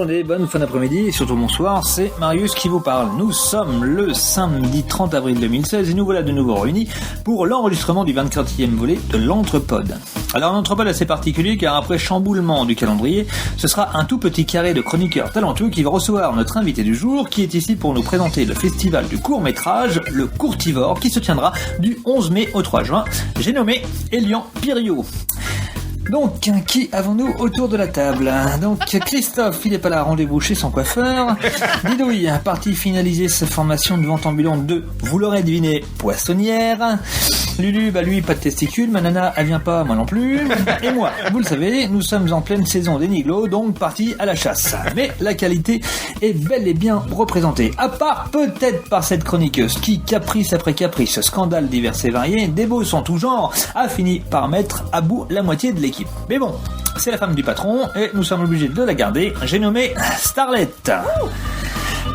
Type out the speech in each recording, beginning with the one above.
journée, bonne fin d'après-midi et surtout bonsoir, c'est Marius qui vous parle. Nous sommes le samedi 30 avril 2016 et nous voilà de nouveau réunis pour l'enregistrement du 24e volet de l'Entrepode. Alors l'Entrepode est assez particulier car après chamboulement du calendrier, ce sera un tout petit carré de chroniqueurs talentueux qui va recevoir notre invité du jour qui est ici pour nous présenter le festival du court-métrage, le Courtivore, qui se tiendra du 11 mai au 3 juin. J'ai nommé Elian Pirio. Donc, qui avons-nous autour de la table? Donc, Christophe, il n'est pas là, rendez-vous chez son coiffeur. Didouille, parti finaliser sa formation de vente ambulante de, vous l'aurez deviné, poissonnière. Lulu, lui, pas de testicules. Manana, elle vient pas, moi non plus. Et moi, vous le savez, nous sommes en pleine saison des niglots, donc parti à la chasse. Mais la qualité est bel et bien représentée. À part peut-être par cette chroniqueuse qui, caprice après caprice, scandale divers et variés, débosse en tout genre, a fini par mettre à bout la moitié de l'équipe. Mais bon, c'est la femme du patron et nous sommes obligés de la garder. J'ai nommé Starlet.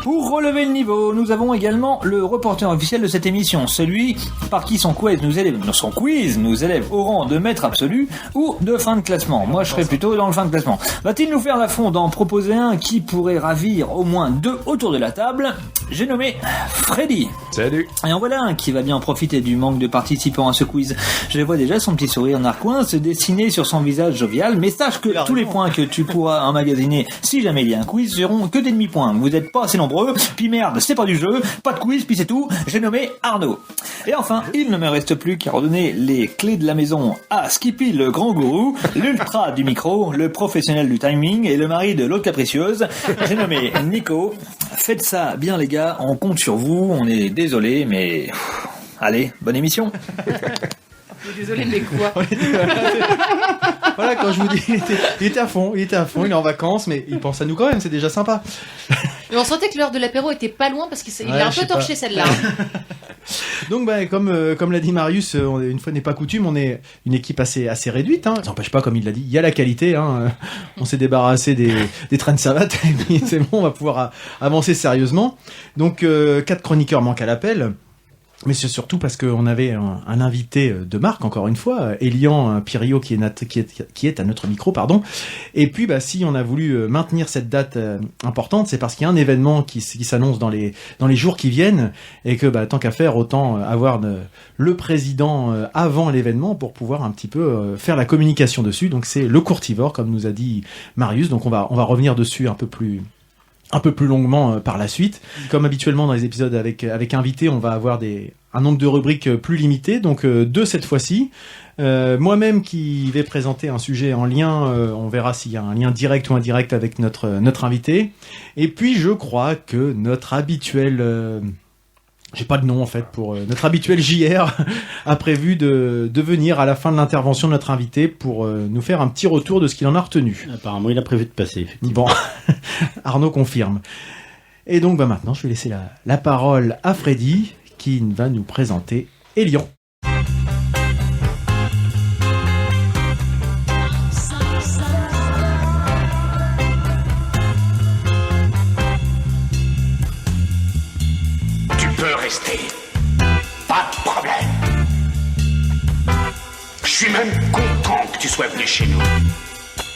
Pour relever le niveau, nous avons également le reporter officiel de cette émission, celui par qui son quiz nous élève au rang de maître absolu ou de fin de classement. Moi, je serais plutôt dans le fin de classement. Va-t-il nous faire l'affront d'en proposer un qui pourrait ravir au moins deux autour de la table? J'ai nommé Freddy. Salut. Et en voilà un qui va bien profiter du manque de participants à ce quiz. Je vois déjà son petit sourire narquois se dessiner sur son visage jovial, mais sache que tous les points que tu pourras emmagasiner si jamais il y a un quiz seront que des demi-points. Vous n'êtes pas assez nombreux, puis merde, c'est pas du jeu, pas de quiz, puis c'est tout. J'ai nommé Arnaud. Et enfin, il ne me reste plus qu'à redonner les clés de la maison à Skippy, le grand gourou, l'ultra du micro, le professionnel du timing et le mari de l'autre capricieuse. J'ai nommé Nico. Faites ça bien les gars, on compte sur vous, on est désolé, mais... Allez, bonne émission. Désolé, mais quoi? Voilà, quand je vous dis, il était à fond, il est en vacances, mais il pense à nous quand même, c'est déjà sympa. Mais on sentait que l'heure de l'apéro était pas loin parce qu'il a un peu torché celle-là. Donc, comme l'a dit Marius, une fois n'est pas coutume, on est une équipe assez réduite. Ça n'empêche pas, comme il l'a dit, il y a la qualité. On s'est débarrassé des traînes savates, et puis c'est bon, on va pouvoir avancer sérieusement. Donc, 4 chroniqueurs manquent à l'appel. Mais c'est surtout parce qu'on avait un invité de marque, encore une fois, Elian Pirio, qui est à notre micro, pardon. Et puis, si on a voulu maintenir cette date importante, c'est parce qu'il y a un événement qui s'annonce dans les jours qui viennent, et que tant qu'à faire, autant avoir le président avant l'événement pour pouvoir un petit peu faire la communication dessus. Donc c'est le Courtivore, comme nous a dit Marius. Donc on va revenir dessus un peu plus longuement par la suite. Comme habituellement dans les épisodes avec invités, on va avoir un nombre de rubriques plus limité, donc 2 cette fois-ci. Moi-même qui vais présenter un sujet en lien, on verra s'il y a un lien direct ou indirect avec notre invité. Et puis je crois que notre habituel... j'ai pas de nom en fait pour notre habituel JR a prévu de venir à la fin de l'intervention de notre invité pour nous faire un petit retour de ce qu'il en a retenu. Apparemment, il a prévu de passer. Effectivement. Bon, Arnaud confirme. Et donc maintenant, je vais laisser la parole à Freddy qui va nous présenter Elian. Rester. Pas de problème. Je suis même content que tu sois venu chez nous.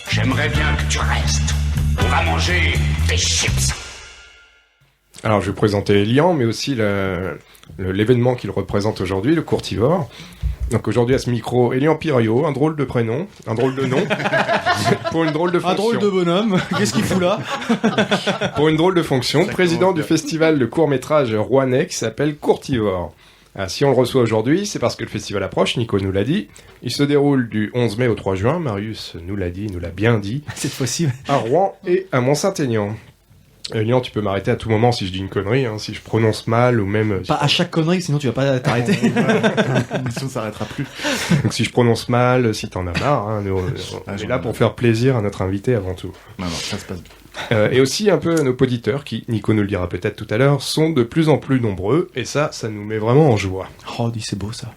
J'aimerais bien que tu restes. On va manger des chips. Alors, je vais présenter Elian, mais aussi l'événement qu'il représente aujourd'hui, le Courtivore. Donc aujourd'hui à ce micro, Elian Pirio, un drôle de prénom, un drôle de nom, pour une drôle de fonction. Un drôle de bonhomme, qu'est-ce qu'il fout là? Pour une drôle de fonction, président du festival de court-métrage rouennais qui s'appelle Courtivore. Si on le reçoit aujourd'hui, c'est parce que le festival approche, Nico nous l'a dit. Il se déroule du 11 mai au 3 juin, Marius nous l'a bien dit. Cette fois-ci. À Rouen et à Mont-Saint-Aignan. Elian, tu peux m'arrêter à tout moment si je dis une connerie, si je prononce mal ou même... Pas à chaque connerie, sinon tu vas pas t'arrêter. Sinon ça s'arrêtera plus. Donc si je prononce mal, si t'en as marre, on est là pour faire plaisir à notre invité avant tout. Non, ça se passe bien. Et aussi un peu nos auditeurs qui, Nico nous le dira peut-être tout à l'heure, sont de plus en plus nombreux, et ça nous met vraiment en joie. Oh, dis, c'est beau ça.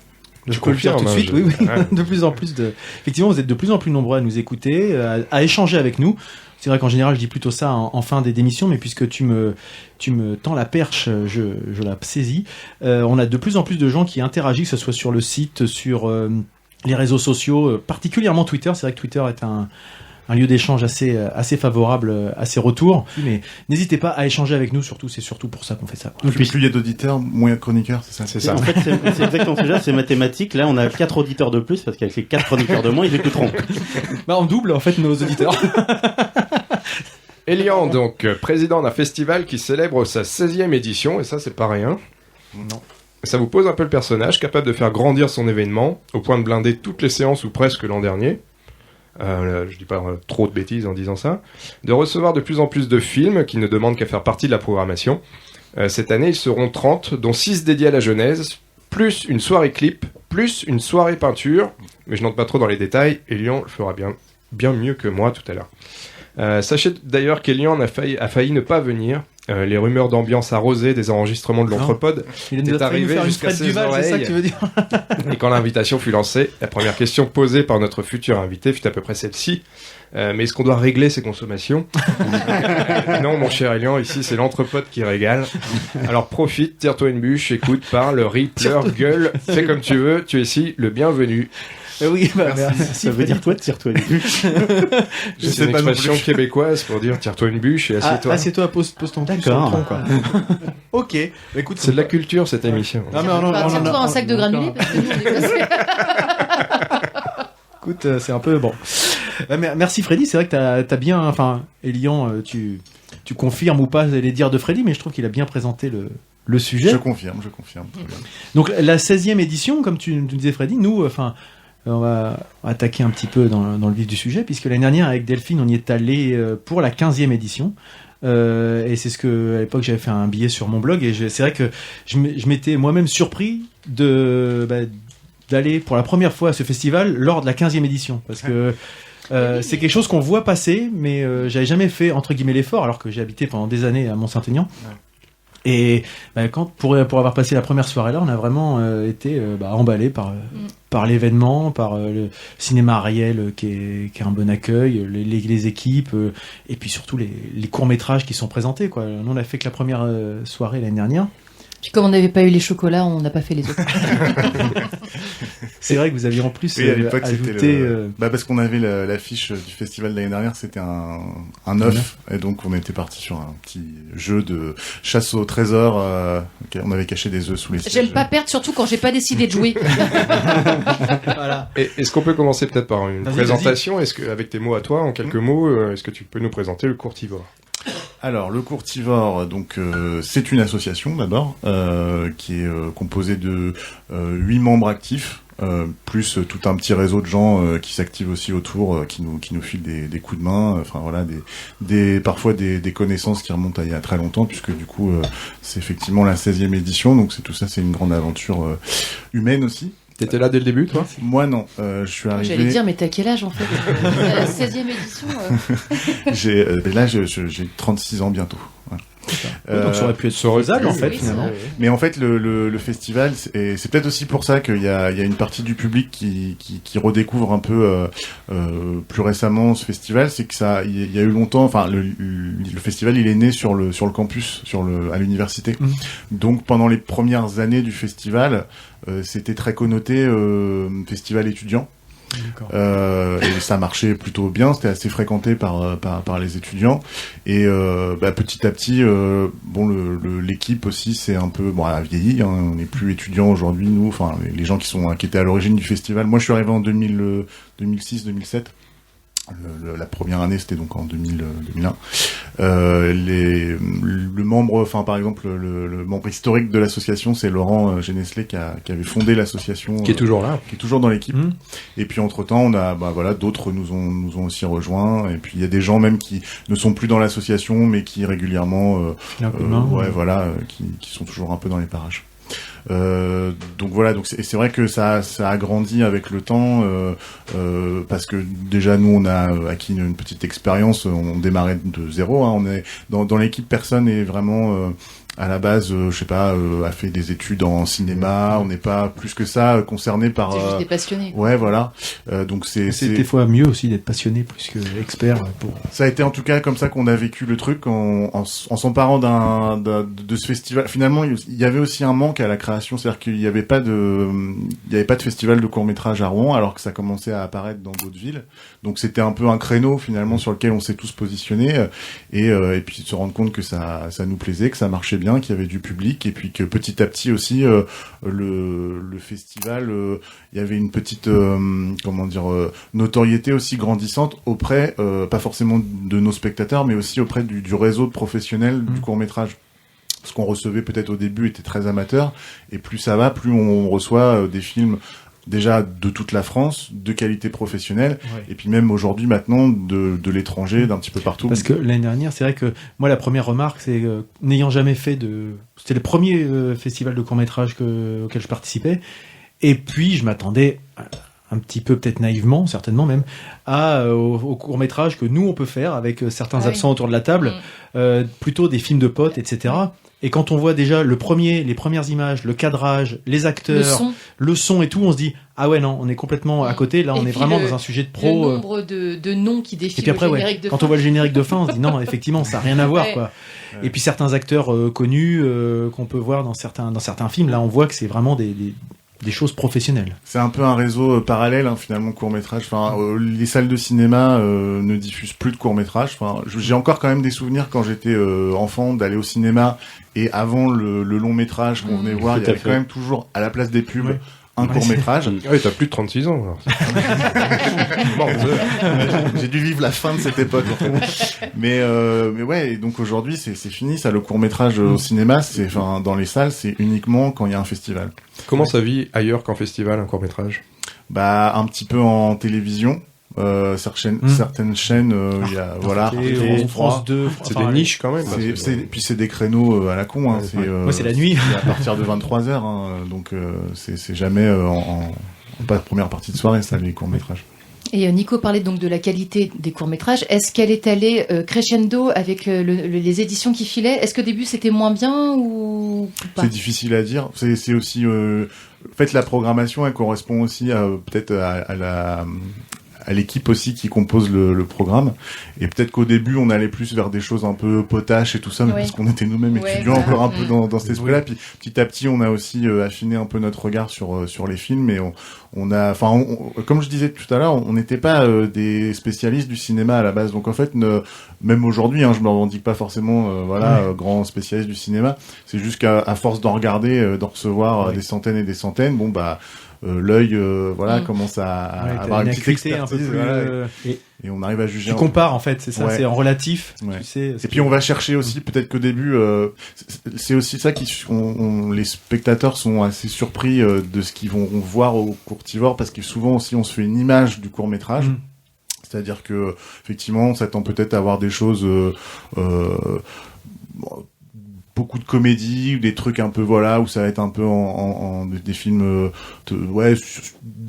Je peux le dire tout de suite, oui. Ouais. De plus en plus effectivement, vous êtes de plus en plus nombreux à nous écouter, à échanger avec nous. C'est vrai qu'en général, je dis plutôt ça en fin d'émission, mais puisque tu me tends la perche, je la saisis. On a de plus en plus de gens qui interagissent, que ce soit sur le site, sur les réseaux sociaux, particulièrement Twitter. C'est vrai que Twitter est un lieu d'échange assez favorable à ces retours. Mais n'hésitez pas à échanger avec nous, c'est surtout pour ça qu'on fait ça, quoi. Plus il y a d'auditeurs, moins il y a de chroniqueurs, c'est ça? C'est ça. En fait, c'est exactement ça, c'est mathématique. Là, on a 4 auditeurs de plus, parce qu'avec les 4 chroniqueurs de moins, ils écouteront. Bah, on double, en fait, nos auditeurs. Elian, donc, président d'un festival qui célèbre sa 16e édition, et ça, c'est pas rien. Non. Ça vous pose un peu le personnage, capable de faire grandir son événement, au point de blinder toutes les séances ou presque l'an dernier. Je dis pas trop de bêtises en disant ça. De recevoir de plus en plus de films qui ne demandent qu'à faire partie de la programmation. Cette année, ils seront 30, dont 6 dédiés à la Genèse, plus une soirée clip, plus une soirée peinture. Mais je n'entre pas trop dans les détails, Elian le fera bien mieux que moi tout à l'heure. Sachez d'ailleurs qu'Elian a failli ne pas venir. Les rumeurs d'ambiance arrosée des enregistrements de l'Entrepode est arrivé jusqu'à ses oreilles. C'est ça que tu veux dire? Et quand l'invitation fut lancée, la première question posée par notre futur invité fut à peu près celle-ci. Mais est-ce qu'on doit régler ses consommations? Non, mon cher Elian, ici c'est l'Entrepode qui régale. Alors profite, tire-toi une bûche, écoute, parle, ris, pleure, gueule, fais comme tu veux, tu es ici le bienvenu. Oui, bah, merci. Ça veut dire quoi, tire-toi une bûche? C'est une expression québécoise pour dire tire-toi une bûche et assieds-toi. Assieds-toi, pose ton cul sur le tronc, quoi. Ok. Bah, écoute, C'est de la culture cette émission. Non, mais on Tiens-toi un sac de granulés, parce que nous, on est passé. Écoute, c'est un peu bon. Merci Freddy, c'est vrai que t'as bien, enfin, Elian, tu confirmes ou pas les dires de Freddy, mais je trouve qu'il a bien présenté le sujet. Je confirme. Très bien. Donc la 16e édition, comme tu nous disais Freddy, nous, enfin, on va attaquer un petit peu dans le vif du sujet, puisque l'année dernière avec Delphine, on y est allé pour la 15e édition. Et c'est ce que à l'époque j'avais fait un billet sur mon blog, et c'est vrai que je m'étais moi-même surpris d'aller pour la première fois à ce festival lors de la 15e édition, parce que c'est quelque chose qu'on voit passer, mais j'avais jamais fait entre guillemets l'effort, alors que j'ai habité pendant des années à Mont-Saint-Aignan. Ouais. Et pour avoir passé la première soirée là, on a vraiment été emballé par l'événement, par le cinéma Ariel qui est un bon accueil, les équipes, et puis surtout les courts-métrages qui sont présentés, quoi. Nous, on a fait que la première soirée l'année dernière. Puis comme on n'avait pas eu les chocolats, on n'a pas fait les autres. C'est vrai que vous aviez en plus ajouté... parce qu'on avait l'affiche du festival de l'année dernière, c'était un œuf, et donc on était parti sur un petit jeu de chasse au trésor. On avait caché des œufs sous les sièges. J'aime pas perdre, surtout quand j'ai pas décidé de jouer. Voilà. Est-ce qu'on peut commencer peut-être par une présentation? Est-ce que, avec tes mots à toi, en quelques mots, est-ce que tu peux nous présenter le Courtivore? Alors, le Courtivore, donc c'est une association d'abord qui est composée de 8 membres actifs, plus tout un petit réseau de gens qui s'activent aussi autour, qui nous filent des coups de main, enfin voilà, parfois des connaissances qui remontent à il y a très longtemps, puisque du coup c'est effectivement la 16e édition, donc c'est une grande aventure humaine aussi. T'étais là dès le début, toi? Moi, non. Je suis arrivé... J'allais dire, mais t'as quel âge, en fait? La 16e édition. J'ai 36 ans bientôt. Voilà. Donc ça aurait pu être faisable, en fait, oui, finalement. Mais en fait, le festival, c'est peut-être aussi pour ça qu'il y a une partie du public qui redécouvre un peu plus récemment ce festival, c'est que il y a eu longtemps, enfin le festival il est né sur le campus, à l'université. Donc pendant les premières années du festival, c'était très connoté festival étudiant. Et ça marchait plutôt bien, c'était assez fréquenté par les étudiants, et petit à petit l'équipe aussi c'est un peu a vieilli, hein, on n'est plus étudiants aujourd'hui, nous, enfin les gens qui étaient à l'origine du festival. Moi je suis arrivé en 2006-2007. La première année c'était donc en 2001. Le membre, par exemple le membre historique de l'association, c'est Laurent Geneslet qui avait fondé l'association, qui est toujours là, qui est toujours dans l'équipe. Et puis entre temps on a d'autres nous ont aussi rejoints, et puis il y a des gens même qui ne sont plus dans l'association mais qui régulièrement qui sont toujours un peu dans les parages. Donc voilà, c'est vrai que ça a grandi avec le temps, parce que déjà nous on a acquis une petite expérience, on démarrait de zéro, hein, on est dans l'équipe, personne est vraiment à la base, je sais pas, a fait des études en cinéma. On n'est pas plus que ça concerné par. C'est juste des passionnés. Ouais, voilà. Donc c'est des fois mieux aussi d'être passionné plus que expert. Ça a été en tout cas comme ça qu'on a vécu le truc en s'emparant de ce festival. Finalement, il y avait aussi un manque à la création, c'est-à-dire qu'il n'y avait pas de festival de court-métrage à Rouen, alors que ça commençait à apparaître dans d'autres villes. Donc c'était un peu un créneau finalement sur lequel on s'est tous positionnés et puis de se rendre compte que ça nous plaisait, que ça marchait bien, qu'il y avait du public et puis que petit à petit aussi le festival, il y avait une petite notoriété aussi grandissante auprès pas forcément de nos spectateurs mais aussi auprès du réseau de professionnels du court-métrage. Ce qu'on recevait peut-être au début était très amateur et plus ça va, plus on reçoit des films déjà de toute la France, de qualité professionnelle, et puis même aujourd'hui maintenant de l'étranger, d'un petit peu partout. Parce que l'année dernière, c'est vrai que moi la première remarque, c'est n'ayant jamais fait c'était le premier festival de court-métrage auquel je participais, et puis je m'attendais un petit peu peut-être naïvement, certainement même, au court-métrage que nous on peut faire avec certains absents autour de la table, plutôt des films de potes, etc. Et quand on voit déjà les premières images, le cadrage, les acteurs, le son et tout, on se dit ah ouais non, on est complètement à côté. Là, on est vraiment dans un sujet de pro. Le nombre de noms qui défilent. Et puis après, le générique de quand fin. on voit le générique de fin, on se dit non, effectivement, ça n'a rien à voir, quoi. Et puis certains acteurs connus qu'on peut voir dans certains films, là, on voit que c'est vraiment des choses professionnelles. C'est un peu un réseau parallèle, finalement, court-métrage. Enfin, les salles de cinéma ne diffusent plus de court-métrage. Enfin, j'ai encore quand même des souvenirs quand j'étais enfant d'aller au cinéma et avant le long-métrage qu'on venait voir, il y avait quand même toujours à la place des pubs un court-métrage. Ouais, t'as plus de 36 ans, alors. J'ai dû vivre la fin de cette époque. Mais ouais, et donc aujourd'hui, c'est fini, ça, le court-métrage au cinéma, dans les salles, c'est uniquement quand il y a un festival. Comment ça vit ailleurs qu'en festival, un court-métrage? Bah, un petit peu en télévision. Certaines chaînes, il y a, voilà. France 2. C'est des niches quand même. Puis c'est des créneaux à la con, c'est la nuit. C'est à partir de 23h, donc, c'est jamais pas première partie de soirée, ça, les courts-métrages. Et Nico parlait donc de la qualité des courts-métrages. Est-ce qu'elle est allée crescendo avec les éditions qui filaient? Est-ce qu'au début c'était moins bien ou pas? C'est difficile à dire. C'est aussi, en fait, la programmation, elle correspond aussi peut-être à l'équipe aussi qui compose le programme, et peut-être qu'au début on allait plus vers des choses un peu potaches et tout ça, mais parce qu'on était nous-mêmes étudiants encore un peu dans cet esprit-là, puis petit à petit on a aussi affiné un peu notre regard sur les films, et comme je disais tout à l'heure, on n'était pas des spécialistes du cinéma à la base, donc en fait même aujourd'hui, je me revendique pas forcément grand spécialiste du cinéma, c'est juste qu'à force d'en regarder, d'en recevoir des centaines et des centaines, l'œil commence à avoir une petite expertise un peu plus, et on arrive à juger. Tu compares en fait, c'est ça, c'est en relatif. Tu sais, et puis on va chercher aussi, peut-être qu'au début, c'est aussi ça les spectateurs sont assez surpris de ce qu'ils vont voir au Courtivore, parce que souvent aussi on se fait une image du court-métrage. C'est-à-dire que effectivement on s'attend peut-être à voir des choses beaucoup de comédies ou des trucs un peu où ça va être un peu en des films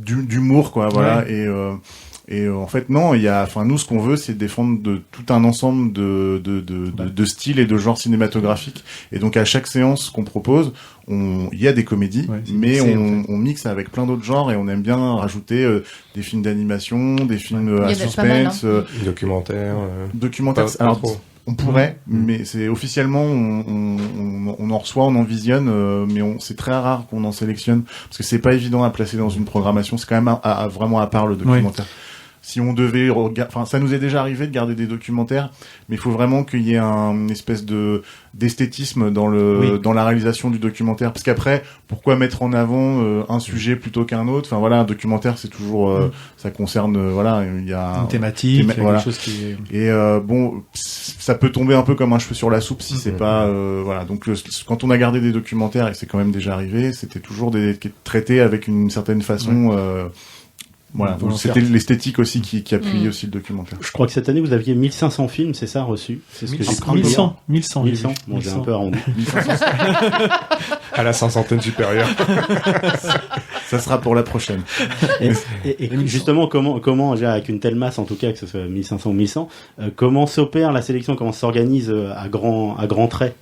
d'humour, quoi, voilà. Et en fait non, nous ce qu'on veut, c'est défendre tout un ensemble de styles et de genres cinématographiques, et donc à chaque séance qu'on propose, il y a des comédies, mais on mixe avec plein d'autres genres, et on aime bien rajouter des films d'animation, des films à suspense, documentaires. Alors on pourrait, mais c'est officiellement on en reçoit, on en visionne, mais c'est très rare qu'on en sélectionne, parce que c'est pas évident à placer dans une programmation. C'est quand même vraiment à part le documentaire. Si on devait ça nous est déjà arrivé de garder des documentaires, mais il faut vraiment qu'il y ait une espèce d'esthétisme dans la réalisation du documentaire, parce qu'après, pourquoi mettre en avant un sujet plutôt qu'un autre? Enfin voilà, un documentaire, c'est toujours ça concerne il y a une thématique, quelque chose qui et ça peut tomber un peu comme un cheveu sur la soupe si c'est pas donc quand on a gardé des documentaires, et c'est quand même déjà arrivé, c'était toujours traités avec une certaine façon. Voilà, donc c'était l'esthétique aussi qui appuyait aussi le documentaire. Je crois que cette année vous aviez 1500 films, c'est ça, reçus? C'est ce que j'ai cru. 1100. Bon, j'ai un peu arrondi. À la 500e supérieure. Ça sera pour la prochaine. Et justement, comment, avec une telle masse, en tout cas, que ce soit 1500 ou 1100, comment s'opère la sélection, comment s'organise à grands traits?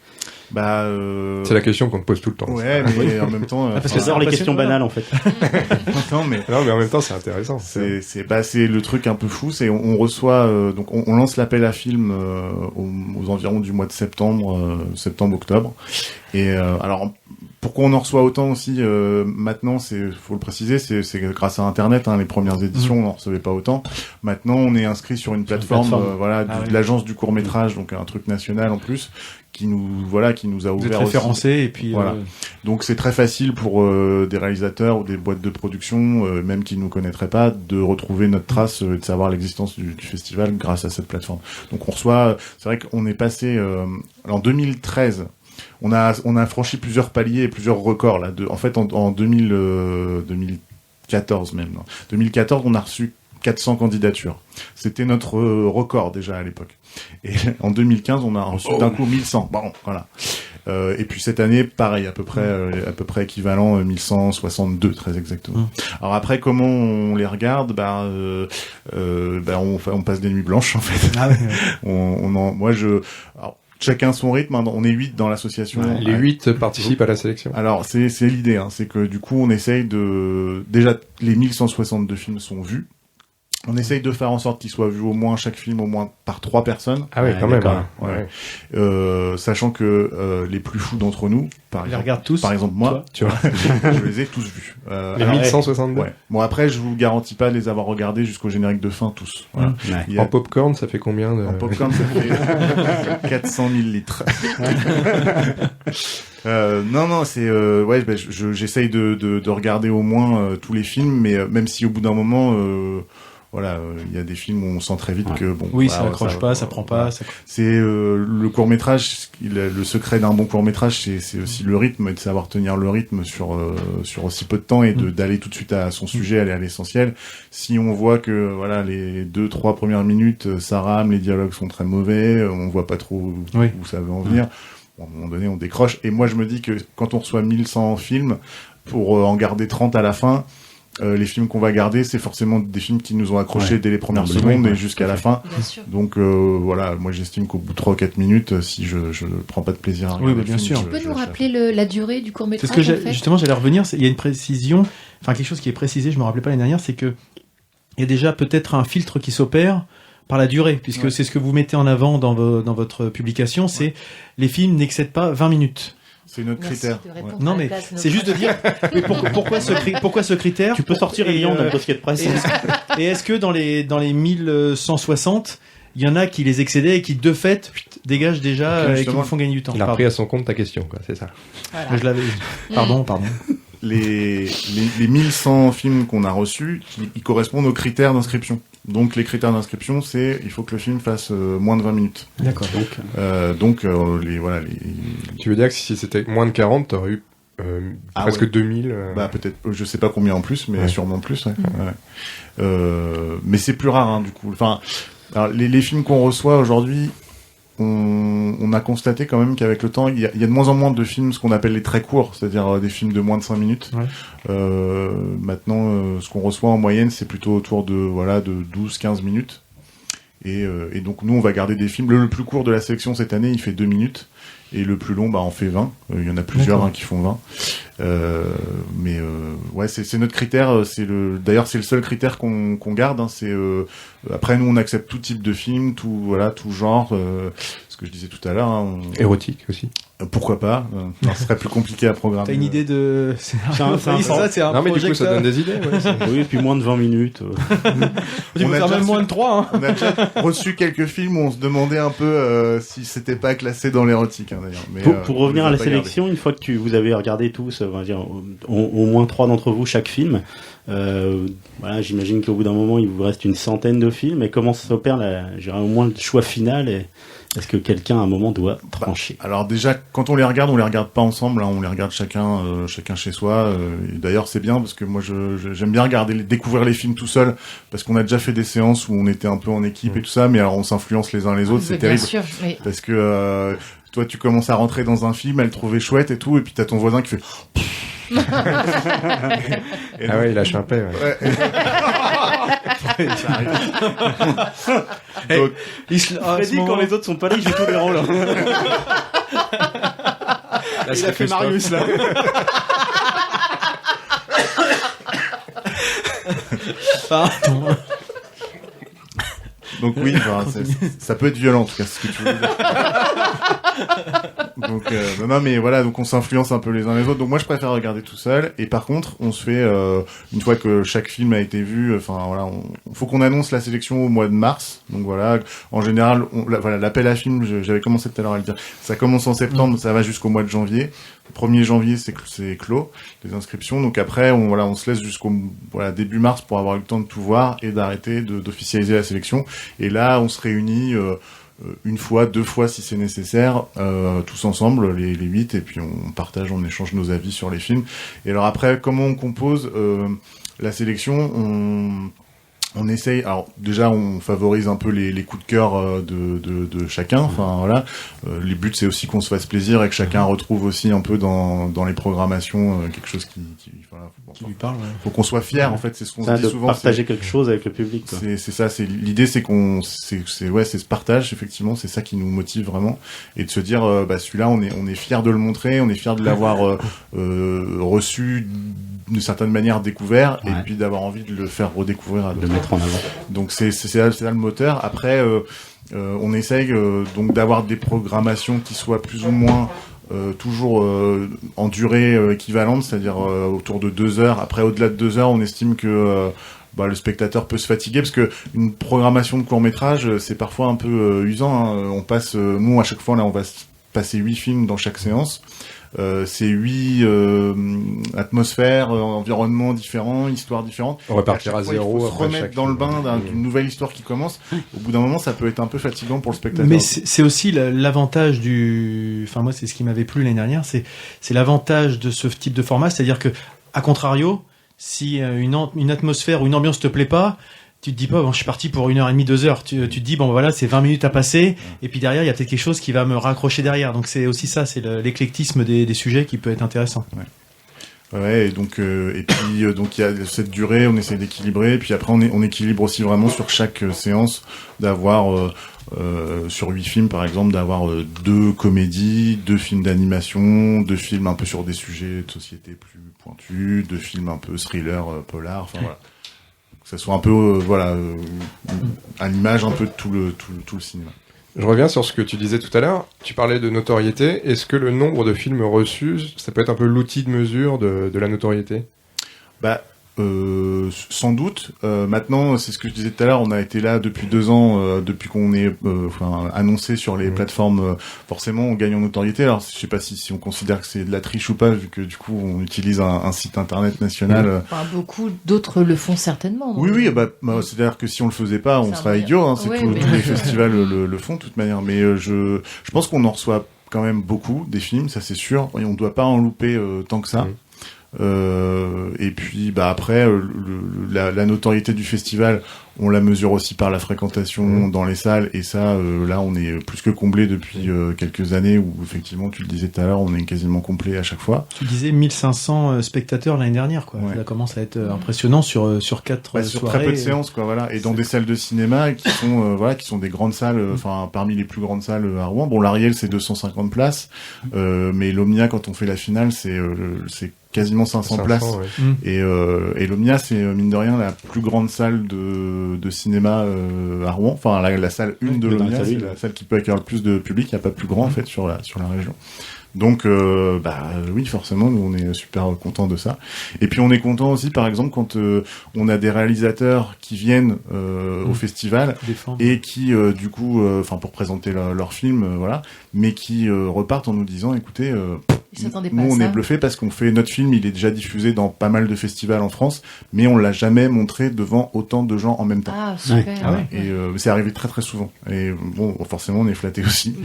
C'est la question qu'on te pose tout le temps. Ouais, mais en même temps, parce que j'adore les questions banales en fait. Non, mais en même temps, c'est intéressant. C'est le truc un peu fou, c'est on reçoit donc on lance l'appel à film aux environs du mois de septembre-octobre. Et alors pourquoi on en reçoit autant aussi maintenant, faut le préciser, c'est grâce à Internet. Les premières éditions, on n'en recevait pas autant. Maintenant, on est inscrit sur une plateforme, de l'agence du court métrage, donc un truc national en plus, qui nous a ouvert. Vous êtes référencé et puis voilà. Donc c'est très facile pour des réalisateurs ou des boîtes de production, même qui nous connaîtraient pas, de retrouver notre trace et de savoir l'existence du festival grâce à cette plateforme. Donc on reçoit, c'est vrai qu'on est passé en 2013. On a franchi plusieurs paliers et plusieurs records là. En fait, en 2014 même. 2014, on a reçu 400 candidatures. C'était notre record déjà à l'époque. Et en 2015, on a reçu d'un coup 1100. Bon, voilà. Et puis cette année, pareil, à peu près équivalent 1162, très exactement. Alors après, comment on les regarde? On passe des nuits blanches en fait. Ah ouais. Alors, chacun son rythme, on est 8 dans l'association. Ouais, les 8 participent à la sélection. Alors, c'est l'idée, c'est que du coup, on essaye déjà, les 1162 films sont vus. On essaye de faire en sorte qu'ils soient vus chaque film au moins par 3 personnes. Ah oui, quand même. Ouais. Sachant que les plus fous d'entre nous, par exemple moi, tu vois, je les ai tous vus. Les 1162. Ouais. Bon, après, je vous garantis pas de les avoir regardés jusqu'au générique de fin tous. Voilà. Ouais. En popcorn, ça fait combien En popcorn, ça fait 400 000 litres. Non, c'est j'essaye de regarder au moins tous les films, mais même si au bout d'un moment il y a des films où on sent très vite que ça accroche pas, ça prend pas. C'est le court-métrage, le secret d'un bon court-métrage, c'est aussi le rythme et de savoir tenir le rythme sur aussi peu de temps et d'aller tout de suite à son sujet, aller à l'essentiel. Si on voit que les 2-3 premières minutes ça rame, les dialogues sont très mauvais, on voit pas trop où ça veut en venir. À un moment donné, on décroche. Et moi, je me dis que quand on reçoit 1100 films, pour en garder 30 à la fin, les films qu'on va garder, c'est forcément des films qui nous ont accrochés dès les premières secondes et jusqu'à la fin. Donc moi j'estime qu'au bout de 3 ou 4 minutes, si je prends pas de plaisir à regarder bien sûr. Tu peux nous rappeler la durée du court-métrage? Parce que justement, j'allais revenir, il y a une précision, quelque chose qui est précisé, je me rappelais pas l'année dernière, c'est que il y a déjà peut-être un filtre qui s'opère par la durée, puisque c'est ce que vous mettez en avant dans votre publication, c'est les films n'excèdent pas 20 minutes. C'est notre critère. Non, mais c'est juste de dire pourquoi ce critère? Tu peux sortir Elion dans le dossier de presse. Et est-ce que dans les 1160, il y en a qui les excédaient et qui de fait dégagent déjà et qui nous font gagner du temps? Il a pris à son compte ta question, quoi, c'est ça. Voilà. Je l'avais. Pardon. Les 1100 films qu'on a reçus, ils correspondent aux critères d'inscription. Donc les critères d'inscription, il faut que le film fasse moins de 20 minutes. D'accord. Tu veux dire que si c'était moins de 40, t'aurais eu presque 2000 peut-être, je sais pas combien en plus, mais sûrement plus. Mais c'est plus rare, du coup. Enfin, alors, les films qu'on reçoit aujourd'hui, on a constaté quand même qu'avec le temps, il y a de moins en moins de films, ce qu'on appelle les très courts, c'est-à-dire des films de moins de 5 minutes. Maintenant, ce qu'on reçoit en moyenne, c'est plutôt autour de 12-15 minutes. Et donc nous, on va garder des films. Le plus court de la sélection cette année, il fait 2 minutes. Et le plus long, en fait 20. Il y en a plusieurs qui font 20. C'est notre critère. D'ailleurs, c'est le seul critère qu'on garde. Après, nous, on accepte tout type de film, tout genre. Ce que je disais tout à l'heure. Érotique aussi. Pourquoi pas? Ce serait plus compliqué à programmer. T'as une idée de... c'est un non, mais du coup, ça donne des idées. Oui, puis moins de 20 minutes. Tu peux faire même moins de 3. On a déjà reçu quelques films où on se demandait un peu si c'était pas classé dans l'érotique, d'ailleurs. Mais, pour revenir à la sélection, une fois que vous avez regardé tous, on va dire, au moins 3 d'entre vous chaque film, j'imagine qu'au bout d'un moment, il vous reste une centaine de films. Et comment s'opère au moins le choix final est-ce que quelqu'un à un moment doit trancher? Alors déjà, quand on les regarde pas ensemble, on les regarde chacun chez soi. Et d'ailleurs, c'est bien parce que moi, j'aime bien découvrir les films tout seul, parce qu'on a déjà fait des séances où on était un peu en équipe et tout ça, mais alors on s'influence les uns les autres, c'est terrible. Bien sûr, oui. Parce que toi, tu commences à rentrer dans un film, elle le trouvait chouette et tout, et puis t'as ton voisin qui fait. Il lâche un paix. Donc, dit quand les autres sont pas là, il joue tous les rôles. Il a fait Marius, là. Pardon. Donc oui, ça peut être violent en tout cas, c'est ce que tu veux dire. Donc non mais voilà, donc on s'influence un peu les uns les autres. Donc moi je préfère regarder tout seul. Et par contre, on se fait une fois que chaque film a été vu, enfin voilà, faut qu'on annonce la sélection au mois de mars. Donc voilà, en général, voilà, l'appel à films, j'avais commencé tout à l'heure à le dire. Ça commence en septembre, ça va jusqu'au mois de janvier. Le 1er janvier, c'est clos les inscriptions. Donc après, on se laisse jusqu'au début mars pour avoir eu le temps de tout voir et d'arrêter d'officialiser la sélection. Et là, on se réunit une fois, 2 fois si c'est nécessaire, tous ensemble, les 8, et puis on partage, on échange nos avis sur les films. Et alors après, comment on compose la sélection? On essaye, alors déjà on favorise un peu les coups de cœur de chacun, enfin voilà. Les buts c'est aussi qu'on se fasse plaisir et que chacun retrouve aussi un peu dans les programmations quelque chose qui lui parle. Ouais. Faut qu'on soit fier en fait, c'est ce qu'on se dit souvent. Partager quelque chose avec le public. Quoi. C'est ça, l'idée c'est c'est ce partage effectivement, c'est ça qui nous motive vraiment et de se dire celui-là on est fier de le montrer, on est fier de l'avoir reçu d'une certaine manière découvert et puis d'avoir envie de le faire redécouvrir à d'autres. De mettre en avant. Donc c'est là le moteur. Après on essaye donc d'avoir des programmations qui soient plus ou moins toujours en durée équivalente, c'est-à-dire autour de 2 heures. Après au-delà de 2 heures, on estime que le spectateur peut se fatiguer parce que une programmation de court-métrage c'est parfois un peu usant, hein. On passe nous à chaque fois là on va passer 8 films dans chaque séance. C'est 8 atmosphères, environnements différents, histoires différentes. On repartira à zéro. Il faut se remettre dans le bain d'une nouvelle histoire qui commence. Au bout d'un moment, ça peut être un peu fatigant pour le spectateur. Mais c'est aussi l'avantage enfin moi c'est ce qui m'avait plu l'année dernière, c'est l'avantage de ce type de format, c'est-à-dire que à contrario, si une atmosphère ou une ambiance te plaît pas, tu te dis pas, je suis parti pour 1h30, 2 heures. Tu te dis, voilà, c'est 20 minutes à passer. Et puis derrière, il y a peut-être quelque chose qui va me raccrocher derrière. Donc c'est aussi ça, c'est l'éclectisme des sujets qui peut être intéressant. Ouais, et donc donc il y a cette durée, on essaie d'équilibrer. Et puis après, on équilibre aussi vraiment sur chaque séance d'avoir sur 8 films par exemple, d'avoir 2 comédies, 2 films d'animation, 2 films un peu sur des sujets de société plus pointus, 2 films un peu thriller, polar. Enfin voilà. Que ça soit un peu à l'image un peu de tout le cinéma. Je reviens sur ce que tu disais tout à l'heure. Tu parlais de notoriété. Est-ce que le nombre de films reçus, ça peut être un peu l'outil de mesure de la notoriété? Sans doute. Maintenant, c'est ce que je disais tout à l'heure, on a été là depuis 2 ans, depuis qu'on est annoncé sur les plateformes. Forcément, on gagne en notoriété. Alors, je sais pas si on considère que c'est de la triche ou pas, vu que du coup, on utilise un site internet national. Beaucoup d'autres le font certainement. Oui, c'est-à-dire que si on le faisait pas, on serait idiot. Hein, tous les festivals le font de toute manière. Mais je pense qu'on en reçoit quand même beaucoup des films, ça c'est sûr. Et on doit pas en louper tant que ça. Et puis après la notoriété du festival, on la mesure aussi par la fréquentation dans les salles, et ça là on est plus que comblé depuis quelques années, où effectivement tu le disais tout à l'heure, on est quasiment complet à chaque fois. Tu disais 1500 spectateurs l'année dernière quoi. Ça commence à être impressionnant sur 4 sur soirées. Très peu de séances quoi, voilà, et dans des salles de cinéma qui sont des grandes salles, parmi les plus grandes salles à Rouen. Bon, l'Ariel c'est 250 places, mais l'Omnia quand on fait la finale c'est quasiment 500 places. Ouais. Et l'Omnia c'est mine de rien la plus grande salle de cinéma à Rouen. Enfin la salle 1 de l'Omnia, c'est la salle qui peut accueillir le plus de public. Il n'y a pas plus grand en fait sur la région. Donc oui, forcément nous on est super contents de ça. Et puis on est content aussi par exemple quand on a des réalisateurs qui viennent au festival et qui du coup pour présenter leur film, mais qui repartent en nous disant écoutez, nous on est bluffés parce qu'on fait notre film, il est déjà diffusé dans pas mal de festivals en France, mais on l'a jamais montré devant autant de gens en même temps. Ah super. Et c'est arrivé très très souvent. Et bon, forcément on est flattés aussi.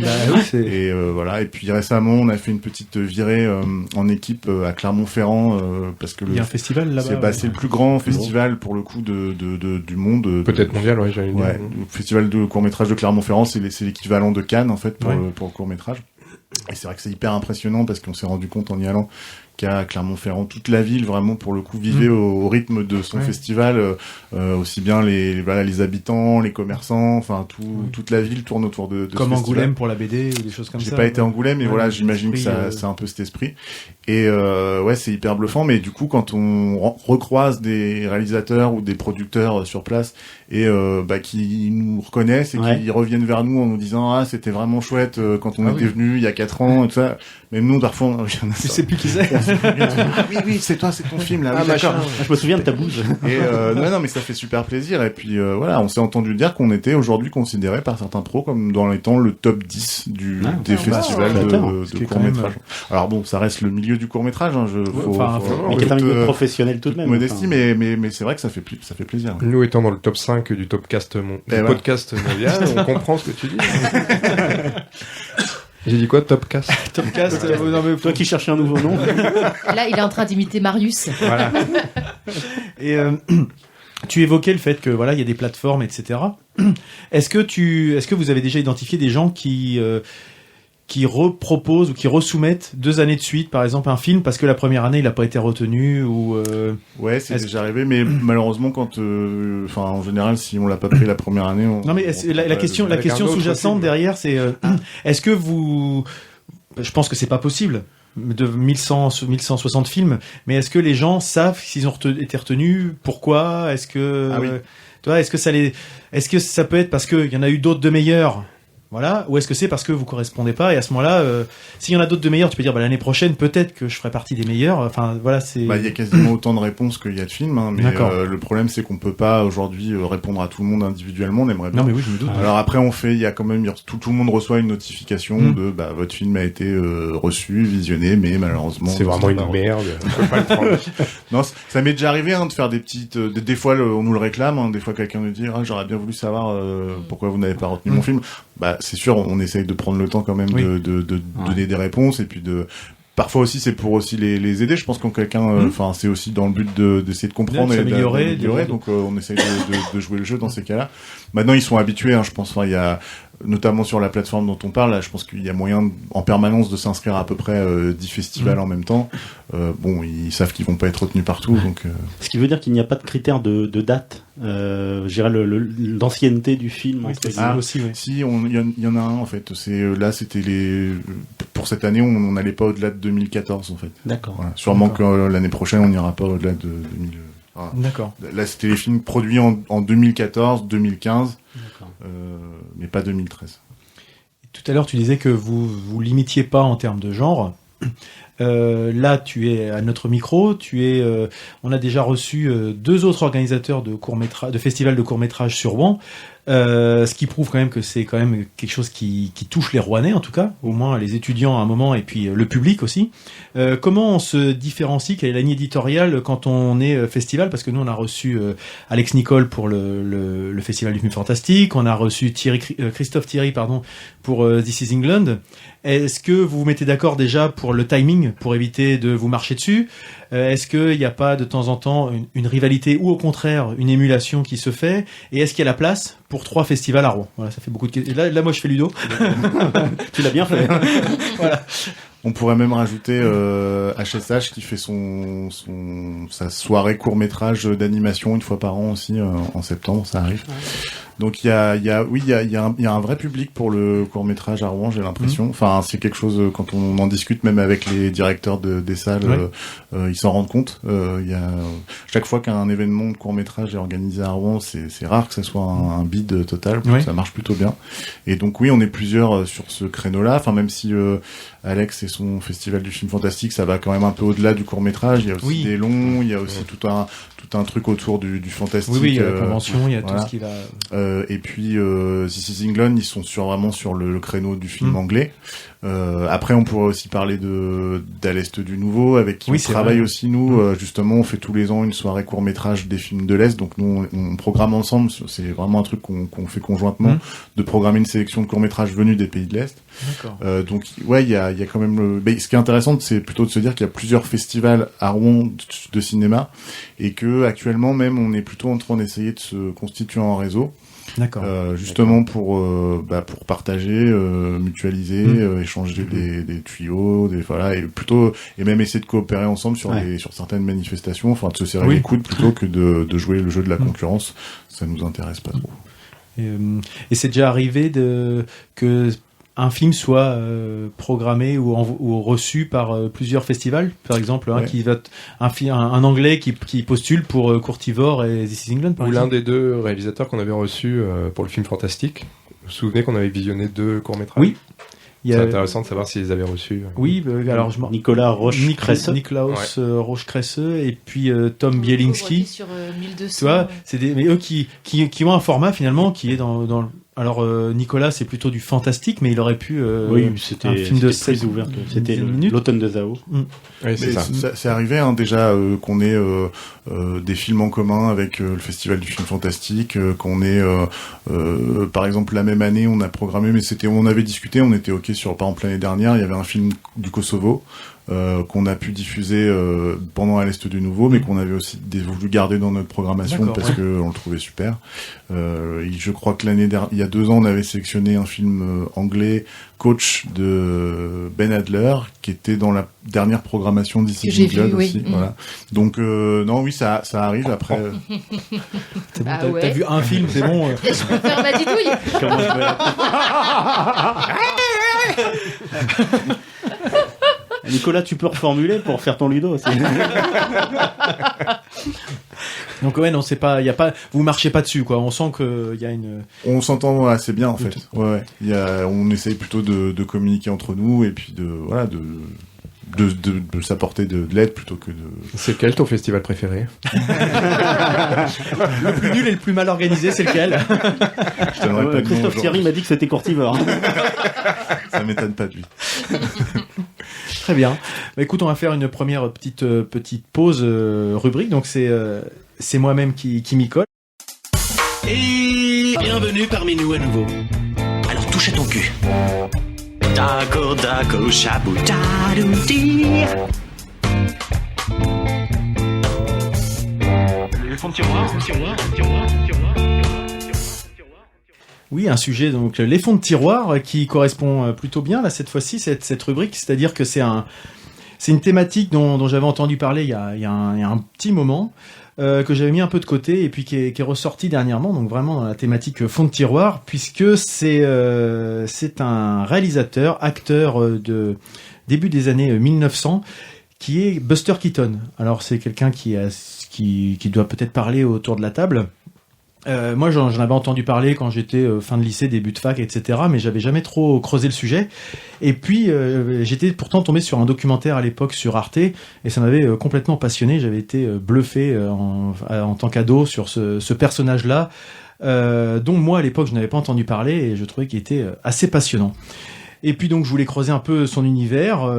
Et et puis récemment on a fait une petite virée en équipe à Clermont-Ferrand parce que il y a un festival là-bas. C'est le plus grand festival pour le coup du monde. Peut-être mondial, j'allais dire. Le festival de court-métrage de Clermont-Ferrand, c'est l'équivalent de Cannes en fait pour le court-métrage. Et c'est vrai que c'est hyper impressionnant parce qu'on s'est rendu compte en y allant qu'à Clermont-Ferrand. Toute la ville, vraiment, pour le coup, vivait au rythme de son festival, aussi bien les habitants, les commerçants, enfin, toute la ville tourne autour de Comme ce festival. Angoulême pour la BD ou des choses comme ça. J'ai pas été à Angoulême, mais Ouais, voilà, j'imagine que l'esprit, c'est un peu cet esprit. Et ouais, c'est hyper bluffant, mais du coup, quand on recroise des réalisateurs ou des producteurs sur place et qui nous reconnaissent et qui reviennent vers nous en nous disant ah c'était vraiment chouette quand on était venu il y a 4 ans et tout ça, même nous parfois tu sais plus qui c'est. oui c'est toi, c'est ton film là. Ah oui, d'accord. Je me souviens de ta bouse. Et non mais ça fait super plaisir. Et puis voilà, on s'est entendu dire qu'on était aujourd'hui considéré par certains pros comme dans étant le top 10 des festivals de court-métrage. Alors bon, ça reste le milieu du court-métrage, hein, mais qui est un milieu professionnel tout de même. Modestie, mais c'est vrai que ça fait plaisir. Nous étant dans le top 5 du podcast mondial, on comprend ce que tu dis. J'ai dit quoi, Topcast? Topcast, toi qui cherchais un nouveau nom. Là, il est en train d'imiter Marius. Voilà. Et tu évoquais le fait que voilà, il y a des plateformes, etc. Est-ce que vous avez déjà identifié des gens qui reproposent ou qui resoumettent 2 années de suite, par exemple, un film parce que la première année il n'a pas été retenu ou Ouais, c'est déjà arrivé, mais malheureusement quand, en général, si on l'a pas pris la première année, non mais la question sous-jacente derrière, c'est est-ce que je pense que c'est pas possible de 1160 films, mais est-ce que les gens savent s'ils ont été retenus, pourquoi, est-ce que est-ce que ça peut être parce qu'il y en a eu d'autres de meilleurs? Voilà, ou est-ce que c'est parce que vous correspondez pas et à ce moment-là, s'il y en a d'autres de meilleurs, tu peux dire l'année prochaine peut-être que je ferai partie des meilleurs. Enfin voilà, c'est. Il y a quasiment autant de réponses qu'il y a de films, hein, mais le problème c'est qu'on peut pas aujourd'hui répondre à tout le monde individuellement. On aimerait bien. Non mais oui, je me doute. Alors après il y a quand même tout le monde reçoit une notification de votre film a été reçu, visionné, mais malheureusement c'est vraiment une merde. On peut pas le prendre. Non, ça m'est déjà arrivé de faire des petites. Des fois on nous le réclame, hein, des fois quelqu'un nous dit j'aurais bien voulu savoir pourquoi vous n'avez pas retenu mon film. C'est sûr, on essaye de prendre le temps quand même de donner des réponses et puis parfois aussi c'est pour aussi les aider. Je pense quand quelqu'un, c'est aussi dans le but d'essayer de comprendre et d'améliorer. Donc on essaye de jouer le jeu dans ces cas-là. Maintenant ils sont habitués, hein, je pense. Il y a notamment sur la plateforme dont on parle, là, je pense qu'il y a moyen en permanence de s'inscrire à peu près 10 festivals en même temps. Ils savent qu'ils vont pas être retenus partout, donc. Ce qui veut dire qu'il n'y a pas de critère de date. Je dirais l'ancienneté du film. Aussi, oui. Si, il y en a un en fait. C'était pour cette année, on n'allait pas au-delà de 2014 en fait. D'accord. Voilà. Sûrement que l'année prochaine, on n'ira pas au-delà de 2000. Voilà. D'accord. Là, c'était les films produits en 2014, 2015, mais pas 2013. Tout à l'heure, tu disais que vous limitiez pas en termes de genre. Là, tu es à notre micro. On a déjà reçu 2 autres organisateurs de festivals de court-métrage sur Rouen. Ce qui prouve quand même que c'est quand même quelque chose qui touche les Rouennais, en tout cas, au moins les étudiants à un moment, et puis le public aussi. Comment on se différencie, quelle est la ligne éditoriale quand on est festival? Parce que nous, on a reçu Alex Nicole pour le Festival du film fantastique, on a reçu Christophe Thierry pour This is England. Est-ce que vous vous mettez d'accord déjà pour le timing, pour éviter de vous marcher dessus? Est-ce qu'il n'y a pas de temps en temps une rivalité ou au contraire une émulation qui se fait? Et est-ce qu'il y a la place pour 3 festivals à Rouen? Voilà, ça fait beaucoup de questions. Là, moi, je fais Ludo. Tu l'as bien fait. Voilà. On pourrait même rajouter HSH qui fait sa soirée court-métrage d'animation une fois par an aussi en septembre, ça arrive. Ouais. Donc il y a un vrai public pour le court-métrage à Rouen, j'ai l'impression. Enfin, c'est quelque chose quand on en discute même avec les directeurs des salles, ils s'en rendent compte. Chaque fois qu'un événement de court-métrage est organisé à Rouen, c'est rare que ça soit un bide total, ça marche plutôt bien. Et donc oui, on est plusieurs sur ce créneau-là. Enfin, même si Alex et son festival du film fantastique, ça va quand même un peu au-delà du court-métrage. Il y a aussi des longs, il y a aussi tout un truc autour du fantastique. Oui, il y a la convention, il y a tout ce qui va. Et puis This is England, ils sont vraiment sur le créneau du film anglais. Après, on pourrait aussi parler d'À l'Est du Nouveau, avec qui on travaille aussi nous. Justement, on fait tous les ans une soirée court-métrage des films de l'Est. Donc nous, on programme ensemble. C'est vraiment un truc qu'on fait conjointement, de programmer une sélection de courts-métrages venus des pays de l'Est. Donc ouais, il y a quand même ce qui est intéressant, c'est plutôt de se dire qu'il y a plusieurs festivals à Rouen de cinéma et que actuellement même on est plutôt en train d'essayer de se constituer en réseau. D'accord. Justement pour partager, mutualiser, échanger des tuyaux, et même essayer de coopérer ensemble sur certaines manifestations, enfin de se serrer les coudes plutôt que de jouer le jeu de la concurrence. Ça nous intéresse pas trop. Et c'est déjà arrivé que un film soit programmé ou reçu par plusieurs festivals, par exemple, qui va un Anglais qui postule pour Courtivore et This is England, par exemple. L'un des deux réalisateurs qu'on avait reçu pour le film Fantastique. Vous vous souvenez qu'on avait visionné 2 courts-métrages? Oui. C'est intéressant de savoir s'ils avaient reçu. Oui, alors Nicolas Roche-Cresseux. Niklaus Roche-Cresseux et puis Tom Bielinski. Sur 1200. Tu vois, mais eux qui ont un format finalement qui est dans le... Alors Nicolas, c'est plutôt du fantastique, mais il aurait pu c'était un film de 7 plus ouvert. C'était minutes. l'automne de Zao. Oui, c'est ça. C'est arrivé déjà qu'on ait des films en commun avec le Festival du film fantastique, qu'on ait par exemple la même année on a programmé, mais on avait discuté, on était ok sur, par exemple l'année dernière il y avait un film du Kosovo qu'on a pu diffuser pendant À l'Est du Nouveau, mais qu'on avait aussi voulu garder dans notre programmation parce que on le trouvait super. Je crois que il y a 2 ans, on avait sélectionné un film anglais, Coach, de Ben Adler, qui était dans la dernière programmation d'ici England aussi. Voilà. Donc non, oui, ça arrive après. C'est bon, t'as vu un film, c'est bon. Je peux faire ma didouille. Nicolas, tu peux reformuler pour faire ton Ludo aussi. Donc non, c'est pas, y a pas, vous marchez pas dessus quoi. On sent que y a une. On s'entend assez bien en fait. Ouais. On essaye plutôt de communiquer entre nous et puis de s'apporter de l'aide plutôt que de... C'est lequel ton festival préféré? Le plus nul et le plus mal organisé, c'est lequel? Christophe Thierry m'a dit que c'était Courtivore. Ça m'étonne pas de lui. Très bien. Bah, écoute, on va faire une première petite pause rubrique. Donc c'est moi-même qui m'y colle. Et bienvenue parmi nous à nouveau. Alors touche à ton cul. Dago, dago, shabou, dadouti. Le fond de tiroir. Oui, un sujet, donc les fonds de tiroir, qui correspond plutôt bien là cette fois-ci, cette rubrique, c'est-à-dire que c'est une thématique dont j'avais entendu parler il y a un petit moment, que j'avais mis un peu de côté et puis qui est ressorti dernièrement, donc vraiment dans la thématique fond de tiroir, puisque c'est un réalisateur, acteur de début des années 1900, qui est Buster Keaton. Alors c'est quelqu'un qui doit peut-être parler autour de la table. Moi, j'en avais entendu parler quand j'étais fin de lycée, début de fac, etc. Mais j'avais jamais trop creusé le sujet. Et puis, j'étais pourtant tombé sur un documentaire à l'époque sur Arte, et ça m'avait complètement passionné. J'avais été bluffé en tant qu'ado sur ce personnage-là, dont moi, à l'époque, je n'avais pas entendu parler, et je trouvais qu'il était assez passionnant. Et puis donc, je voulais creuser un peu son univers,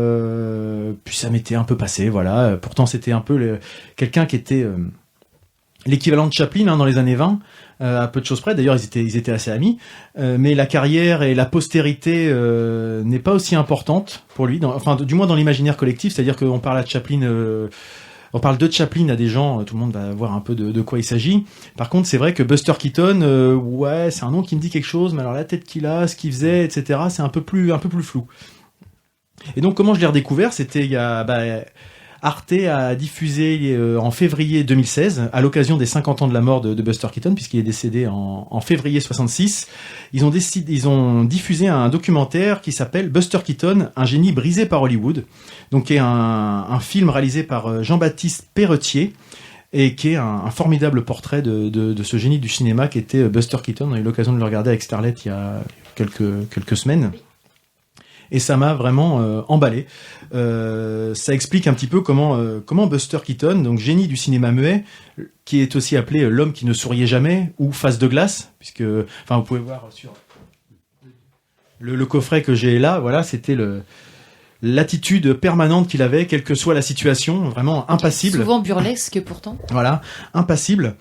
puis ça m'était un peu passé, voilà. Pourtant, c'était un peu quelqu'un qui était... l'équivalent de Chaplin dans les années 20, à peu de choses près. D'ailleurs, ils étaient assez amis. Mais la carrière et la postérité n'est pas aussi importante pour lui. Du moins dans l'imaginaire collectif. C'est-à-dire qu'on parle à Chaplin, on parle de Chaplin à des gens, tout le monde va voir un peu de quoi il s'agit. Par contre, c'est vrai que Buster Keaton, c'est un nom qui me dit quelque chose, mais alors la tête qu'il a, ce qu'il faisait, etc., c'est un peu plus flou. Et donc, comment je l'ai redécouvert? C'était Arte a diffusé en février 2016, à l'occasion des 50 ans de la mort de Buster Keaton, puisqu'il est décédé en février 66. Ils ont diffusé un documentaire qui s'appelle Buster Keaton, un génie brisé par Hollywood, donc qui est un film réalisé par Jean-Baptiste Perretier, et qui est un formidable portrait de ce génie du cinéma qui était Buster Keaton. On a eu l'occasion de le regarder avec Starlet il y a quelques semaines. Et ça m'a vraiment emballé. Ça explique un petit peu comment Buster Keaton, donc génie du cinéma muet, qui est aussi appelé l'homme qui ne souriait jamais, ou face de glace, puisque, vous pouvez voir sur le coffret que j'ai là, voilà, c'était l'attitude permanente qu'il avait, quelle que soit la situation, vraiment impassible. Souvent burlesque pourtant. Voilà, impassible.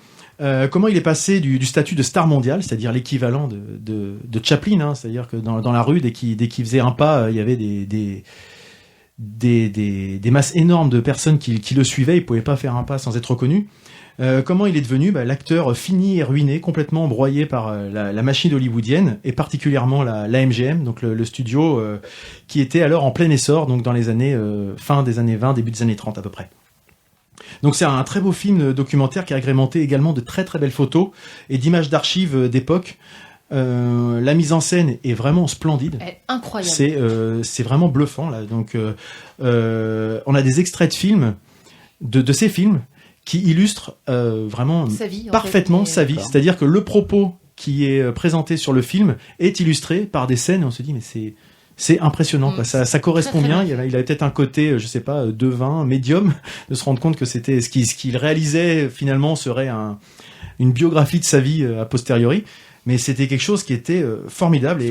Comment il est passé du statut de star mondial, c'est-à-dire l'équivalent de Chaplin, c'est-à-dire que dans la rue, dès qu'il faisait un pas, il y avait des masses énormes de personnes qui le suivaient. Il pouvait pas faire un pas sans être reconnu. Comment il est devenu l'acteur fini et ruiné, complètement broyé par la machine hollywoodienne, et particulièrement la MGM, donc le studio qui était alors en plein essor, donc dans les années fin des années 20, début des années 30 à peu près. Donc c'est un très beau film documentaire qui est agrémenté également de très très belles photos et d'images d'archives d'époque. La mise en scène est vraiment splendide. Incroyable. C'est vraiment bluffant là. Donc on a des extraits de films de ces films qui illustre vraiment sa vie, parfaitement sa vie. C'est-à-dire que le propos qui est présenté sur le film est illustré par des scènes et on se dit mais c'est impressionnant. Quoi. Ça correspond bien. Il avait peut-être un côté, je sais pas, devin, médium, de se rendre compte que c'était ce qu'il réalisait finalement serait une biographie de sa vie a posteriori. Mais c'était quelque chose qui était formidable.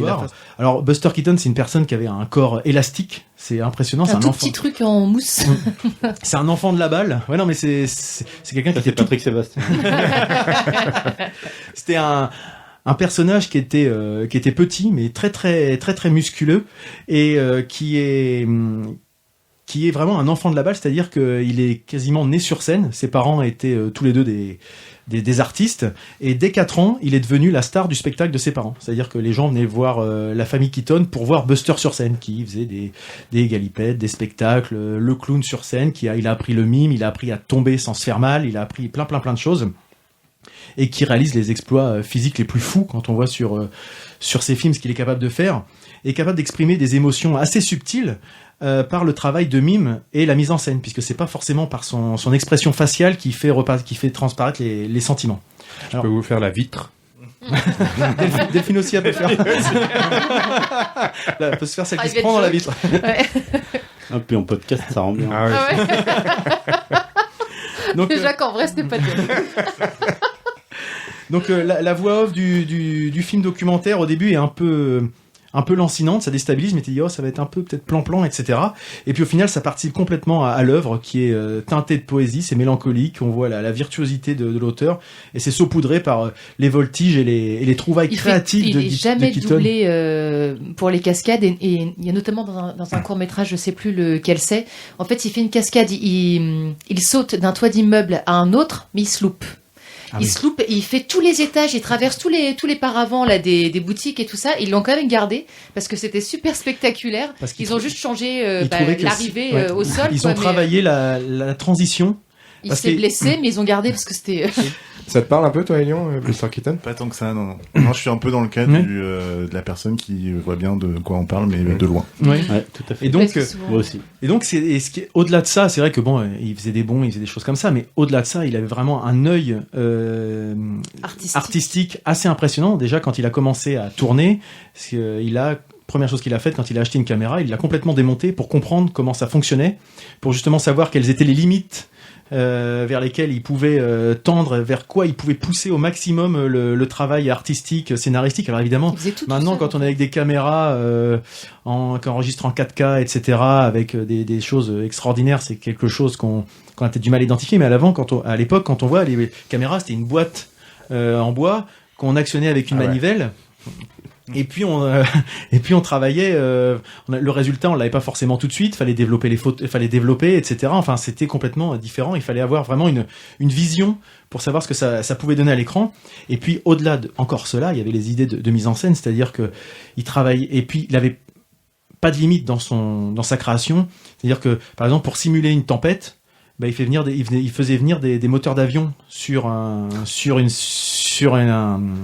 Alors Buster Keaton, c'est une personne qui avait un corps élastique. C'est impressionnant. Un tout petit truc en mousse. C'est un enfant de la balle. Ouais, non, mais c'est quelqu'un qui était Patrick Sébastien. C'était un personnage qui était petit, mais très très très très musculeux et qui est vraiment un enfant de la balle. C'est-à-dire qu'il est quasiment né sur scène. Ses parents étaient tous les deux des artistes, et dès 4 ans, il est devenu la star du spectacle de ses parents. C'est-à-dire que les gens venaient voir la famille Keaton pour voir Buster sur scène, qui faisait des galipettes, des spectacles, le clown sur scène, il a appris le mime, il a appris à tomber sans se faire mal, il a appris plein de choses, et qui réalise les exploits physiques les plus fous quand on voit sur ses films ce qu'il est capable de faire, est capable d'exprimer des émotions assez subtiles par le travail de mime et la mise en scène, puisque c'est pas forcément par son expression faciale qui fait transparaître les sentiments. Je peux vous faire la vitre. Delphine aussi, elle peut faire. Elle peut se faire celle qui se prend dans la vitre. Ouais. Ah, puis en podcast, ça rend bien. Ah ouais. Donc, déjà qu'en vrai, c'était pas dur. Donc la voix off du film documentaire au début est un peu lancinante, ça déstabilise, mais tu dis ça va être un peu peut-être plan-plan, etc. Et puis au final, ça participe complètement à l'œuvre qui est teintée de poésie, c'est mélancolique, on voit la virtuosité de l'auteur, et c'est saupoudré par les voltiges et les trouvailles créatives de Keaton. Il est jamais doublé pour les cascades, et il y a notamment dans un court-métrage, je sais plus lequel c'est, en fait il fait une cascade, il saute d'un toit d'immeuble à un autre, mais il se loupe. Il se loupe, il fait tous les étages, il traverse tous les paravents là des boutiques et tout ça. Ils l'ont quand même gardé parce que c'était super spectaculaire. Ils ont juste changé l'arrivée au sol. Ils ont travaillé la transition. Il s'est blessé, mais ils ont gardé parce que c'était. Ça te parle un peu, toi, Elion, Buster Keaton? Pas tant que ça, non. Non, je suis un peu dans le cadre de la personne qui voit bien de quoi on parle, mais de loin. Oui, tout à fait. Et donc, moi aussi. Et donc, au-delà de ça, c'est vrai que il faisait il faisait des choses comme ça, mais au-delà de ça, il avait vraiment un œil artistique assez impressionnant. Déjà, quand il a commencé à tourner, première chose qu'il a faite quand il a acheté une caméra, il l'a complètement démontée pour comprendre comment ça fonctionnait, pour justement savoir quelles étaient les limites vers lesquels il pouvait tendre, vers quoi il pouvait pousser au maximum le travail artistique, scénaristique. Alors évidemment, maintenant quand on est avec des caméras qui enregistrent en 4K, etc., avec des choses extraordinaires, c'est quelque chose qu'on a peut-être du mal à identifier. Mais à l'époque, quand on voit les caméras, c'était une boîte en bois qu'on actionnait avec une manivelle. Et puis on travaillait. Le résultat, on l'avait pas forcément tout de suite. Fallait développer les photos, fallait développer, etc. Enfin, c'était complètement différent. Il fallait avoir vraiment une vision pour savoir ce que ça pouvait donner à l'écran. Et puis au-delà de encore cela, il y avait les idées de mise en scène, c'est-à-dire que il travaillait. Et puis il avait pas de limite dans sa création. C'est-à-dire que par exemple pour simuler une tempête, il faisait venir des moteurs d'avion sur une scène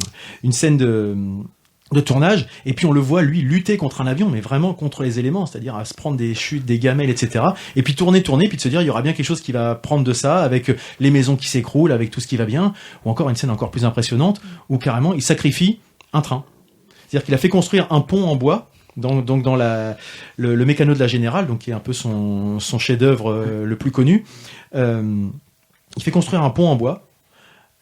de tournage, et puis on le voit lui lutter contre un avion, mais vraiment contre les éléments, c'est-à-dire à se prendre des chutes, des gamelles, etc. Et puis tourner, puis de se dire il y aura bien quelque chose qui va prendre de ça, avec les maisons qui s'écroulent, avec tout ce qui va bien, ou encore une scène encore plus impressionnante où carrément il sacrifie un train. C'est-à-dire qu'il a fait construire un pont en bois. Donc dans le mécano de la Générale, donc qui est un peu son chef-d'œuvre le plus connu, il fait construire un pont en bois.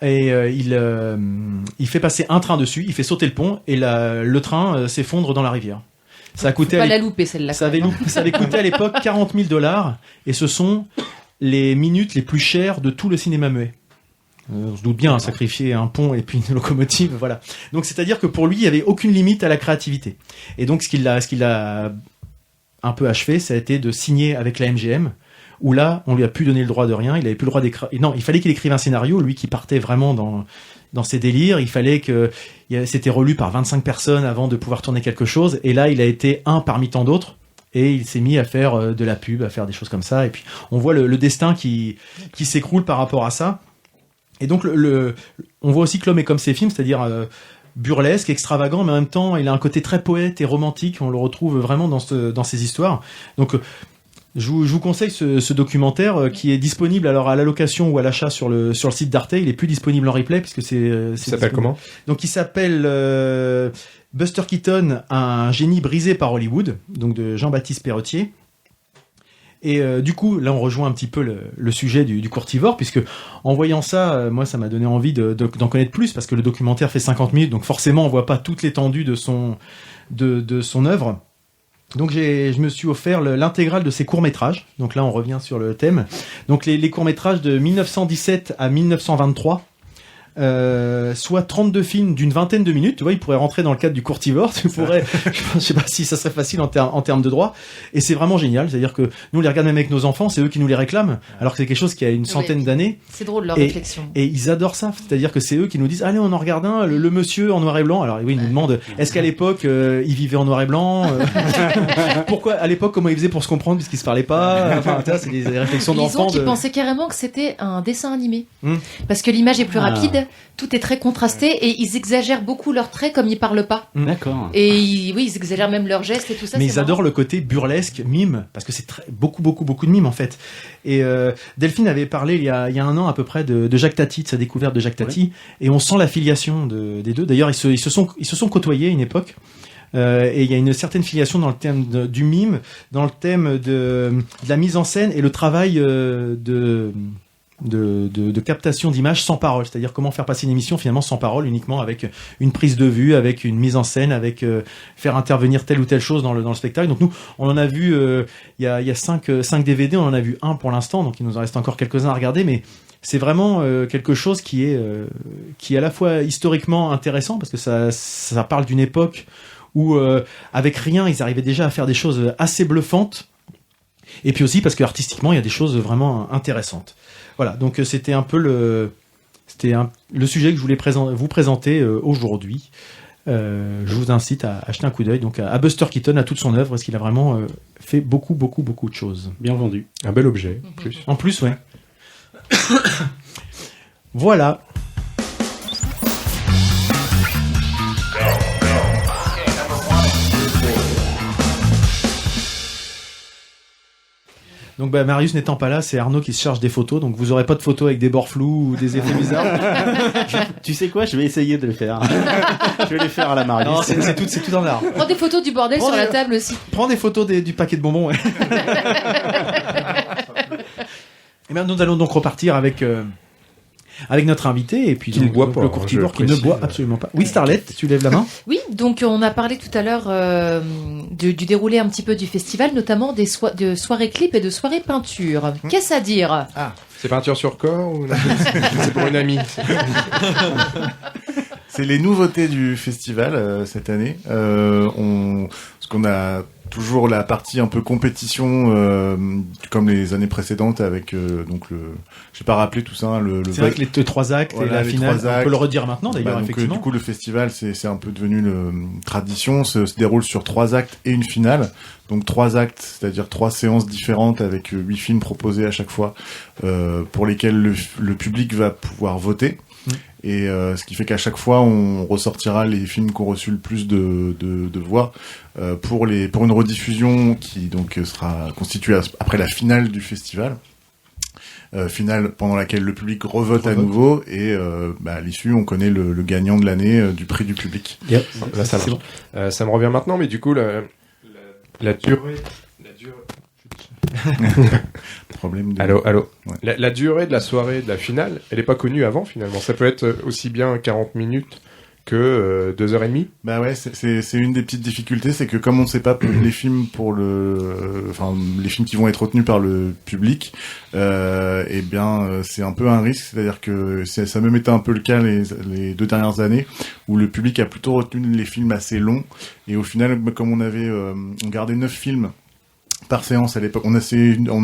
Et il fait passer un train dessus, il fait sauter le pont et le train s'effondre dans la rivière. Ça a coûté pas la louper celle-là. Ça avait coûté à l'époque $40,000 et ce sont les minutes les plus chères de tout le cinéma muet. On se doute bien, sacrifier un pont et puis une locomotive, voilà. Donc c'est-à-dire que pour lui, il y avait aucune limite à la créativité. Et donc ce qui l'a un peu achevé, ça a été de signer avec la MGM, où là, on lui a plus donné le droit de rien, il avait plus le droit d'écrire. Non, il fallait qu'il écrive un scénario, lui qui partait vraiment dans ses délires, il fallait que c'était relu par 25 personnes avant de pouvoir tourner quelque chose, et là, il a été un parmi tant d'autres. Et il s'est mis à faire de la pub, à faire des choses comme ça. Et puis, on voit le destin qui s'écroule par rapport à ça. Et donc, on voit aussi que l'homme est comme ses films, c'est-à-dire burlesque, extravagant, mais en même temps, il a un côté très poète et romantique. On le retrouve vraiment dans ces histoires. Donc, je vous conseille ce documentaire qui est disponible alors à la location ou à l'achat sur le site d'Arte. Il est plus disponible en replay puisque c'est. Il s'appelle comment ? Donc, il s'appelle Buster Keaton, un génie brisé par Hollywood, donc de Jean-Baptiste Perrottier. Et du coup, là, on rejoint un petit peu le sujet du courtivore, puisque en voyant ça, moi, ça m'a donné envie d'en connaître plus, parce que le documentaire fait 50 minutes, donc forcément, on voit pas toute l'étendue de son œuvre. Donc, je me suis offert l'intégrale de ses courts-métrages. Donc là, on revient sur le thème. Donc, les courts-métrages de 1917 à 1923. Soit 32 films d'une vingtaine de minutes, tu vois, il pourrait rentrer dans le cadre du courtivore, je sais pas si ça serait facile en termes de droit, et c'est vraiment génial, c'est-à-dire que nous on les regarde même avec nos enfants, c'est eux qui nous les réclament, alors que c'est quelque chose qui a une centaine d'années. C'est drôle leur réflexion. Et ils adorent ça, c'est-à-dire que c'est eux qui nous disent, allez on en regarde un, le monsieur en noir et blanc, alors oui, ils nous demandent, est-ce qu'à l'époque il vivait en noir et blanc, pourquoi à l'époque comment il faisait pour se comprendre puisqu'ils se parlaient pas, enfin c'est des réflexions d'enfants. Ils pensaient carrément que c'était un dessin animé, parce que l'image est plus rapide. Tout est très contrasté et ils exagèrent beaucoup leurs traits comme ils parlent pas. D'accord. Et ils exagèrent même leurs gestes et tout ça. Mais ils adorent le côté burlesque, mime, parce que c'est beaucoup de mime en fait. Et Delphine avait parlé il y a un an à peu près de Jacques Tati, de sa découverte de Jacques Tati, et on sent la filiation des deux. D'ailleurs, ils se sont côtoyés à une époque. Et il y a une certaine filiation dans le thème du mime, dans le thème de la mise en scène et le travail de captation d'images sans parole, c'est-à-dire comment faire passer une émission finalement sans parole, uniquement avec une prise de vue, avec une mise en scène, avec faire intervenir telle ou telle chose dans le spectacle. Donc nous, on en a vu, il y a 5 DVD, on en a vu un pour l'instant, donc il nous en reste encore quelques-uns à regarder, mais c'est vraiment quelque chose qui est à la fois historiquement intéressant, parce que ça parle d'une époque où avec rien, ils arrivaient déjà à faire des choses assez bluffantes, et puis aussi parce que artistiquement, il y a des choses vraiment intéressantes. Voilà, donc c'était un peu le sujet que je voulais vous présenter aujourd'hui. Je vous incite à acheter un coup d'œil donc à Buster Keaton, à toute son œuvre, parce qu'il a vraiment fait beaucoup de choses. Bien vendu. Un bel objet. En plus, ouais. Voilà. Donc Marius n'étant pas là, c'est Arnaud qui se charge des photos, donc vous aurez pas de photos avec des bords flous ou des effets bizarres. Tu sais quoi, je vais essayer de le faire. Je vais les faire à la Marius. Non, c'est tout en art. Prends des photos du bordel sur la table aussi. Prends des photos du paquet de bonbons. Ouais. Et bien nous allons donc repartir avec notre invité et puis qui ne boit pas, le courtivore qui ne boit absolument pas. Oui, Starlet, tu lèves la main. Oui, donc on a parlé tout à l'heure du déroulé un petit peu du festival, notamment de soirées clips et de soirées peinture. Qu'est-ce à dire ? C'est peinture sur corps ou c'est pour une amie? C'est les nouveautés du festival cette année. Parce qu'on a toujours la partie un peu compétition comme les années précédentes avec donc j'ai pas rappelé tout ça hein, c'est vrai que les 3 actes et la finale on peut le redire maintenant d'ailleurs donc, effectivement. Du coup le festival c'est un peu devenu une tradition, se déroule sur 3 actes et une finale. Donc 3 actes, c'est-à-dire 3 séances différentes avec 8 films proposés à chaque fois pour lesquels le public va pouvoir voter. Et ce qui fait qu'à chaque fois on ressortira les films qui ont reçu le plus de voix pour une rediffusion qui donc sera constituée après la finale du festival. Finale pendant laquelle le public revote à nouveau et à l'issue on connaît le gagnant de l'année du prix du public. Yep. Là, ça me revient maintenant, mais du coup la durée. Problème de... Allô. Ouais. La durée de la soirée de la finale, elle est pas connue avant finalement. Ça peut être aussi bien 40 minutes que 2h30. Bah ouais, c'est une des petites difficultés, c'est que comme on ne sait pas les films les films qui vont être retenus par le public, c'est un peu un risque. C'est-à-dire que ça a même été un peu le cas les 2 dernières années où le public a plutôt retenu les films assez longs et au final, comme on gardait 9 films par séance à l'époque. On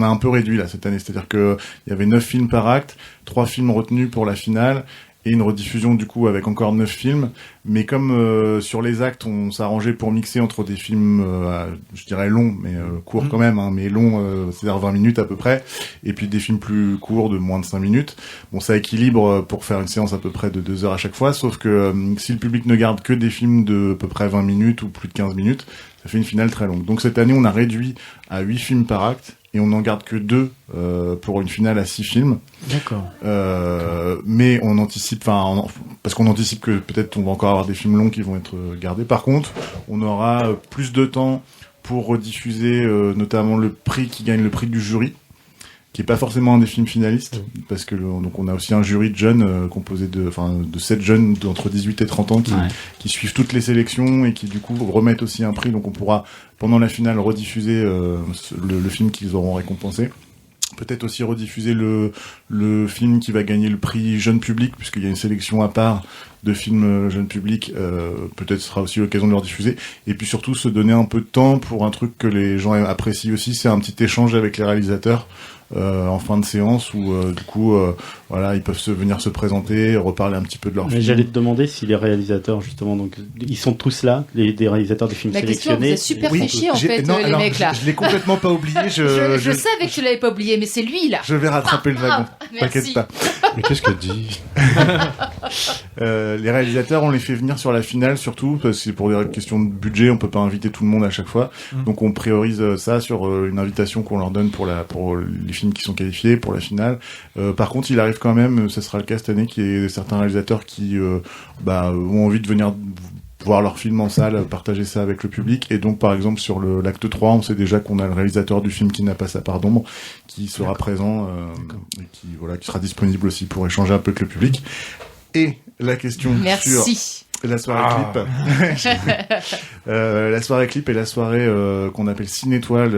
a un peu réduit là cette année, c'est-à-dire que il y avait 9 films par acte, 3 films retenus pour la finale et une rediffusion du coup avec encore 9 films. Mais comme sur les actes, on s'arrangeait pour mixer entre des films, je dirais longs, mais courts quand même, hein, mais longs, c'est-à-dire 20 minutes à peu près, et puis des films plus courts de moins de 5 minutes. Bon, ça équilibre pour faire une séance à peu près de 2 heures à chaque fois, sauf que si le public ne garde que des films de à peu près 20 minutes ou plus de 15 minutes, ça fait une finale très longue. Donc cette année, on a réduit à 8 films par acte, et on n'en garde que 2 pour une finale à 6 films. D'accord. Mais on anticipe, parce qu'on anticipe que peut-être on va encore avoir des films longs qui vont être gardés. Par contre, on aura plus de temps pour rediffuser notamment le prix qui gagne le prix du jury, qui est pas forcément un des films finalistes, parce que donc on a aussi un jury de jeunes composé de 7 jeunes d'entre 18 et 30 ans qui suivent toutes les sélections et qui du coup remettent aussi un prix. Donc on pourra pendant la finale rediffuser le film qu'ils auront récompensé. Peut-être aussi rediffuser le film qui va gagner le prix jeune public, puisqu'il y a une sélection à part de films jeune public. Peut-être ce sera aussi l'occasion de le rediffuser. Et puis surtout se donner un peu de temps pour un truc que les gens apprécient aussi, c'est un petit échange avec les réalisateurs en fin de séance où du coup voilà, ils peuvent venir se présenter, reparler un petit peu de leur film. J'allais te demander si les réalisateurs justement, donc ils sont tous là, des réalisateurs des films sélectionnés. Vous êtes super fichés en fait, les mecs là. Je l'ai complètement pas oublié. Je savais que tu l'avais pas oublié, mais c'est lui là. Je vais rattraper le wagon. T'inquiète pas. Mais qu'est-ce que dit Les réalisateurs, on les fait venir sur la finale surtout parce que c'est pour des questions de budget, on peut pas inviter tout le monde à chaque fois. Donc on priorise ça sur une invitation qu'on leur donne pour les films qui sont qualifiés pour la finale. Par contre, il arrive quand même, ça sera le cas cette année, qu'il y ait certains réalisateurs qui ont envie de venir voir leur film en salle, partager ça avec le public. Et donc, par exemple, sur l'acte 3, on sait déjà qu'on a le réalisateur du film Qui n'a pas sa part d'ombre, qui sera présent, et qui sera disponible aussi pour échanger un peu avec le public. Et la question sur la soirée clip. La soirée clip et la soirée qu'on appelle Ciné-Étoile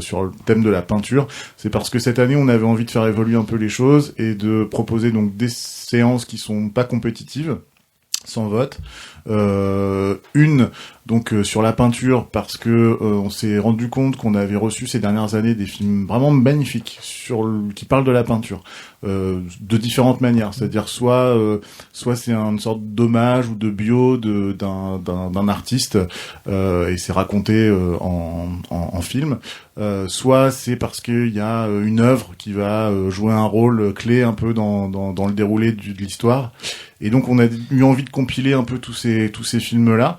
sur le thème de la peinture. C'est parce que cette année, on avait envie de faire évoluer un peu les choses et de proposer donc des séances qui sont pas compétitives, sans vote. Sur la peinture, parce que on s'est rendu compte qu'on avait reçu ces dernières années des films vraiment magnifiques qui parlent de la peinture de différentes manières, c'est-à-dire soit c'est une sorte d'hommage ou de bio d'un artiste et c'est raconté en film, soit c'est parce qu'il y a une œuvre qui va jouer un rôle clé un peu dans le déroulé de l'histoire. Et donc on a eu envie de compiler un peu tous ces films là,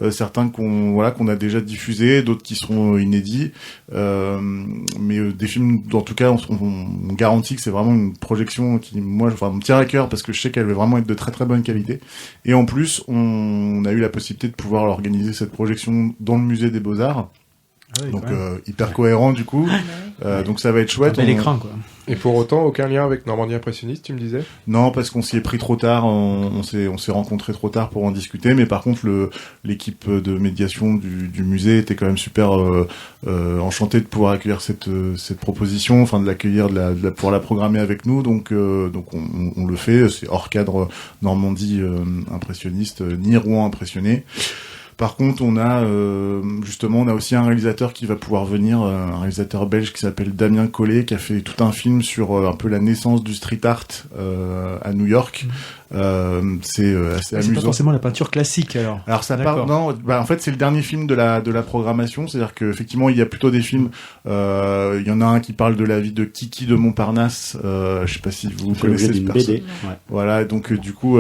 certains qu'on a déjà diffusés, d'autres qui seront inédits, mais des films en tout cas on garantit que c'est vraiment une projection qui me tient à cœur parce que je sais qu'elle va vraiment être de très très bonne qualité. Et en plus on a eu la possibilité de pouvoir organiser cette projection dans le musée des Beaux-Arts. Ah oui, donc hyper cohérent du coup. Donc ça va être chouette. Un bel écran quoi. Et pour autant, aucun lien avec Normandie Impressionniste, tu me disais ? Non, parce qu'on s'y est pris trop tard, on s'est rencontrés trop tard pour en discuter, mais par contre l'équipe de médiation du musée était quand même super enchantée de pouvoir accueillir cette proposition, enfin de l'accueillir, pour la programmer avec nous, donc on le fait, c'est hors cadre Normandie Impressionniste, ni Rouen Impressionné. Par contre, on a aussi un réalisateur qui va pouvoir venir, un réalisateur belge qui s'appelle Damien Collet, qui a fait tout un film sur un peu la naissance du street art à New York. C'est assez amusant. C'est pas forcément la peinture classique alors. Alors ça part, non, en fait c'est le dernier film de la programmation, c'est-à-dire que effectivement il y a plutôt des films. Il y en a un qui parle de la vie de Kiki de Montparnasse. Je sais pas si vous connaissez cette personne. BD. Ouais. Voilà, donc du coup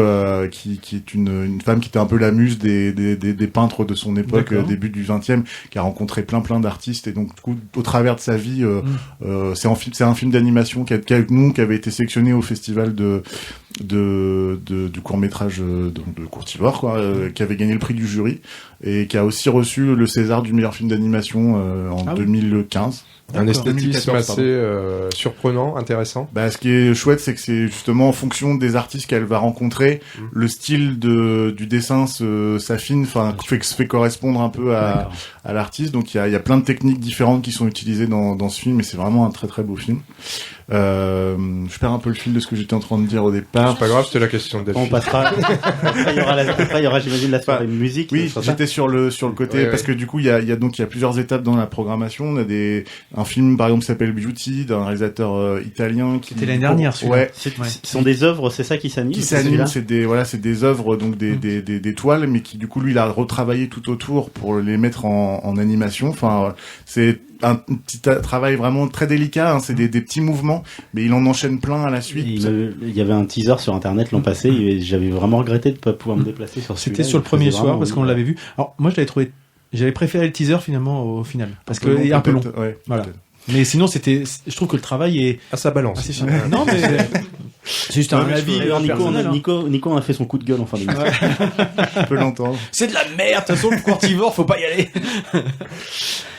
qui est une femme qui était un peu la muse des peintres de son époque, début du 20e, qui a rencontré plein d'artistes et donc du coup au travers de sa vie, c'est un film d'animation qui avait été sélectionné au festival du court-métrage de Courtivore, qui avait gagné le prix du jury et qui a aussi reçu le César du meilleur film d'animation en 2015. Un esthétisme assez surprenant, intéressant. Ce qui est chouette, c'est que c'est justement en fonction des artistes qu'elle va rencontrer, le style du dessin s'affine, fait correspondre un peu à l'artiste. Donc il y a plein de techniques différentes qui sont utilisées dans ce film, et c'est vraiment un très très beau film. Je perds un peu le fil de ce que j'étais en train de dire au départ. C'est pas grave, c'était la question de Delphine. On passera. Après, il y aura, j'imagine, la soirée musique. Oui, j'étais sur le côté, parce que du coup, il y a plusieurs étapes dans la programmation. On a un film, par exemple, qui s'appelle Beauty, d'un réalisateur italien qui... C'était l'année dernière, celui-là. Ouais. Ce sont des œuvres, c'est ça qui s'anime? Qui s'anime, c'est des œuvres, donc des toiles, mais qui, du coup, lui, il a retravaillé tout autour pour les mettre en animation. Enfin, c'est un petit travail vraiment très délicat, hein. C'est des petits mouvements, mais il en enchaîne plein à la suite. Il y avait un teaser sur internet l'an passé, et j'avais vraiment regretté de pas pouvoir me déplacer sur celui-là. C'était sur le premier soir, parce qu'on l'avait vu. Alors, moi, j'avais préféré le teaser finalement au final, parce qu'il est un peu long. Ouais, voilà. Mais sinon, je trouve que le travail est... Ah, ça balance. Non, mais c'est juste un avis personnel. Nico a fait son coup de gueule en fin d'émission. Je peux l'entendre. C'est de la merde, de toute façon, le courtivore, faut pas y aller.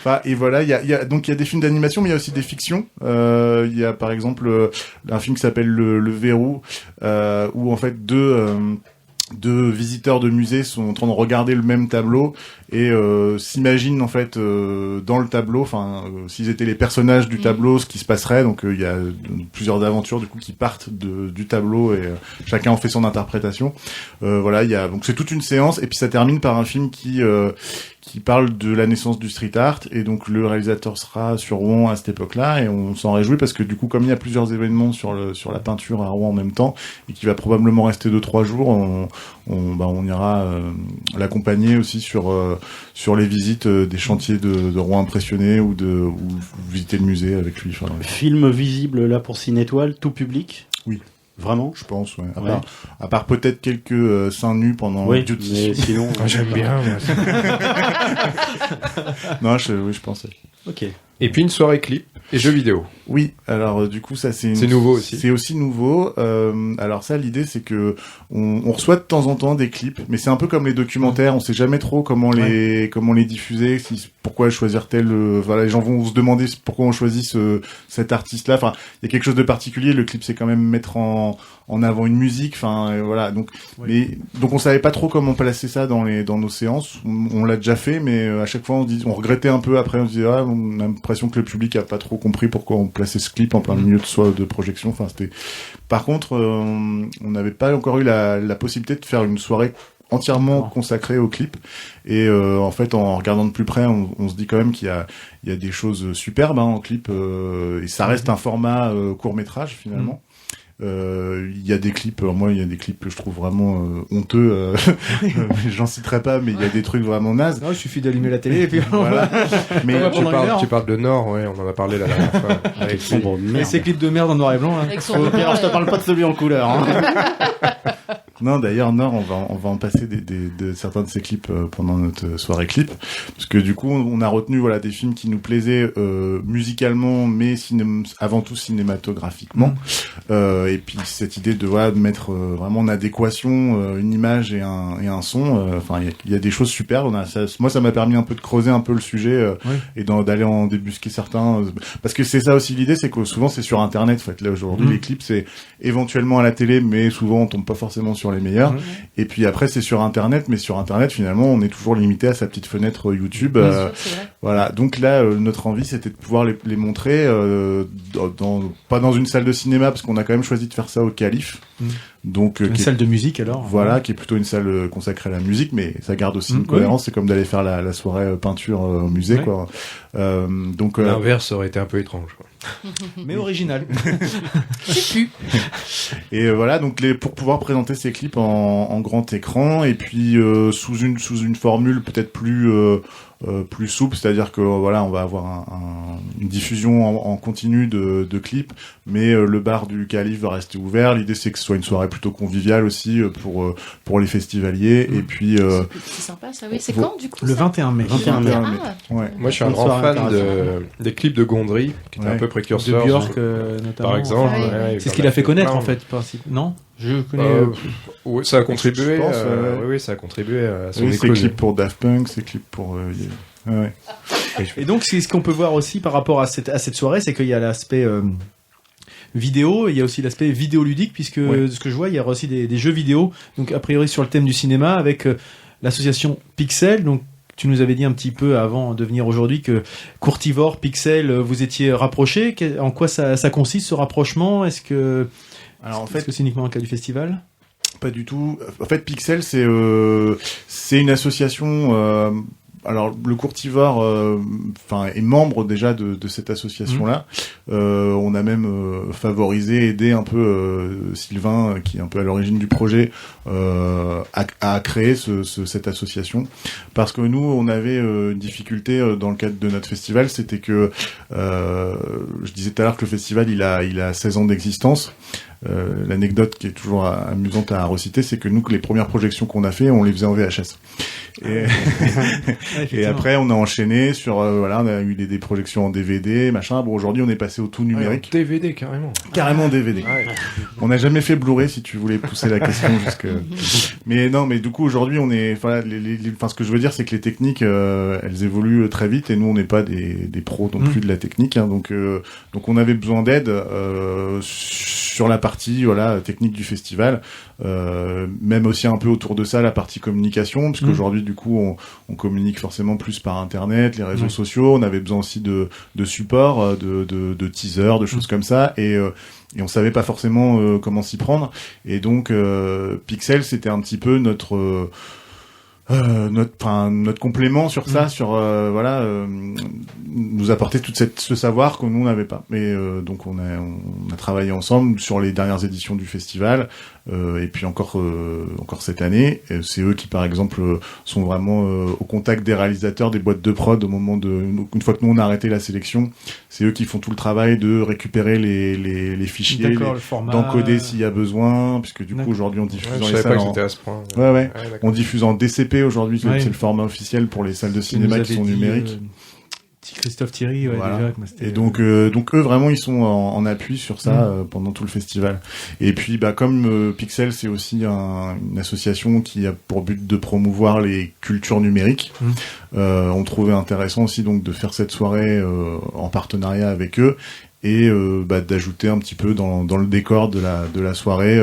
Enfin, et voilà, il y a des films d'animation, mais il y a aussi des fictions. Il y a par exemple un film qui s'appelle Le Verrou, où en fait deux visiteurs de musée sont en train de regarder le même tableau et s'imaginent en fait dans le tableau, s'ils étaient les personnages du tableau, ce qui se passerait. Donc il y a plusieurs aventures du coup qui partent du tableau et chacun en fait son interprétation. Voilà, donc c'est toute une séance et puis ça termine par un film qui parle de la naissance du street art, et donc le réalisateur sera sur Rouen à cette époque-là, et on s'en réjouit parce que du coup, comme il y a plusieurs événements sur la peinture à Rouen en même temps, et qui va probablement rester 2-3 jours, on ira l'accompagner aussi sur les visites des chantiers de Rouen impressionné ou visiter le musée avec lui. Film visible là pour Cinétoile, tout public? Oui. Vraiment? Je pense, ouais. À part peut-être quelques seins nus pendant Duty. Mais sinon, j'aime bien. Non, je pensais. Ok. Et puis une soirée clip et jeux vidéo. Oui, alors du coup ça c'est nouveau aussi. C'est aussi nouveau. Alors ça, l'idée c'est que on reçoit de temps en temps des clips, mais c'est un peu comme les documentaires, on sait jamais trop comment les diffuser, pourquoi choisir tel. Voilà, les gens vont se demander pourquoi on choisit cet artiste-là. Enfin, il y a quelque chose de particulier. Le clip, c'est quand même mettre en avant une musique. Enfin, voilà. Donc on savait pas trop comment placer ça dans nos séances. On l'a déjà fait, mais à chaque fois on regrettait un peu. Après, on se disait on a l'impression que le public a pas trop compris pourquoi on plaçait ce clip en plein milieu de projection. Enfin, c'était. Par contre, on n'avait pas encore eu la possibilité de faire une soirée entièrement consacrée au clip. Et en fait, en regardant de plus près, on se dit quand même qu'il y a des choses superbes en clip. Et ça reste un format court métrage finalement. Il y a des clips, moi il y a des clips que je trouve vraiment honteux, j'en citerai pas, mais il y a des trucs vraiment nazes. Non, il suffit d'allumer la télé et puis voilà. Mais tu parles de Nord, ouais, on en a parlé la dernière fois. Avec son bon de merde. Et ces clips de merde en noir et blanc. Hein. Alors je te parle pas de celui en couleur. Hein. Non, d'ailleurs, Nord, on va en passer de certains de ces clips pendant notre soirée clip, parce que du coup, on a retenu des films qui nous plaisaient musicalement, mais avant tout cinématographiquement. Et puis cette idée de mettre vraiment en adéquation une image et un son. Enfin, il y a des choses super. Moi, ça m'a permis un peu de creuser un peu le sujet et d'aller en débusquer certains. Parce que c'est ça aussi l'idée, c'est que souvent c'est sur Internet. En fait, là aujourd'hui, les clips c'est éventuellement à la télé, mais souvent on tombe pas forcément sur les meilleurs. Et puis après c'est sur Internet, mais sur Internet finalement on est toujours limité à sa petite fenêtre YouTube. Voilà. Donc là notre envie c'était de pouvoir les montrer pas dans une salle de cinéma, parce qu'on a quand même choisi de faire ça au Calife. Donc une salle de musique alors. Voilà, qui est plutôt une salle consacrée à la musique, mais ça garde aussi une cohérence. C'est comme d'aller faire la soirée peinture au musée, quoi. Donc l'inverse aurait été un peu étrange, quoi. Mais original. C'est plus. Et voilà, donc pour pouvoir présenter ces clips en grand écran, et puis sous une formule peut-être plus souple, c'est-à-dire que on va avoir une diffusion en continu de clips, mais le bar du Calife va rester ouvert. L'idée c'est que ce soit une soirée plutôt conviviale aussi pour les festivaliers. Et puis c'est sympa ça. Oui, c'est quand du coup? Le 21 mai. 21 mai. Ouais. Moi je suis un grand fan des clips de Gondry, qui était un peu précurseur de Björk notamment. Par exemple. C'est ce qu'il a fait connaître en fait. Non, je connais. Oui, ça a contribué. Je pense, oui, ça a contribué à son c'est clip pour Daft Punk, c'est clip pour. Ouais. Et donc, c'est ce qu'on peut voir aussi par rapport à cette soirée, c'est qu'il y a l'aspect vidéo, et il y a aussi l'aspect vidéoludique, puisque ce que je vois, il y a aussi des jeux vidéo, donc a priori sur le thème du cinéma, avec l'association Pixel. Donc, Tu nous avais dit un petit peu avant de venir aujourd'hui que Courtivore, Pixel, vous étiez rapprochés. En quoi ça consiste ce rapprochement? Est-ce que c'est uniquement le cas du festival? Pas du tout. En fait, Pixel, c'est une association. Alors, le Courtivore, est membre déjà de cette association-là. On a même favorisé, aidé un peu Sylvain, qui est un peu à l'origine du projet, à créer cette association. Parce que nous, on avait une difficulté dans le cadre de notre festival, c'était que je disais tout à l'heure que le festival, il a 16 ans d'existence. L'anecdote qui est toujours amusante à reciter, c'est que nous, les premières projections qu'on a fait, on les faisait en VHS. Et après, on a enchaîné sur, on a eu des projections en DVD, machin. Bon, aujourd'hui, on est passé au tout numérique. DVD, carrément. Carrément DVD. Ouais. On n'a jamais fait Blu-ray, si tu voulais pousser la question jusque. Mais du coup, aujourd'hui, on est, ce que je veux dire, c'est que les techniques, elles évoluent très vite, et nous, on n'est pas des pros non plus de la technique, hein. Donc on avait besoin d'aide, sur la partie technique du festival, même aussi un peu autour de ça la partie communication, parce qu'aujourd'hui du coup on communique forcément plus par internet, les réseaux sociaux. On avait besoin aussi de support, de teasers, de choses comme ça, et on savait pas forcément comment s'y prendre, et donc Pixel, c'était un petit peu notre complément sur ça, nous apporter ce savoir que nous on n'avait pas. Mais donc on a travaillé ensemble sur les dernières éditions du festival, et puis encore cette année. Et c'est eux qui, par exemple, sont vraiment au contact des réalisateurs, des boîtes de prod au moment une fois que nous on a arrêté la sélection. C'est eux qui font tout le travail de récupérer les fichiers, d'encoder s'il y a besoin, puisque du coup aujourd'hui on diffuse je savais pas que c'était à ce point. Ouais. On diffuse en DCP aujourd'hui, c'est le format officiel pour les salles de cinéma qui sont numériques. Christophe Thierry, déjà. Et donc eux vraiment ils sont en appui sur ça pendant tout le festival. Et puis comme Pixel, c'est aussi une association qui a pour but de promouvoir les cultures numériques. On trouvait intéressant aussi donc de faire cette soirée en partenariat avec eux, et d'ajouter un petit peu dans le décor de la soirée,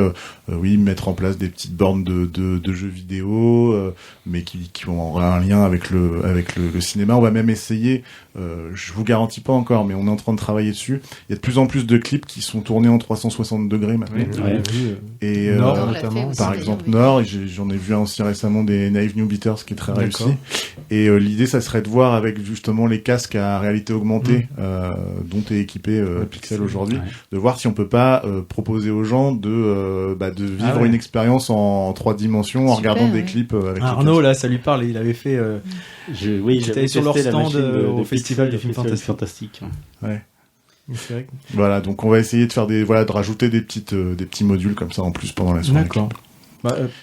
mettre en place des petites bornes de jeux vidéo, mais qui ont un lien avec le cinéma. On va même essayer, je vous garantis pas encore, mais on est en train de travailler dessus. Il y a de plus en plus de clips qui sont tournés en 360 degrés maintenant. Et Nord notamment, par exemple Nord, j'en ai vu un aussi récemment, des Naive New Beaters, qui est très réussi. Et l'idée, ça serait de voir avec justement les casques à réalité augmentée dont est équipé Pixel aujourd'hui, de voir si on peut pas proposer aux gens de vivre une expérience en 3 dimensions en regardant des clips avec Arnaud, là, ça lui parle, il avait fait j'avais sur leur stand au festival de films fantastiques. Ouais. Voilà, donc on va essayer de faire de rajouter des petits modules comme ça en plus pendant la soirée. D'accord.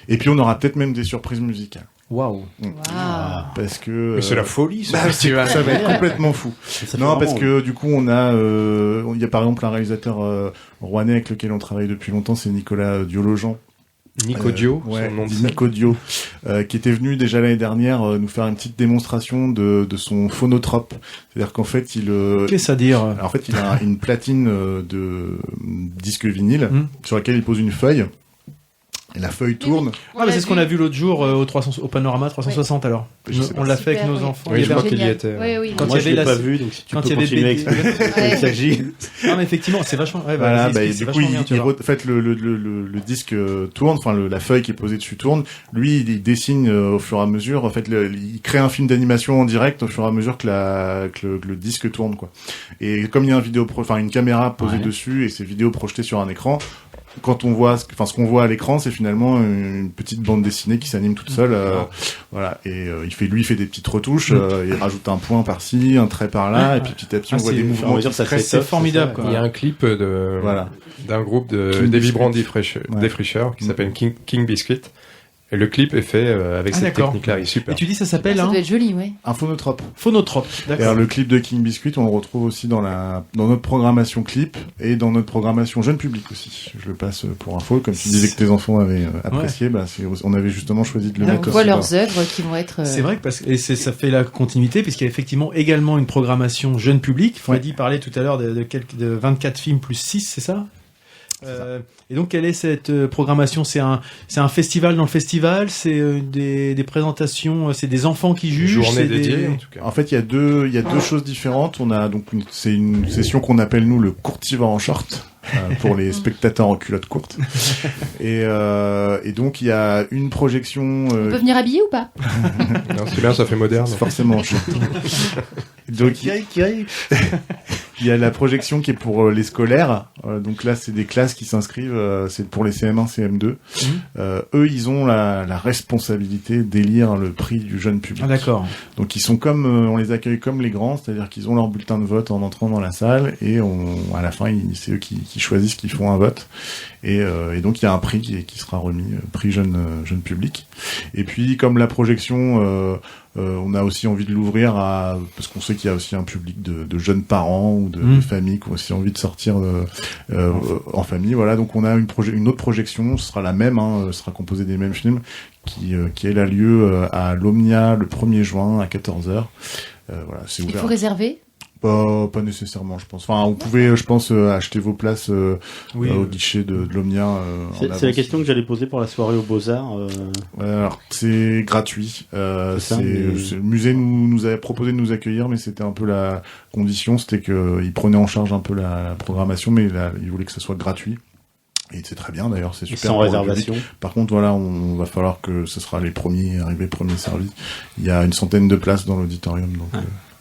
Et puis on aura peut-être même des surprises musicales. Waouh. Parce que mais c'est la folie, ça va être complètement fou. Parce que du coup on a il y a par exemple un réalisateur rouennais avec lequel on travaille depuis longtemps, c'est Nicolas Diologen. Nico Dio, son nom de scène. Nico Dio, qui était venu déjà l'année dernière nous faire une petite démonstration de son phonotrope. C'est-à-dire qu'en fait, qu'est-ce à dire? En fait, il a une platine de disque vinyle sur laquelle il pose une feuille. Et la feuille tourne. C'est ce qu'on a vu l'autre jour au Panorama 360 alors. On l'a fait avec nos enfants. Oui, je crois qu'il y était. Quand moi, je l'ai pas vu, donc si tu peux continuer à expliquer il s'agit. Non, mais effectivement, c'est vachement. Du coup, en fait, le disque tourne, la feuille qui est posée dessus tourne. Lui, il dessine au fur et à mesure. En fait, il crée un film d'animation en direct au fur et à mesure que le disque tourne, quoi. Et comme il y a une caméra posée dessus et ces vidéos projetées sur un écran, quand on voit ce qu'on voit à l'écran, c'est finalement une petite bande dessinée qui s'anime toute seule, et il fait des petites retouches, il rajoute un point par-ci, un trait par-là, et puis petit à petit on voit des mouvements. C'est formidable, quoi. Il y a un clip d'un groupe de Davy Brand défricheurs qui s'appelle King Biscuit. Et le clip est fait avec cette technique-là, il est super. Et tu dis ça s'appelle Ça doit être joli, un phonotrope. Phonotrope, d'accord. Et alors, le clip de King Biscuit, on le retrouve aussi dans notre programmation clip et dans notre programmation jeune public aussi. Je le passe pour info, comme tu disais que tes enfants avaient apprécié, on avait justement choisi de le mettre aussi. On voit leurs œuvres qui vont être... C'est vrai que ça fait la continuité, puisqu'il y a effectivement également une programmation jeune public. Freddy parlait tout à l'heure de 24 films plus 6, c'est ça? Et donc, quelle est cette programmation ? C'est un festival dans le festival ? C'est des présentations ? C'est des enfants qui jugent ? Journée dédiée, en tout cas. En fait, il y a deux choses différentes. On a donc c'est une session qu'on appelle nous le courtivore en short. Pour les spectateurs en culotte courte. Et donc il y a une projection. On peut venir habiller ou pas ? Non, c'est bien, ça fait moderne. Forcément. Donc il y a la projection qui est pour les scolaires. Donc là, c'est des classes qui s'inscrivent. C'est pour les CM1, CM2. Eux, ils ont la responsabilité d'élire le prix du jeune public. Ah, d'accord. Donc ils sont comme on les accueille comme les grands, c'est-à-dire qu'ils ont leur bulletin de vote en entrant dans la salle et à la fin, c'est eux qui choisissent, qui font un vote. Et donc il y a un prix qui sera remis, prix jeune public. Et puis comme la projection, on a aussi envie de l'ouvrir parce qu'on sait qu'il y a aussi un public de jeunes parents ou de familles qui ont aussi envie de sortir en famille. Voilà, donc on a une autre projection, ce sera la même, ce sera composé des mêmes films, qui a lieu à l'Omnia le 1er juin à 14h. Voilà, c'est ouvert. Il faut réserver ? Pas nécessairement, je pense. Enfin, vous pouvez, je pense, acheter vos places au guichet de l'Omnia. C'est la question que j'allais poser pour la soirée aux Beaux-Arts. Alors, c'est gratuit. Le musée nous avait proposé de nous accueillir, mais c'était un peu la condition, c'était qu'ils prenaient en charge un peu la programmation, mais ils voulaient que ça soit gratuit. Et c'est très bien d'ailleurs, c'est super. Sans réservation. Par contre, voilà, on va falloir que ce sera les premiers arrivés, premiers servis. Il y a une centaine de places dans l'auditorium, donc.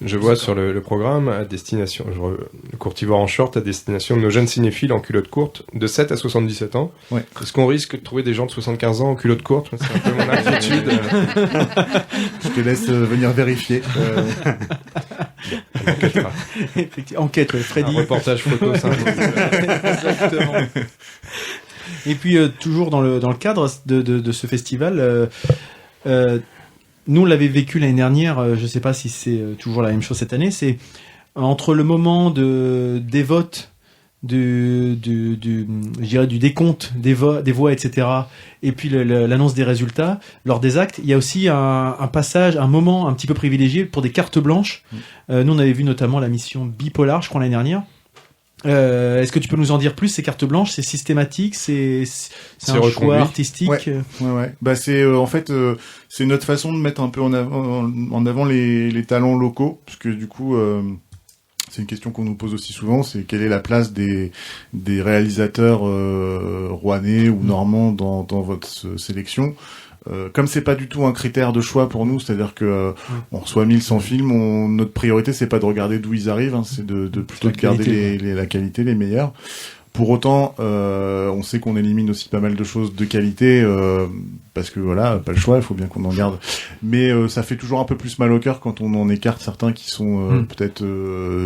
Je vois sur le programme à destination, le courtivore en short à destination de nos jeunes cinéphiles en culotte courte de 7 à 77 ans. Ouais. Est-ce qu'on risque de trouver des gens de 75 ans en culotte courte ? C'est un peu mon inquiétude. Je te laisse venir vérifier. Enquête, Freddy. Un reportage photo, ça. Exactement. Et puis toujours dans le cadre de ce festival. Nous, on l'avait vécu l'année dernière, je ne sais pas si c'est toujours la même chose cette année, c'est entre le moment des votes, je dirais du décompte des voix, etc., et puis l'annonce des résultats, lors des actes, il y a aussi un passage, un moment un petit peu privilégié pour des cartes blanches. Nous, on avait vu notamment la mission Bipolar, je crois, l'année dernière. Est-ce que tu peux nous en dire plus? Ces cartes blanches, c'est systématique, c'est un choix artistique. Ouais. Bah c'est en fait c'est notre façon de mettre un peu en avant les talents locaux, parce que du coup c'est une question qu'on nous pose aussi souvent, c'est quelle est la place des réalisateurs rouennais ou normands dans votre sélection. Comme c'est pas du tout un critère de choix pour nous, c'est-à-dire que on reçoit 1100 films, notre priorité c'est pas de regarder d'où ils arrivent, c'est de plutôt de garder la qualité, les meilleurs. Pour autant, on sait qu'on élimine aussi pas mal de choses de qualité, parce que voilà, pas le choix, il faut bien qu'on en garde. Mais ça fait toujours un peu plus mal au cœur quand on en écarte certains qui sont peut-être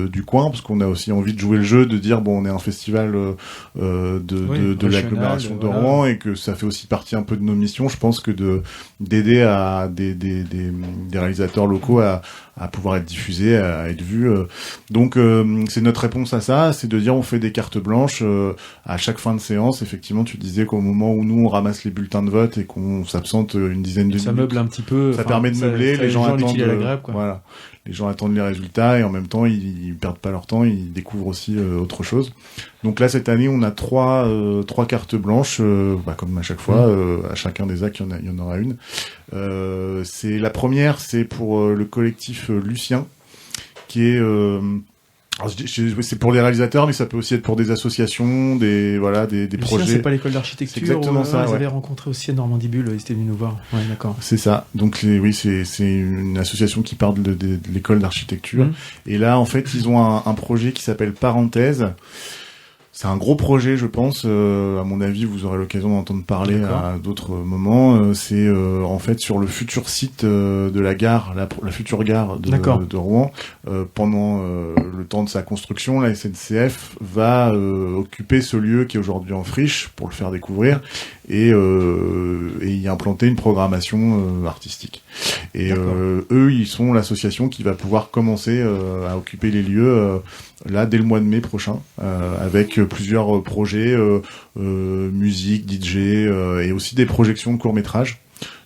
du coin, parce qu'on a aussi envie de jouer le jeu, de dire bon, on est un festival de l'agglomération de Rouen, et que ça fait aussi partie un peu de nos missions. Je pense que d'aider à des réalisateurs locaux à pouvoir être diffusés, à être vus. Donc c'est notre réponse à ça, c'est de dire on fait des cartes blanches à chaque fin de séance. Effectivement, tu disais qu'au moment où nous on ramasse les bulletins de vote et qu'on s'absente une dizaine de minutes, ça meuble un petit peu. Ça permet de meubler. Les gens attendent. Agréable, quoi. Voilà. Les gens attendent les résultats et en même temps ils perdent pas leur temps, ils découvrent aussi autre chose. Donc là cette année on a trois cartes blanches, comme à chaque fois, à chacun des actes il y en aura une. C'est la première, c'est pour le collectif Lucien, qui est c'est pour les réalisateurs, mais ça peut aussi être pour des associations, des Lucien, projets. C'est pas l'école d'architecture. C'est exactement ça. Ils avaient rencontré aussi à Normandibule, ils étaient venus nous voir. Ouais, d'accord. C'est ça. Donc c'est une association qui parle de l'école d'architecture. Et là, en fait, ils ont un projet qui s'appelle Parenthèse. C'est un gros projet, je pense. À mon avis, vous aurez l'occasion d'entendre parler à d'autres moments. C'est en fait sur le futur site de la gare, la future gare de Rouen. Pendant le temps de sa construction, la SNCF va occuper ce lieu qui est aujourd'hui en friche pour le faire découvrir et y implanter une programmation artistique. Et eux, ils sont l'association qui va pouvoir commencer à occuper les lieux là dès le mois de mai prochain, avec plusieurs projets, musique, DJ, et aussi des projections de courts-métrages.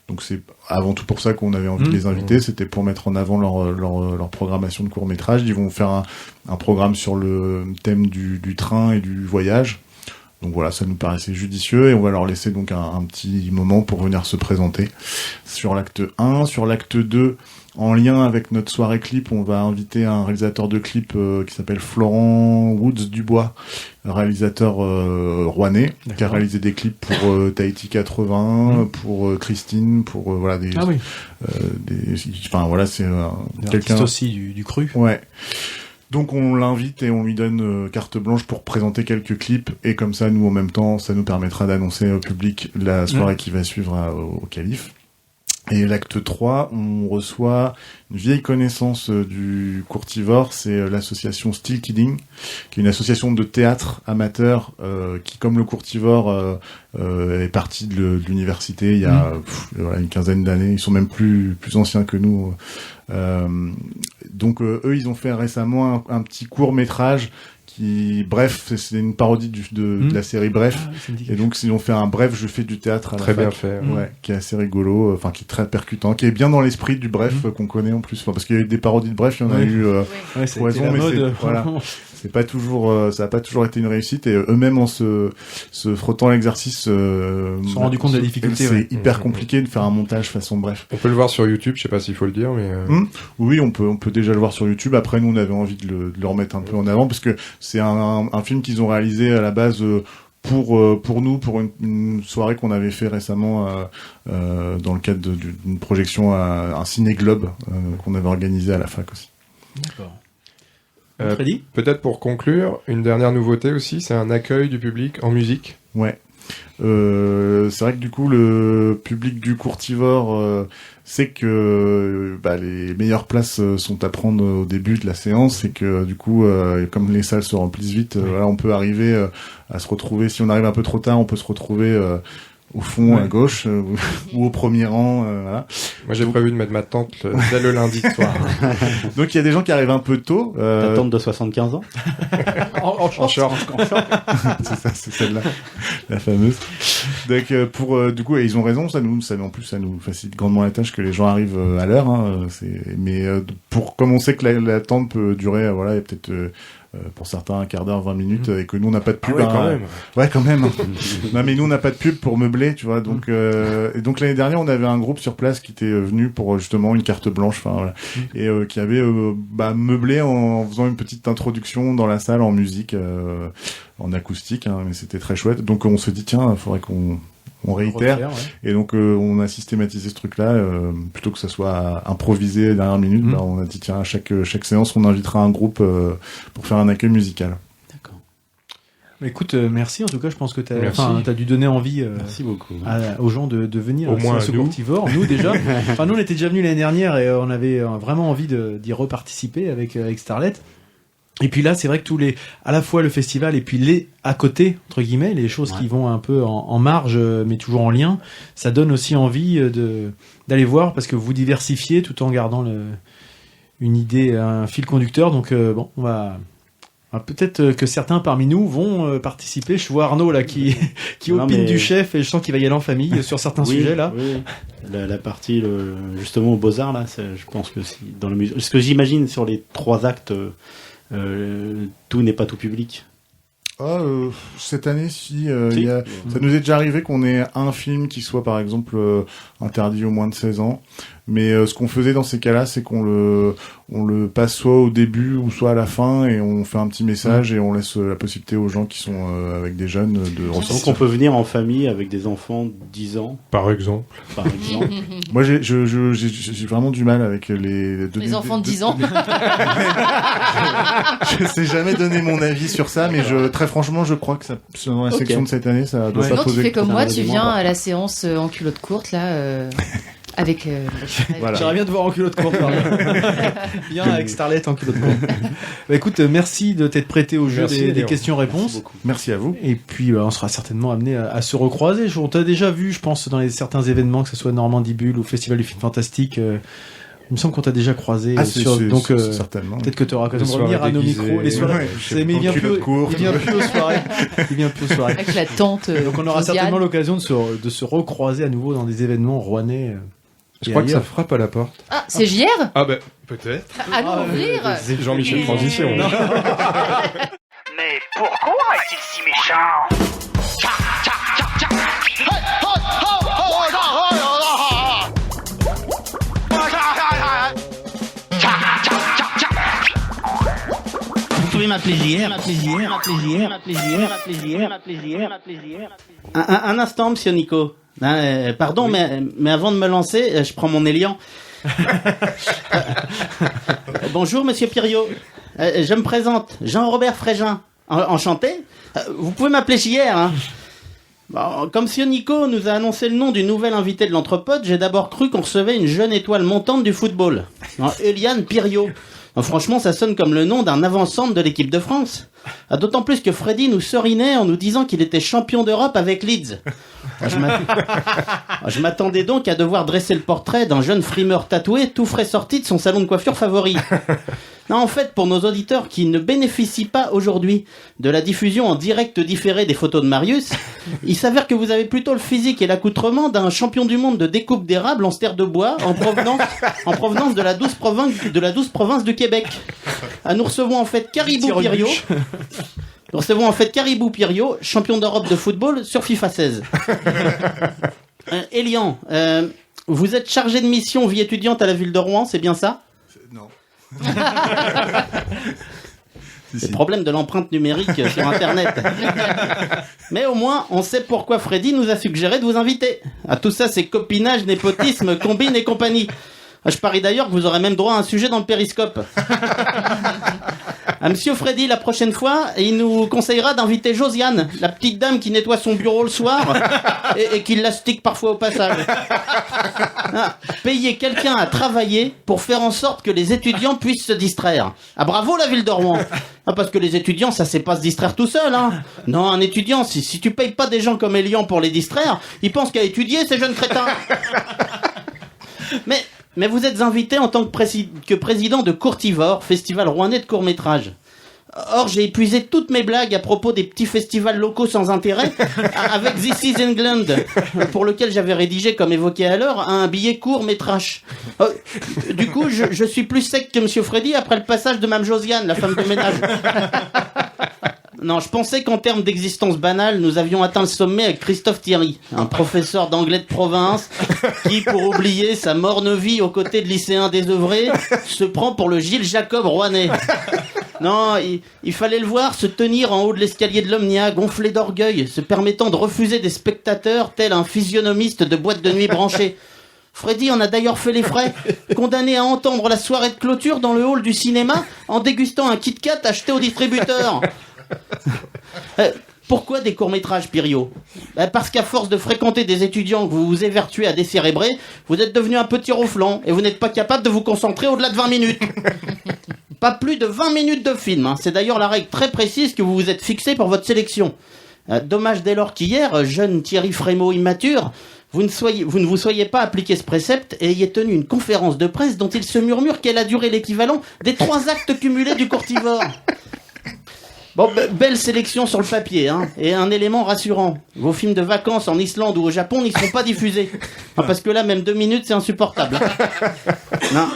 Donc c'est avant tout pour ça qu'on avait envie de les inviter, c'était pour mettre en avant leur programmation de courts-métrages. Ils vont faire un programme sur le thème du train et du voyage. Donc voilà, ça nous paraissait judicieux et on va leur laisser donc un petit moment pour venir se présenter sur l'acte 1. Sur l'acte 2, en lien avec notre soirée clip, on va inviter un réalisateur de clip qui s'appelle Florent Woods Dubois, réalisateur rouennais, qui a réalisé des clips pour Tahiti 80, pour Christine, pour voilà des. Ah oui. Enfin voilà, c'est quelqu'un aussi du cru. Ouais. Donc on l'invite et on lui donne carte blanche pour présenter quelques clips et comme ça nous en même temps ça nous permettra d'annoncer au public la soirée qui va suivre au Calife. Et l'acte 3, on reçoit une vieille connaissance du Courtivore, c'est l'association Still Kidding, qui est une association de théâtre amateur qui, comme le Courtivore, est partie de l'université il y a une quinzaine d'années. Ils sont même plus anciens que nous. Donc eux, ils ont fait récemment un petit court-métrage qui, bref, c'est une parodie de la série Bref. Et donc, ils ont fait un Bref, je fais du théâtre à la Très fac. bien fait. Ouais, qui est assez rigolo, enfin, qui est très percutant, qui est bien dans l'esprit du Bref qu'on connaît en plus. Enfin, parce qu'il y a eu des parodies de Bref, il y en a eu, Poison, mais voilà. C'est pas toujours, ça a pas toujours été une réussite et eux-mêmes en se frottant l'exercice, se sont rendus compte de la difficulté. C'est hyper compliqué de faire un montage façon Bref. On peut le voir sur YouTube, je sais pas s'il faut le dire, mais. Oui, on peut déjà le voir sur YouTube. Après, nous, on avait envie de le remettre un peu en avant parce que c'est un film qu'ils ont réalisé à la base pour nous, pour une soirée qu'on avait fait récemment dans le cadre d'une projection à un ciné globe qu'on avait organisé à la fac aussi. D'accord. Freddy ? Peut-être pour conclure, une dernière nouveauté aussi, c'est un accueil du public en musique. Ouais. C'est vrai que du coup le public du Courtivore sait que les meilleures places sont à prendre au début de la séance et que du coup comme les salles se remplissent vite, voilà, on peut arriver à se retrouver, si on arrive un peu trop tard, on peut se retrouver au fond à gauche ou au premier rang, voilà. Moi j'ai prévu de mettre ma tente dès le lundi soir. Donc il y a des gens qui arrivent un peu tôt. Ta tante de 75 ans en short. C'est ça, c'est celle-là, la fameuse. Donc du coup, et ils ont raison, ça nous facilite grandement la tâche que les gens arrivent à l'heure. Hein, comme on sait que la tente peut durer, voilà, il y a peut-être pour certains un quart d'heure, 20 minutes, et que nous on n'a pas de pub. Quand même. Ouais, quand même. Non, mais nous on n'a pas de pub pour meubler, tu vois. Donc et donc l'année dernière on avait un groupe sur place qui était venu pour justement une carte blanche, enfin voilà, et qui avait meublé en faisant une petite introduction dans la salle en musique, en acoustique, hein, mais c'était très chouette. Donc on se dit tiens, il faudrait qu'on réitère, et donc on a systématisé ce truc-là, plutôt que ça soit improvisé à la dernière minute. On a dit tiens, à chaque séance on invitera un groupe pour faire un accueil musical. D'accord. Écoute, merci en tout cas, je pense que t'as dû donner envie merci beaucoup. Aux gens de venir au moins à ce Courtivore. Nous déjà, nous on était déjà venus l'année dernière et on avait vraiment envie d'y reparticiper avec Starlet. Et puis là, c'est vrai que à la fois le festival et puis les à côté, entre guillemets, les choses qui vont un peu en marge, mais toujours en lien, ça donne aussi envie d'aller voir parce que vous diversifiez tout en gardant une idée, un fil conducteur. Donc on va peut-être que certains parmi nous vont participer. Je vois Arnaud là qui opine du chef et je sens qu'il va y aller en famille sur certains sujets là. Oui. La partie justement aux Beaux-Arts là, je pense que si dans le musée, ce que j'imagine sur les 3 actes. Tout n'est pas tout public. Cette année, ça nous est déjà arrivé qu'on ait un film qui soit par exemple interdit aux moins de 16 ans. Mais ce qu'on faisait dans ces cas-là, c'est qu'on le passe soit au début ou soit à la fin et on fait un petit message et on laisse la possibilité aux gens qui sont avec des jeunes de ressortir. Donc on peut venir en famille avec des enfants de 10 ans. Par exemple. Moi, j'ai vraiment du mal avec les enfants de 10 ans. Je sais jamais donner mon avis sur ça, mais très franchement, je crois que ça, dans la section de cette année, ça doit pas Sinon, poser. tu fais comme moi, tu viens à la séance en culotte courte, là, avec... Voilà. J'aimerais bien te voir en culotte courte. Bien avec Starlet en culotte courte. Écoute, merci de t'être prêté au jeu des questions-réponses. Merci à vous. Et puis, on sera certainement amené à se recroiser. On t'a déjà vu, je pense, dans certains événements, que ce soit Normandie Bulle ou Festival du film fantastique. Il me semble qu'on t'a déjà croisé. Donc, certainement. Peut-être que tu auras l'occasion de revenir à nos micros. Les soirées. Mais il vient plus aux soirées. Avec la tente. Donc, on aura certainement l'occasion de se recroiser à nouveau dans des événements rouennais. Je crois que ça frappe à la porte. Ah, c'est JR ? Ah ben, peut-être. Allons ouvrir. C'est Jean-Michel Transition. Mais pourquoi est-il si méchant ? m'appeler JR. Un instant, monsieur Nico. Pardon, mais avant de me lancer, je prends mon élian. Bonjour, monsieur Piriot. Je me présente, Jean-Robert Frégin. Enchanté. Vous pouvez m'appeler JR, hein. Bon, comme monsieur Nico nous a annoncé le nom du nouvel invité de l'Entrepode, j'ai d'abord cru qu'on recevait une jeune étoile montante du football. Eliane Piriot. Franchement, ça sonne comme le nom d'un avant-centre de l'équipe de France. D'autant plus que Freddy nous serinait en nous disant qu'il était champion d'Europe avec Leeds. Je m'attendais donc à devoir dresser le portrait d'un jeune frimeur tatoué tout frais sorti de son salon de coiffure favori. Non, en fait, pour nos auditeurs qui ne bénéficient pas aujourd'hui de la diffusion en direct différé des photos de Marius, il s'avère que vous avez plutôt le physique et l'accoutrement d'un champion du monde de découpe d'érable en ster de bois en provenance de la douce province du Québec. Nous recevons en fait Caribou Piriot, champion d'Europe de football sur FIFA 16. Elian, vous êtes chargé de mission vie étudiante à la ville de Rouen, c'est bien ça ? Non. C'est le problème de l'empreinte numérique sur Internet. Mais au moins, on sait pourquoi Freddy nous a suggéré de vous inviter. Tout ça, c'est copinage, népotisme, combine et compagnie. Je parie d'ailleurs que vous aurez même droit à un sujet dans le périscope. Monsieur Freddy, la prochaine fois, il nous conseillera d'inviter Josiane, la petite dame qui nettoie son bureau le soir et qui l'astique parfois au passage. Payer quelqu'un à travailler pour faire en sorte que les étudiants puissent se distraire. Bravo la ville de Rouen. Parce que les étudiants, ça sait pas se distraire tout seul, hein. Non, un étudiant, si tu payes pas des gens comme Elian pour les distraire, ils pensent qu'à étudier, ces jeunes crétins. Mais vous êtes invité en tant que président de Courtivore, festival rouennais de court-métrage. Or, j'ai épuisé toutes mes blagues à propos des petits festivals locaux sans intérêt avec This is England, pour lequel j'avais rédigé, comme évoqué à l'heure, un billet court-métrage. Du coup, je suis plus sec que Monsieur Freddy après le passage de Mme Josiane, la femme de ménage. Non, je pensais qu'en termes d'existence banale, nous avions atteint le sommet avec Christophe Thierry, un professeur d'anglais de province qui, pour oublier sa morne vie aux côtés de lycéens désœuvrés, se prend pour le Gilles Jacob rouennais. Non, il fallait le voir se tenir en haut de l'escalier de l'Omnia, gonflé d'orgueil, se permettant de refuser des spectateurs tel un physionomiste de boîte de nuit branchée. Freddy en a d'ailleurs fait les frais, condamné à entendre la soirée de clôture dans le hall du cinéma en dégustant un Kit Kat acheté au distributeur. Pourquoi des courts-métrages, Piriot ? Parce qu'à force de fréquenter des étudiants que vous vous évertuez à décérébrer, vous êtes devenu un petit ronflant et vous n'êtes pas capable de vous concentrer au-delà de 20 minutes. Pas plus de 20 minutes de film, hein. C'est d'ailleurs la règle très précise que vous vous êtes fixée pour votre sélection. Dommage dès lors qu'hier, jeune Thierry Frémaux immature, vous ne vous soyez pas appliqué ce précepte et ayez tenu une conférence de presse dont il se murmure qu'elle a duré l'équivalent des 3 actes cumulés du Courtivore. Bon, belle sélection sur le papier, hein, et un élément rassurant. Vos films de vacances en Islande ou au Japon n'y seront pas diffusés. Parce que là, même 2 minutes, c'est insupportable. Non.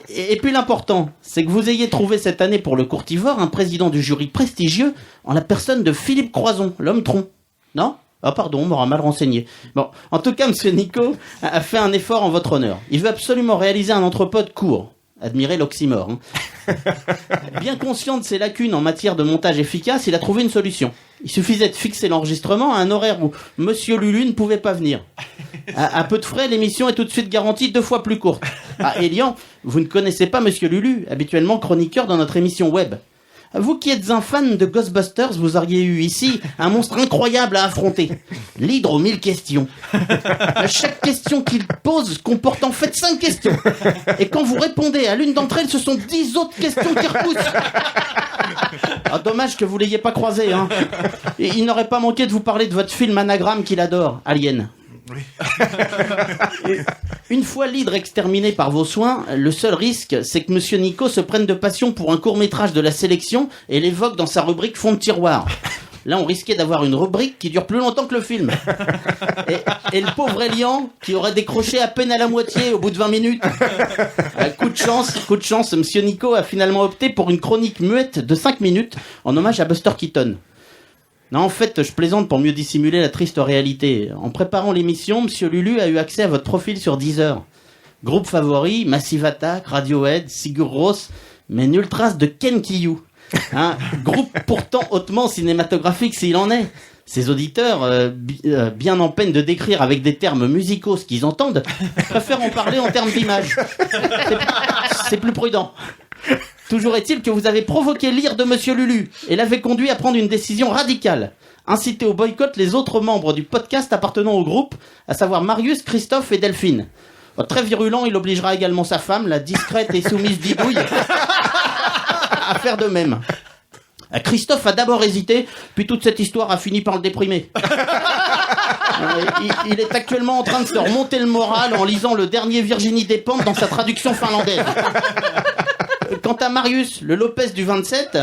Et puis l'important, c'est que vous ayez trouvé cette année pour le Courtivore un président du jury prestigieux en la personne de Philippe Croison, l'homme tronc. Non ? Pardon, on m'aura mal renseigné. Bon, en tout cas, monsieur Nico a fait un effort en votre honneur. Il veut absolument réaliser un Entrepode court. Admirez l'oxymore. Hein. Bien conscient de ses lacunes en matière de montage efficace, il a trouvé une solution. Il suffisait de fixer l'enregistrement à un horaire où Monsieur Lulu ne pouvait pas venir. À peu de frais, l'émission est tout de suite garantie 2 fois plus courte. Elian, vous ne connaissez pas Monsieur Lulu, habituellement chroniqueur dans notre émission web. Vous qui êtes un fan de Ghostbusters, vous auriez eu ici un monstre incroyable à affronter. L'hydre aux 1000 questions. Chaque question qu'il pose comporte en fait 5 questions. Et quand vous répondez à l'une d'entre elles, ce sont 10 autres questions qui repoussent. Dommage que vous l'ayez pas croisé, hein. Et il n'aurait pas manqué de vous parler de votre film anagramme qu'il adore, Alien. Oui. Une fois l'hydre exterminé par vos soins, le seul risque, c'est que Monsieur Nico se prenne de passion pour un court-métrage de la sélection et l'évoque dans sa rubrique fond de tiroir. Là, on risquait d'avoir une rubrique qui dure plus longtemps que le film. Et le pauvre Elian, qui aurait décroché à peine à la moitié au bout de 20 minutes. Coup de chance, Monsieur Nico a finalement opté pour une chronique muette de 5 minutes en hommage à Buster Keaton. Non, en fait, je plaisante pour mieux dissimuler la triste réalité. En préparant l'émission, Monsieur Lulu a eu accès à votre profil sur Deezer. Groupe favori, Massive Attack, Radiohead, Sigur Rós, mais nulle trace de Ken Kiyou. Hein, groupe pourtant hautement cinématographique s'il en est. Ses auditeurs, bien en peine de décrire avec des termes musicaux ce qu'ils entendent, préfèrent en parler en termes d'image. C'est plus prudent. Toujours est-il que vous avez provoqué l'ire de Monsieur Lulu et l'avez conduit à prendre une décision radicale. Inciter au boycott les autres membres du podcast appartenant au groupe, à savoir Marius, Christophe et Delphine. Très virulent, il obligera également sa femme, la discrète et soumise Didouille, à faire de même. Christophe a d'abord hésité, puis toute cette histoire a fini par le déprimer. Il est actuellement en train de se remonter le moral en lisant le dernier Virginie Despentes dans sa traduction finlandaise. Quant à Marius, le Lopez du 27,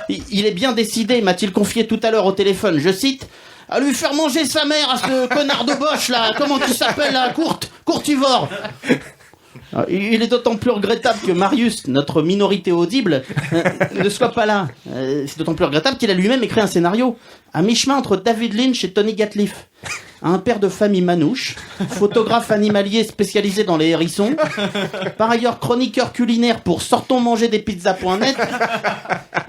il est bien décidé, m'a-t-il confié tout à l'heure au téléphone, je cite, à lui faire manger sa mère à ce connard de Bosch là, comment il s'appelle là, Courtivore. Il est d'autant plus regrettable que Marius, notre minorité audible, ne soit pas là. C'est d'autant plus regrettable qu'il a lui-même écrit un scénario, à mi-chemin entre David Lynch et Tony Gatliff. Un père de famille manouche, photographe animalier spécialisé dans les hérissons, par ailleurs chroniqueur culinaire pour sortonsmangerdespizzas.net,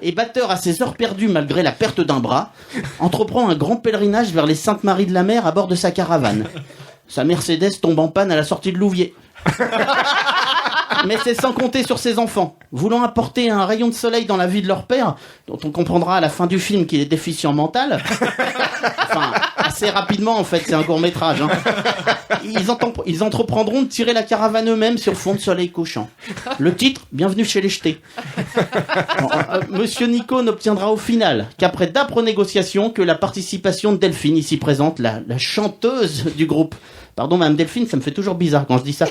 et batteur à ses heures perdues malgré la perte d'un bras, entreprend un grand pèlerinage vers les Saintes Maries de la Mer à bord de sa caravane. Sa Mercedes tombe en panne à la sortie de Louviers. Mais c'est sans compter sur ses enfants. Voulant apporter un rayon de soleil dans la vie de leur père, dont on comprendra à la fin du film qu'il est déficient mental. Enfin, assez rapidement en fait, c'est un court-métrage. Hein. Ils entreprendront de tirer la caravane eux-mêmes sur fond de soleil couchant. Le titre, Bienvenue chez les Jetés. Monsieur Nico n'obtiendra au final qu'après d'âpres négociations que la participation de Delphine, ici présente, la chanteuse du groupe. Pardon, Madame Delphine, ça me fait toujours bizarre quand je dis ça.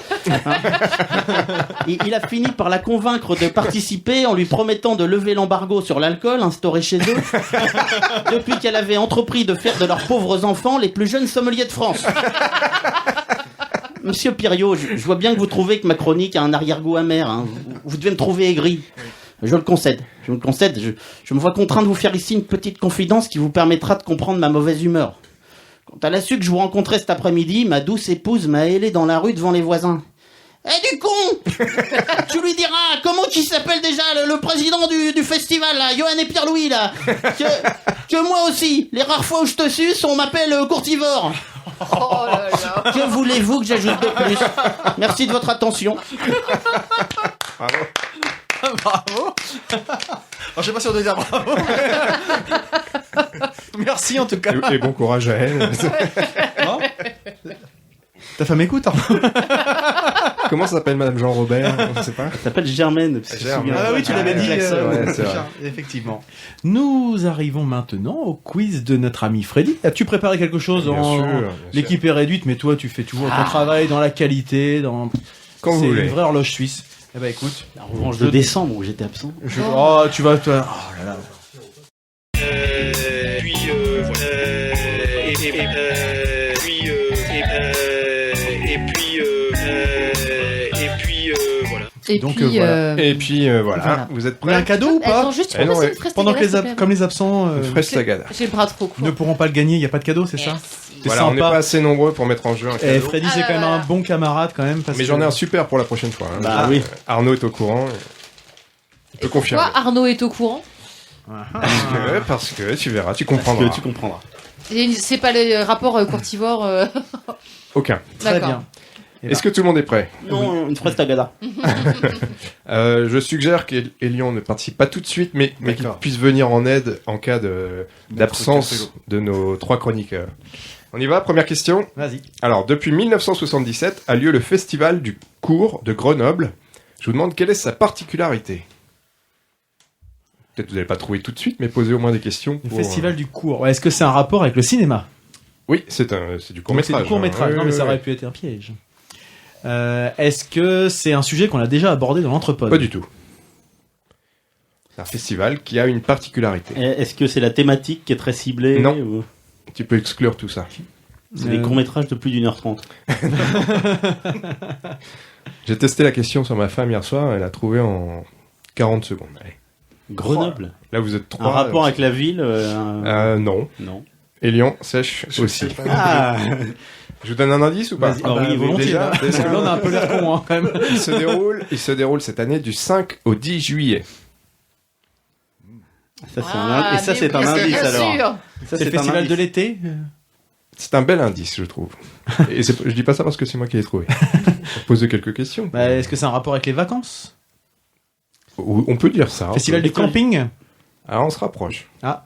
Il a fini par la convaincre de participer en lui promettant de lever l'embargo sur l'alcool instauré chez eux, depuis qu'elle avait entrepris de faire de leurs pauvres enfants les plus jeunes sommeliers de France. Monsieur Piriot, je vois bien que vous trouvez que ma chronique a un arrière-goût amer. Hein. Vous devez me trouver aigri. Je le concède. Je me vois contraint de vous faire ici une petite confidence qui vous permettra de comprendre ma mauvaise humeur. Quand elle a su que je vous rencontrais cet après-midi, ma douce épouse m'a hélé dans la rue devant les voisins. Eh du con! Tu lui diras, comment qu'il s'appelle déjà le président du festival, là, Johan et Pierre-Louis, là, que moi aussi, les rares fois où je te suce, on m'appelle Courtivore. Oh là là. Que voulez-vous que j'ajoute de plus? Merci de votre attention. Bravo. Bravo. Alors, je sais pas si on doit dire bravo. Merci en tout cas. Et bon courage à elle. Non, ta femme écoute, hein. Comment ça s'appelle Madame Jean-Robert? Je sais pas. Ça s'appelle Germaine. Germaine. Ah oui, tu l'avais dit. Ouais, c'est vrai. Effectivement. Nous arrivons maintenant au quiz de notre ami Freddy. As-tu préparé quelque chose? Bien sûr. L'équipe est réduite, mais toi, tu fais toujours ton travail dans la qualité, Quand vous c'est voulez. une vraie horloge suisse. Eh ben écoute. La revanche de décembre où j'étais absent. Oh, tu vas. Oh là là. Voilà. Donc, puis, voilà. Et puis voilà. Vous êtes Vous voulez un prêts? cadeau ou pas? Attends, juste, Eh non, ouais. Pendant que comme les absents Fraise Sagada. J'ai le bras trop court. ne pourront pas le gagner, il n'y a pas de cadeau, c'est ça? C'est Voilà, on n'est sympa. pas assez nombreux pour mettre en jeu un Et cadeau. Freddy, c'est quand même un bon camarade quand même. Parce Mais j'en ai un super pour la prochaine fois. Hein. Bah oui. Arnaud est au courant. Il peut confirmer. Pourquoi Arnaud est au courant? Parce que tu verras, tu Parce comprendras. que tu comprendras. C'est pas le rapport Courtivore. Aucun. Très D'accord. bien. Est-ce que tout le monde est prêt? Non, une fraise tagada. Je suggère qu'Elion ne participe pas tout de suite, mais qu'il D'accord. puisse venir en aide en cas d'absence casser de nos trois chroniqueurs. On y va, première question. Vas-y. Alors, depuis 1977 a lieu le Festival du cours de Grenoble. Je vous demande quelle est sa particularité. Peut-être que vous n'allez pas trouver tout de suite, mais posez au moins des questions. Le pour, festival du court. Ouais, est-ce que c'est un rapport avec le cinéma? Oui, c'est du Donc, court-métrage. c'est du court-métrage. hein. Non, mais ça aurait pu être un piège. Est-ce que c'est un sujet qu'on a déjà abordé dans l'Entrepode? Pas du tout. C'est un festival qui a une particularité. Est-ce que c'est la thématique qui est très ciblée? Non. Ou... Tu peux exclure tout ça. C'est des courts-métrages de plus d'1h30. J'ai testé la question sur ma femme hier soir, elle a trouvé en 40 secondes. Allez. Grenoble. Là, vous êtes Un trois. rapport avec la ville Non. Non. Et Lyon sèche aussi. Ah. Je vous donne un indice ou pas? Vas-y. Ah bah, oui, volontiers. déjà, Parce que là, on a un peu l'air con, hein, quand même. Il se déroule cette année du 5 au 10 juillet. Ça, c'est un indice alors. Sûr. Ça, C'est le un festival indice. de l'été. C'est un bel indice, je trouve. Et je dis pas ça parce que c'est moi qui l'ai trouvé. Pour poser quelques questions. Bah, est-ce que c'est un rapport avec les vacances? On peut dire ça. Festival du camping. Alors on se rapproche. Ah.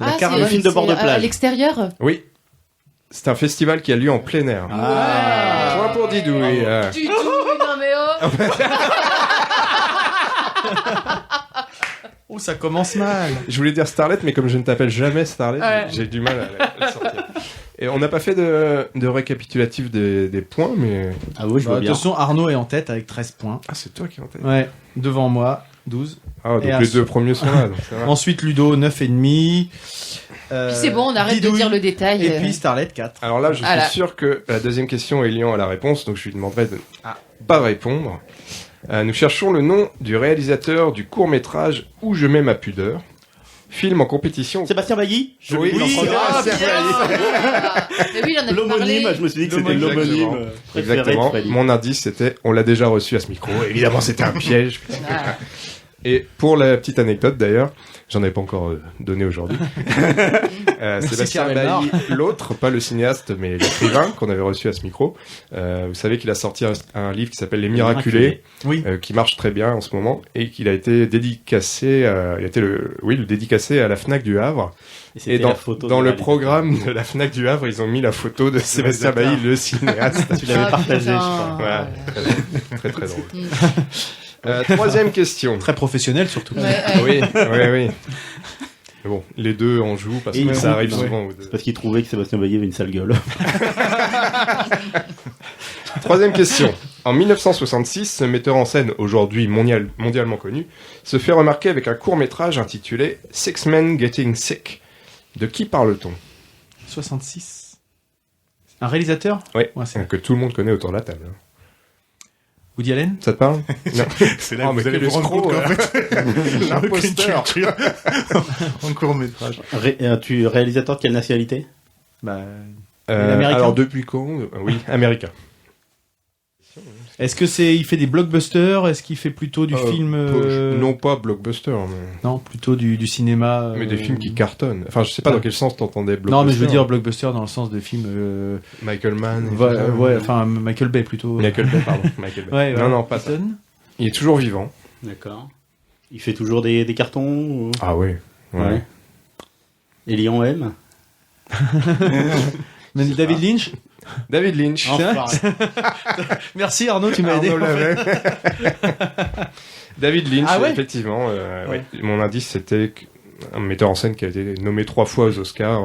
Ah, carte c'est- de film de bord de c'est, plage. À l'extérieur. Oui. C'est un festival qui a lieu en plein air. Ah. Point pour Didouille. Du tout, non mais oh. Oh, ça commence mal. Je voulais dire Starlet, mais comme je ne t'appelle jamais Starlet, Ouais. j'ai du mal à le sortir. Et on n'a pas fait de récapitulatif des points, mais... Ah oui, je Bah, vois de bien. toute façon, Arnaud est en tête avec 13 points. Ah, c'est toi qui es en tête. Ouais. Devant moi, 12. Ah, donc Et les deux premiers sont là. Donc ça va. Ensuite, Ludo, 9,5. Puis c'est bon, on arrête de Didouille. dire le détail. Et puis Starlet, 4. Alors là, je Voilà. suis sûr que la deuxième question, Elian a la réponse, donc je lui demanderai de pas répondre. Nous cherchons le nom du réalisateur du court-métrage Où je mets ma pudeur. Film en compétition. Sébastien Bailly. Oui, Ah, Sébastien Bailly. Mais oui, il en a L'homonyme, parlé. je me suis dit que c'était Exactement. l'homonyme préféré de Exactement. Freddy. Mon indice, c'était on l'a déjà reçu à ce micro. Évidemment, c'était un piège. Ah. Et pour la petite anecdote d'ailleurs, j'en avais pas encore donné aujourd'hui. Sébastien Pierre Bailly, l'autre, pas le cinéaste, mais l'écrivain qu'on avait reçu à ce micro. Vous savez qu'il a sorti un livre qui s'appelle Les Miraculés, Oui. qui marche très bien en ce moment, et qu'il a été dédicacé, il a été le dédicacé à la Fnac du Havre. c'était Et la dans, photo dans de le réalisateur. programme de la Fnac du Havre, ils ont mis la photo de Sébastien Bailly, le cinéaste. Tu l'avais Ah, partagé, je putain. crois. Voilà, très très drôle. Troisième question. Très professionnel surtout. Ouais, ouais. Oui. Mais bon, les deux en jouent parce Et que ils ça jouent, arrive ouais. souvent. Parce qu'il trouvait que Sébastien Bailly avait une sale gueule. Troisième question. En 1966, ce metteur en scène, aujourd'hui mondialement connu, se fait remarquer avec un court-métrage intitulé Six Men Getting Sick. De qui parle-t-on? 66. Un réalisateur? Oui, Ouais, c'est que tout le monde connaît autour de la table. Woody Allen? Ça te parle? Non. C'est là Oh, que mais vous allez quel vous rendre escroc, compte qu'en ouais. fait, L'imposteur. aucune culture en court-métrage. Tu réalisateur de quelle nationalité? Bah, Américain. Alors depuis quand? Oui, américain. est-ce que il fait des blockbusters? Est-ce qu'il fait plutôt du film? Non pas blockbuster, Non, plutôt du cinéma. mais des films qui cartonnent. Enfin, je sais pas dans quel sens t'entendais blockbuster. Non, mais je veux dire blockbuster dans le sens de film. Michael Mann. et Ouais, tout ça. ouais, enfin Michael Bay plutôt. Michael Bay, pardon. Michael Bay. Ouais, non, voilà. non, pas ça. Keaton. Il est toujours vivant. D'accord. Il fait toujours des cartons ou... Ah oui. Ouais. Elian M. Mais David Lynch. David Lynch. Enfin, Merci Arnaud, tu m'as aidé. Arnaud l'avait. David Lynch, Ah ouais effectivement. Ouais. Mon indice, c'était un metteur en scène qui a été nommé 3 fois aux Oscars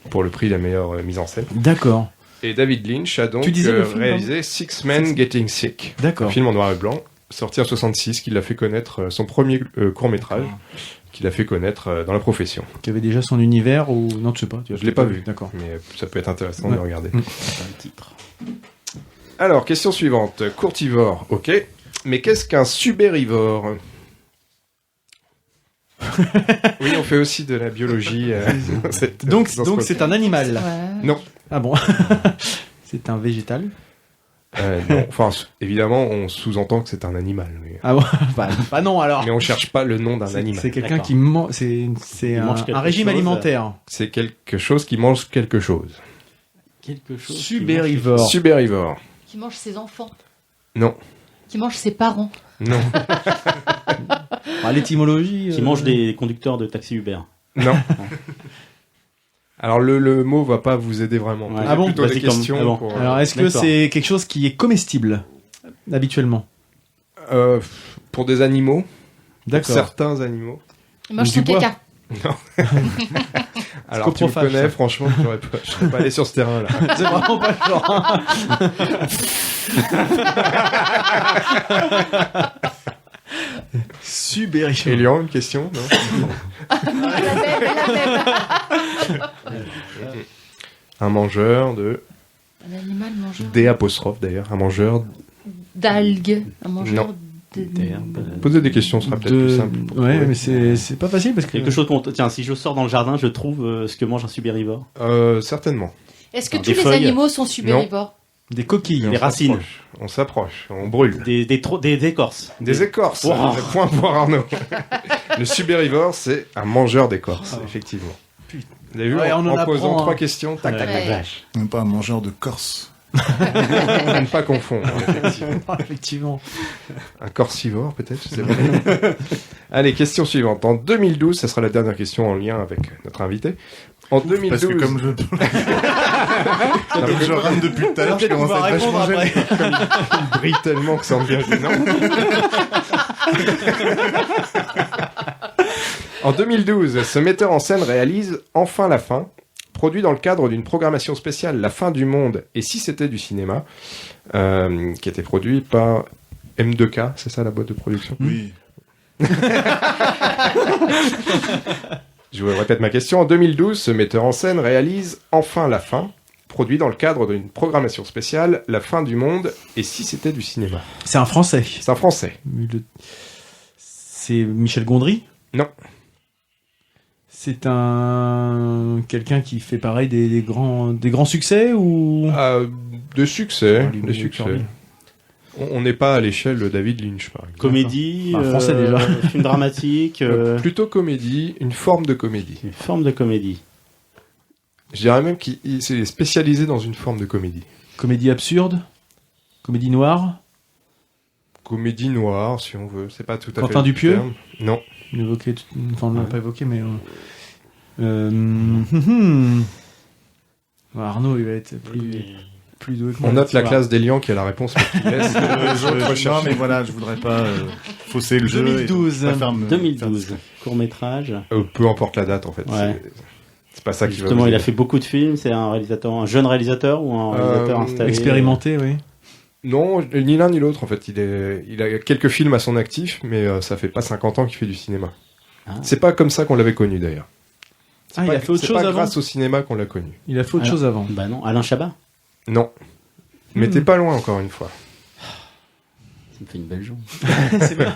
pour le prix de la meilleure mise en scène. D'accord. Et David Lynch a donc Tu disais le film, réalisé Six Men Getting Sick, un D'accord. film en noir et blanc, sorti en 66, qui l'a fait connaître, son premier court-métrage, qui l'a fait connaître dans la profession. Qui avait déjà son univers ou non, tu sais pas. Je l'ai pas vu, D'accord. mais ça peut être intéressant Ouais. de regarder. c'est un titre. Alors, question suivante. Courtivore, ok. Mais qu'est-ce qu'un subérivore? Oui, on fait aussi de la biologie. Donc c'est un animal. Ouais. Non. Ah bon. C'est un végétal. Non. Enfin, évidemment, on sous-entend que c'est un animal. Ah bon. Bah non alors. Mais on cherche pas le nom d'un animal. C'est quelqu'un D'accord. qui mange. C'est mange quelque un régime chose. alimentaire. C'est quelque chose qui mange quelque chose. Quelque chose. Subérivore. Subérivore. Qui mange ses enfants. Non. Qui mange ses parents. Non. Ah, l'étymologie. Qui mange des conducteurs de taxi Uber. Non. Alors le mot va pas vous aider vraiment. Ouais. Posez Ah bon, plutôt vas-y, des questions. comme- ah bon. pour, Alors est-ce que D'accord. c'est quelque chose qui est comestible habituellement? pour des animaux, pour D'accord. certains animaux. Il mange Du son bois. caca. Alors tu me Coprophage, connais, ça. franchement, je serais pas allé sur ce terrain-là. C'est vraiment pas le genre. Subérivore. Elian, une question, non? Un mangeur de... Un animal mangeur D apostrophe d'ailleurs, un mangeur... d'algues. Un mangeur Non. de... Poser des questions sera peut-être plus simple. pour Ouais, trouver. mais c'est pas facile parce que. Quelque chose qu'on... Tiens, si je sors dans le jardin, je trouve ce que mange un subérivore. Certainement. Est-ce que Des tous les feuilles. animaux sont subérivores? Des coquilles. Des racines. On s'approche, on brûle. Des écorces. Des écorces. Wow. Point pour Arnaud. Le subherbivore, c'est un mangeur d'écorces, effectivement. Vous avez vu, Ouais, on en en posant apprend, 3 hein. questions, tac, tac, Ouais. tac. Même pas un mangeur de corse. On ne pas confondre, effectivement. Effectivement. Un corsivore, peut-être, je sais pas. Allez, question suivante. En 2012, ça sera la dernière question en lien avec notre invité. En 2012... Parce que comme je rame depuis tout à l'heure, je commence à être vachement gêné. Il brille tellement que ça en devient gênant. En 2012, ce metteur en scène réalise Enfin la fin, produit dans le cadre d'une programmation spéciale La fin du monde et si c'était du cinéma, qui a été produit par M2K, c'est ça la boîte de production? Oui. Je vous répète ma question. En 2012, ce metteur en scène réalise Enfin la fin, produit dans le cadre d'une programmation spéciale La fin du monde et si c'était du cinéma. C'est un Français. C'est un Français. C'est Michel Gondry. Non. C'est un quelqu'un qui fait pareil des grands succès ou De succès. Oh, De succès. On n'est pas à l'échelle de David Lynch, par exemple. Comédie, Enfin, français, déjà. film dramatique, Plutôt comédie, une forme de comédie. une forme de comédie. Je dirais même qu'il s'est spécialisé dans une forme de comédie. comédie absurde, comédie noire. Comédie noire, si on veut. C'est pas tout à Quentin fait. Dupieux terme. Non. Enfin, on l'a Ouais. pas évoqué, mais Arnaud, il va être plus doué que moi. On note la là-dessus. classe d'Elian qui a la réponse. Mais qui laisse les autres Non, rechercher. mais voilà, je voudrais pas fausser le jeu. 2012. Et pas faire me- 2012, court-métrage. Peu importe la date, en fait. Ouais. C'est pas ça qui va. Justement, vous il a aider. fait beaucoup de films. C'est un jeune réalisateur ou un réalisateur installé. Expérimenté, oui. Non, ni l'un ni l'autre, en fait. Il a quelques films à son actif, mais ça fait pas 50 ans qu'il fait du cinéma. Ah. C'est pas comme ça qu'on l'avait connu, d'ailleurs. C'est Il pas- a fait autre c'est chose pas avant. grâce au cinéma qu'on l'a connu. Il a fait autre Alors- chose avant. Bah non, Alain Chabat. Non. Mais t'es pas loin, encore une fois. Ça me fait une belle jambe. C'est bien.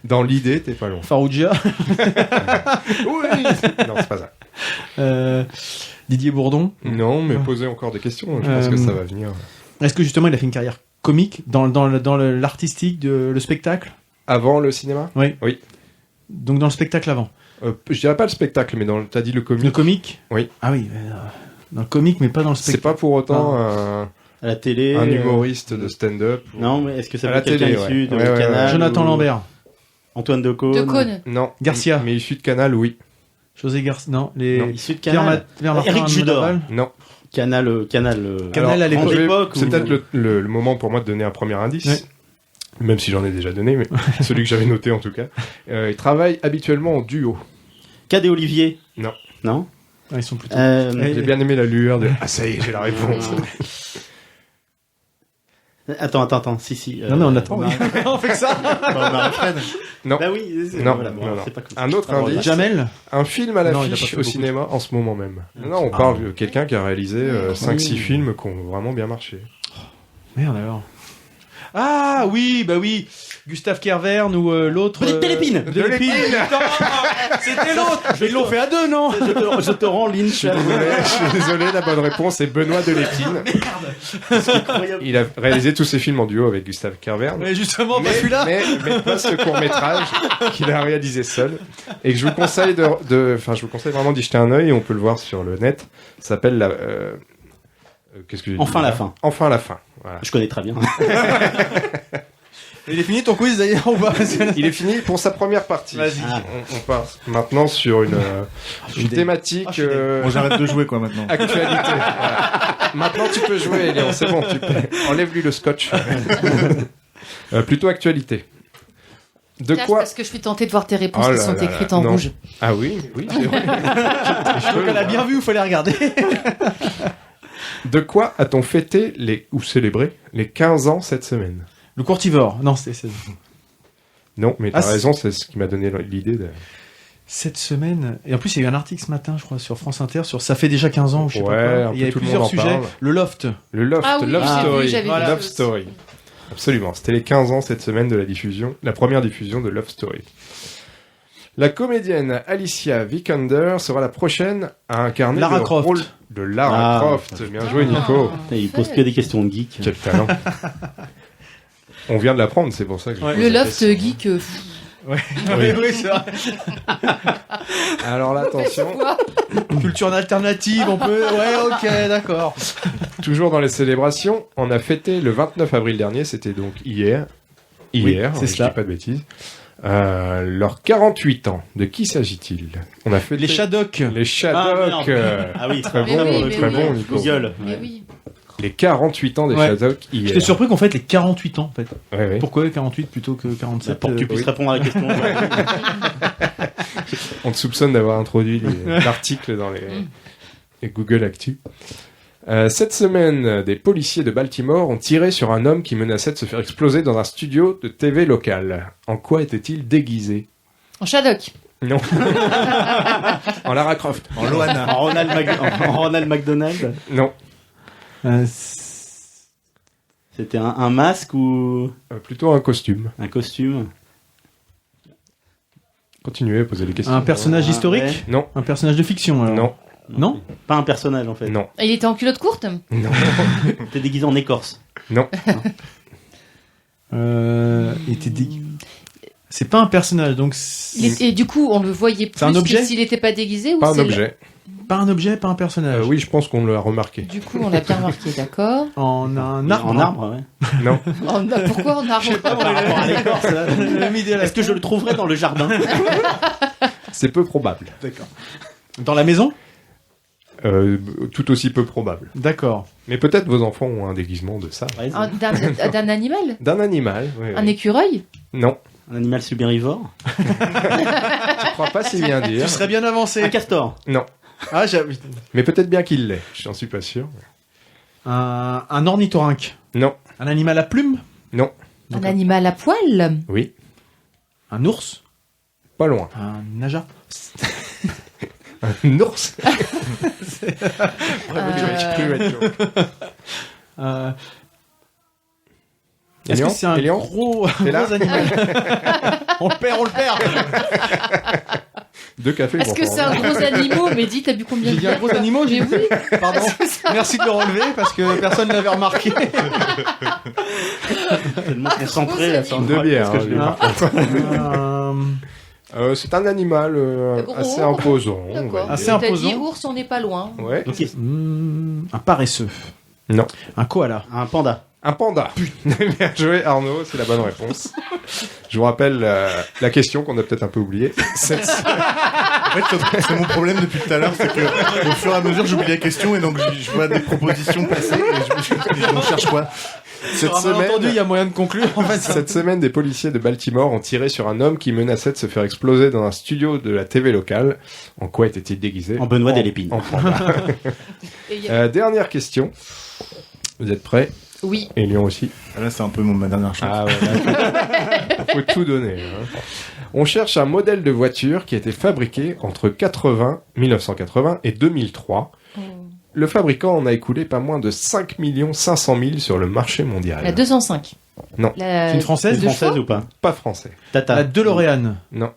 Dans l'idée, t'es pas loin. Farougia. Oui. Non, c'est pas ça. Didier Bourdon. Non, mais posez encore des questions. Je pense que ça va venir. Est-ce que justement il a fait une carrière comique dans l'artistique, le spectacle? Avant le cinéma? Oui. Oui. Donc dans le spectacle avant. Je dirais pas le spectacle, mais t'as dit le comique. Le comique? Oui. Ah oui, dans le comique, mais pas dans le C'est spectacle. pas pour autant À la télé. un humoriste de stand-up. ou- Non, mais est-ce que ça À peut la être quelqu'un télé, issu de ouais. Ouais, Canal ouais. Jonathan ou Lambert. Antoine Decaune. De Cône. Non. Garcia. Mais issu de Canal, oui. José Garcia. Non, les. Non. Issu de Pierre Canal. Martin Eric Judor. Laval. Non. Canal. Canal Alors, à l'époque. je vais- Époque C'est où- peut-être le moment pour moi de donner un premier indice. Ouais. Même si j'en ai déjà donné, mais celui que j'avais noté en tout cas. Il travaille habituellement en duo. Cadet Olivier. Non. Non. Ah, ils sont plutôt. J'ai bien aimé la lueur de. Ah, ça y est, j'ai la réponse. Attends. Si. Non, mais on attend. Marie- On fait que ça. Marie-Fred. Non. Bah oui. Non, voilà, bon, non, non. c'est pas comme ça. Un autre Ah, bon, indice. là, Jamel. Un film à Non, il a pas l'affiche fait au beaucoup. cinéma en ce moment même. Non, on parle de quelqu'un qui a réalisé 5-6 films qui ont vraiment bien marché. Merde alors. Ah oui, bah oui. Gustave Kervern ou l'autre. Delépine. Delépine. Putain, c'était l'autre. Ils l'ont fait à deux, non? Je te rends Lynch. Je suis désolé, la bonne réponse est Benoît Delépine. Il a réalisé tous ses films en duo avec Gustave Kervern. Mais justement, pas celui-là. Mais pas ce court-métrage qu'il a réalisé seul. Et que je vous conseille je vous conseille vraiment d'y jeter un œil, on peut le voir sur le net. Ça s'appelle qu'est-ce que j'ai dit Enfin la là fin. Enfin la fin. Voilà. Je connais très bien. Il est fini ton quiz d'ailleurs ou pas? Il est fini pour sa première partie. Vas-y. On part maintenant sur une suis thématique je suis deg. Bon, j'arrête de jouer, quoi, maintenant. actualité. Voilà. Maintenant, tu peux jouer, Elian, c'est bon. Enlève-lui le scotch. Plutôt actualité. De Cache quoi parce que je suis tentée de voir tes réponses Oh qui là sont là écrites là, en non. rouge. Ah oui, c'est vrai. Donc elle a bien vu, il fallait regarder. De quoi a-t-on fêté ou célébré les 15 ans cette semaine? Le courtivore. Non, c'était Non, mais t'as Ah, raison, c'est ce qui m'a donné l'idée de... cette semaine. Et en plus, il y a eu un article ce matin, je crois, sur France Inter, sur ça fait déjà 15 ans ou je sais Ouais, pas un quoi. peu Il y avait tout le plusieurs monde en sujets. parle. Le loft. Le Loft, Ah oui, Love j'ai vu, Story. j'avais vu Love ça aussi. Story. Absolument, c'était les 15 ans cette semaine de la première diffusion de Love Story. La comédienne Alicia Vikander sera la prochaine à incarner Lara le Croft. rôle de Lara Croft. Bien joué, Nico. Il pose que des questions de geek. Quel talent. On vient de l'apprendre, c'est pour ça que je pose Le la loft question. geek. Oui, c'est vrai. Alors là, attention, Culture alternative, on peut. Ouais, ok, d'accord. toujours dans les célébrations, on a fêté le 29 avril dernier, c'était donc hier. Hier, c'est je cela. dis pas de bêtises. Leurs 48 ans. De qui s'agit-il? On a fêté Les Shadok. Les Shadok. Ah oui, Très Mais bon, oui, mais très oui. bon, Nico. Google. Mais oui. Les 48 ans des Ouais. Shadok hier. J'étais surpris qu'on fête les 48 ans, en fait. Ouais, ouais. Pourquoi 48 plutôt que 47 Pour que tu puisses répondre à la question. On te soupçonne d'avoir introduit l'article dans les Google Actu. Cette semaine, des policiers de Baltimore ont tiré sur un homme qui menaçait de se faire exploser dans un studio de TV local. En quoi était-il déguisé? En Shadok. Non. En Lara Croft. En Loana. en Ronald McDonald. Non. C'était un masque ou Plutôt un costume. un costume? Continuez à poser des questions. Un personnage Ah, historique ouais. Non. Un personnage de fiction, alors. Non. Non Pas un personnage en fait. Non. Il était en culotte courte. Non. T'es déguisé en écorce. Non. il était C'est pas un personnage, donc. Et du coup, on le voyait C'est un plus objet que s'il n'était pas déguisé ou Pas un c'est- objet. Pas un objet, pas un personnage. Oui, je pense qu'on l'a remarqué. Du coup, on l'a bien remarqué, d'accord. En un arbre. En arbre, ouais. Non. Pourquoi en arbre Par rapport à l'écorce, là. Est-ce que je le trouverais dans le jardin? C'est peu probable. D'accord. Dans la maison? Tout aussi peu probable. D'accord. Mais peut-être vos enfants ont un déguisement de ça. D'un animal? D'un animal. Oui, Un oui. écureuil? Non. Un animal subérivore? Je crois pas si bien dire. Tu serais bien avancé. Un castor? Non. Ah, Mais peut-être bien qu'il l'est. Je n'en suis pas sûr. un ornithorynque. Non. Un animal à plumes? Non. Un animal à poil? Oui. Un ours? Pas loin. Un naja? Un ours. Est-ce que c'est un Elian gros T'es là animal? On le perd. 2 cafés. Est-ce que c'est un gros animal? Mais dis, t'as bu combien J'ai de dit un bières? gros animal, j'ai Mais oui. Pardon. Merci de le relever parce que personne l'avait remarqué. Tellement concentré là. Gros 2 bières. Parce que je l'ai hein, c'est un animal Gros. assez imposant. on va D'accord. dire. Assez T'as dit imposant. ours, on n'est pas loin. Ouais. Un paresseux. Non. Un koala. Un panda. Un panda. Bien joué Arnaud, c'est la bonne réponse. Je vous rappelle la question qu'on a peut-être un peu oubliée. En fait, c'est mon problème depuis tout à l'heure, c'est que au fur et à mesure, j'oublie la question et donc je vois des propositions passer et je cherche quoi. Cette Sur un malentendu, il y a moyen de conclure. En fait, Cette semaine, des policiers de Baltimore ont tiré sur un homme qui menaçait de se faire exploser dans un studio de la TV locale. En quoi était-il déguisé? En Benoît Delépine. En panda. Et il y a- Dernière question. Vous êtes prêts? Oui. Et Lyon aussi. Là, c'est un peu ma dernière chance. Ah ouais, là, faut tout donner. Hein. On cherche un modèle de voiture qui a été fabriqué entre 1980 et 2003. Le fabricant en a écoulé pas moins de 5 500 000 sur le marché mondial. La 205. Non. La... C'est une française de Française choix ou pas? Pas français. Tata. La DeLorean. Non.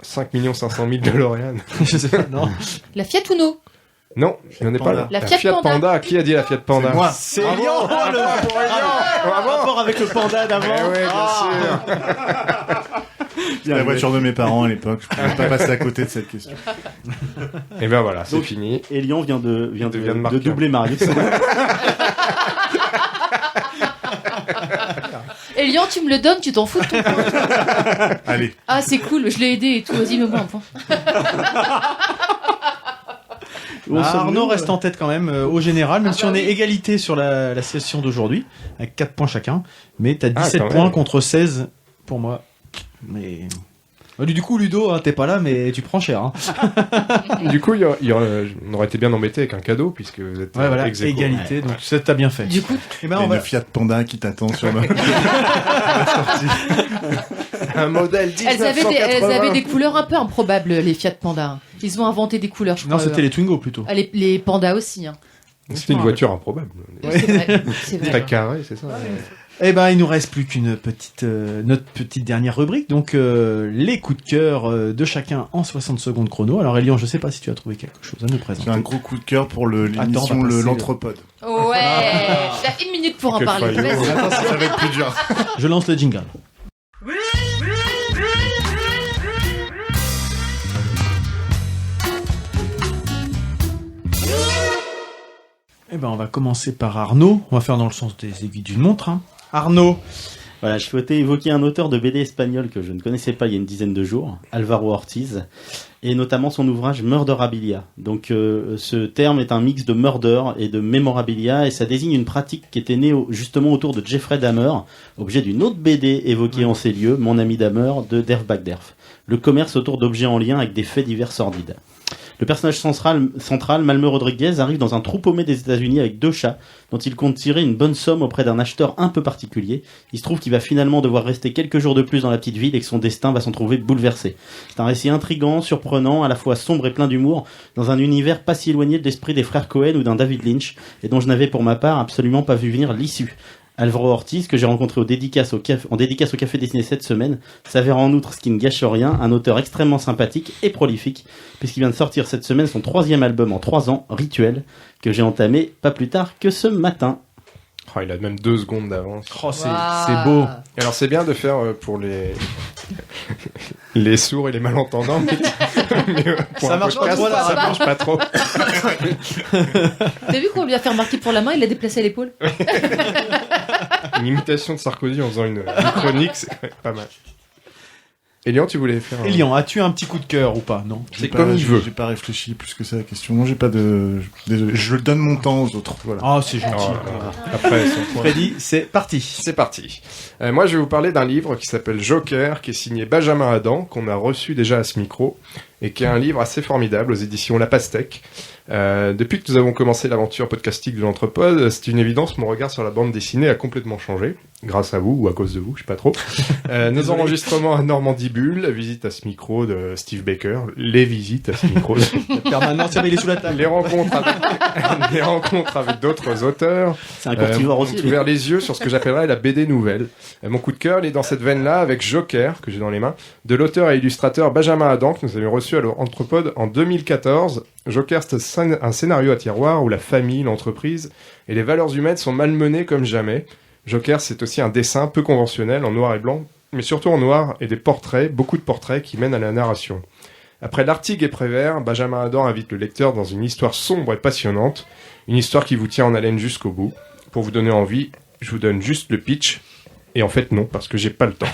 5 500 000 de L'Oréal. Je sais pas, non. La Fiat Uno. Non, il n'y en a pas là. La Fiat Panda. Qui a dit la Fiat Panda? C'est moi. C'est Bravo. Elian. Rapport avec le panda d'avant. Eh ouais, bien sûr. La voiture de mes parents à l'époque. Je pouvais pas passer à côté de cette question. Et ben voilà, c'est Donc, fini. Et Lyon vient de marquer. doubler Marius. Elian, tu me le donnes, tu t'en fous de ton point. Allez. Ah, c'est cool, je l'ai aidé et tout. Vas-y, mets-moi un point. Arnaud reste en tête quand même au général, même si on est égalité sur la session d'aujourd'hui, avec 4 points chacun. Mais t'as 17 quand points même. contre 16 pour moi. Mais... Du coup, Ludo, hein, t'es pas là, mais tu prends cher. Hein. Du coup, on aurait été bien embêté avec un cadeau puisque vous êtes Ouais, voilà, ex aequo. égalité, donc ça t'as bien fait. Du coup, Eh ben, Et on va... le Fiat Panda qui t'attend sur le... Un modèle elles avaient, 1980. elles avaient des couleurs un peu improbables, les Fiat Panda. Ils ont inventé des couleurs, je crois. Non, c'était les Twingo plutôt. Ah, les pandas aussi. Hein. C'était une voiture improbable. Oui, c'est vrai. C'est vrai. Très carré, c'est ça. Eh ben, il nous reste plus qu'une petite, notre petite dernière rubrique. Donc, les coups de cœur de chacun en 60 secondes chrono. Alors, Elian, je sais pas si tu as trouvé quelque chose à nous présenter. J'ai un gros coup de cœur pour l'émission l'Anthropode. Ouais, j'ai 1 minute pour en parler. Vas-y. Ça va être plus dur. Je lance le jingle. Eh ben, on va commencer par Arnaud. On va faire dans le sens des aiguilles d'une montre. Hein. Arnaud. Voilà, je souhaitais évoquer un auteur de BD espagnol que je ne connaissais pas il y a une dizaine de jours, Alvaro Ortiz, et notamment son ouvrage Murderabilia. Donc ce terme est un mix de murder et de memorabilia, et ça désigne une pratique qui était née justement autour de Jeffrey Dahmer, objet d'une autre BD évoquée en ces lieux, Mon ami Dahmer, de Derf Bagderf. Le commerce autour d'objets en lien avec des faits divers sordides. Le personnage central, Malmö Rodriguez, arrive dans un trou paumé des États-Unis avec 2 chats, dont il compte tirer une bonne somme auprès d'un acheteur un peu particulier. Il se trouve qu'il va finalement devoir rester quelques jours de plus dans la petite ville et que son destin va s'en trouver bouleversé. C'est un récit intrigant, surprenant, à la fois sombre et plein d'humour, dans un univers pas si éloigné de l'esprit des frères Cohen ou d'un David Lynch, et dont je n'avais pour ma part absolument pas vu venir l'issue. Alvaro Ortiz, que j'ai rencontré en dédicace au Café Dessiné cette semaine, s'avère en outre, ce qui ne gâche rien, un auteur extrêmement sympathique et prolifique, puisqu'il vient de sortir cette semaine son 3e album en 3 ans, Rituel, que j'ai entamé pas plus tard que ce matin. Oh, il a même 2 secondes d'avance. Oh, c'est beau. Alors c'est bien de faire pour les sourds et les malentendants, mais pour Ça un marche pas podcast, trop, là, ça marche pas trop. T'as vu qu'on lui a fait remarquer pour la main, il l'a déplacé à l'épaule. Une imitation de Sarkozy en faisant une chronique, c'est quand même pas mal. Elian, tu voulais faire Elian, as-tu un petit coup de cœur ou pas? Non. C'est comme il veut. J'ai pas réfléchi plus que ça à la question. Non, j'ai pas de... Désolé, je donne mon temps aux autres. Voilà. Ah, c'est gentil. Après, son point. Freddy, c'est parti. C'est parti. Moi, je vais vous parler d'un livre qui s'appelle Joker, qui est signé Benjamin Adam, qu'on a reçu déjà à ce micro, et qui est un livre assez formidable aux éditions La Pastèque. Depuis que nous avons commencé l'aventure podcastique de l'Anthropode, c'est une évidence, mon regard sur la bande dessinée a complètement changé, grâce à vous ou à cause de vous, je sais pas trop. Nos enregistrements à Normandie Bulle, la visite à ce micro de Steve Baker, les visites à ce micro de... Permanence, il est sous la table. les rencontres avec d'autres auteurs. C'est un courtivore ont aussi. ouvert les yeux sur ce que j'appellerais la BD nouvelle. Mon coup de cœur, il est dans cette veine-là avec Joker, que j'ai dans les mains, de l'auteur et illustrateur Benjamin Adam, que nous avions reçu à l'Anthropode en 2014. Joker, c'est un scénario à tiroir où la famille, l'entreprise et les valeurs humaines sont malmenées comme jamais. Joker, c'est aussi un dessin peu conventionnel en noir et blanc, mais surtout en noir, et des portraits, beaucoup de portraits qui mènent à la narration. Après L'Artigue et Prévert, Benjamin Adam invite le lecteur dans une histoire sombre et passionnante, une histoire qui vous tient en haleine jusqu'au bout. Pour vous donner envie, je vous donne juste le pitch. Et en fait, non, parce que j'ai pas le temps.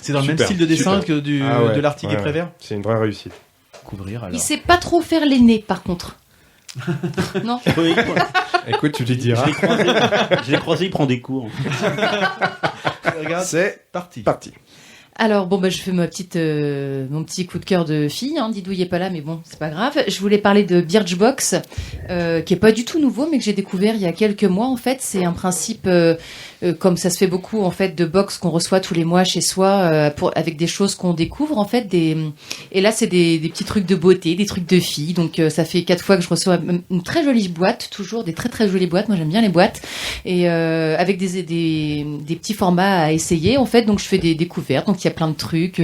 C'est dans le même style de dessin que de l'Artigue et Prévert. C'est une vraie réussite. Couvrir alors. Il sait pas trop faire les nez, par contre. Non. Oui, Écoute, tu lui diras. je l'ai croisé, il prend des cours. Regarde, C'est parti. Alors bon, je fais mon petit coup de cœur de fille. Didou il est pas là, mais bon, c'est pas grave. Je voulais parler de Birchbox, qui est pas du tout nouveau, mais que j'ai découvert il y a quelques mois. En fait, c'est un principe, comme ça se fait beaucoup en fait, de box qu'on reçoit tous les mois chez soi, avec des choses qu'on découvre en fait. Et là, c'est des petits trucs de beauté, des trucs de filles. Donc ça fait 4 fois que je reçois une très jolie boîte, toujours des très très jolies boîtes. Moi, j'aime bien les boîtes, et avec des petits formats à essayer en fait. Donc je fais des découvertes. Donc il y a plein de trucs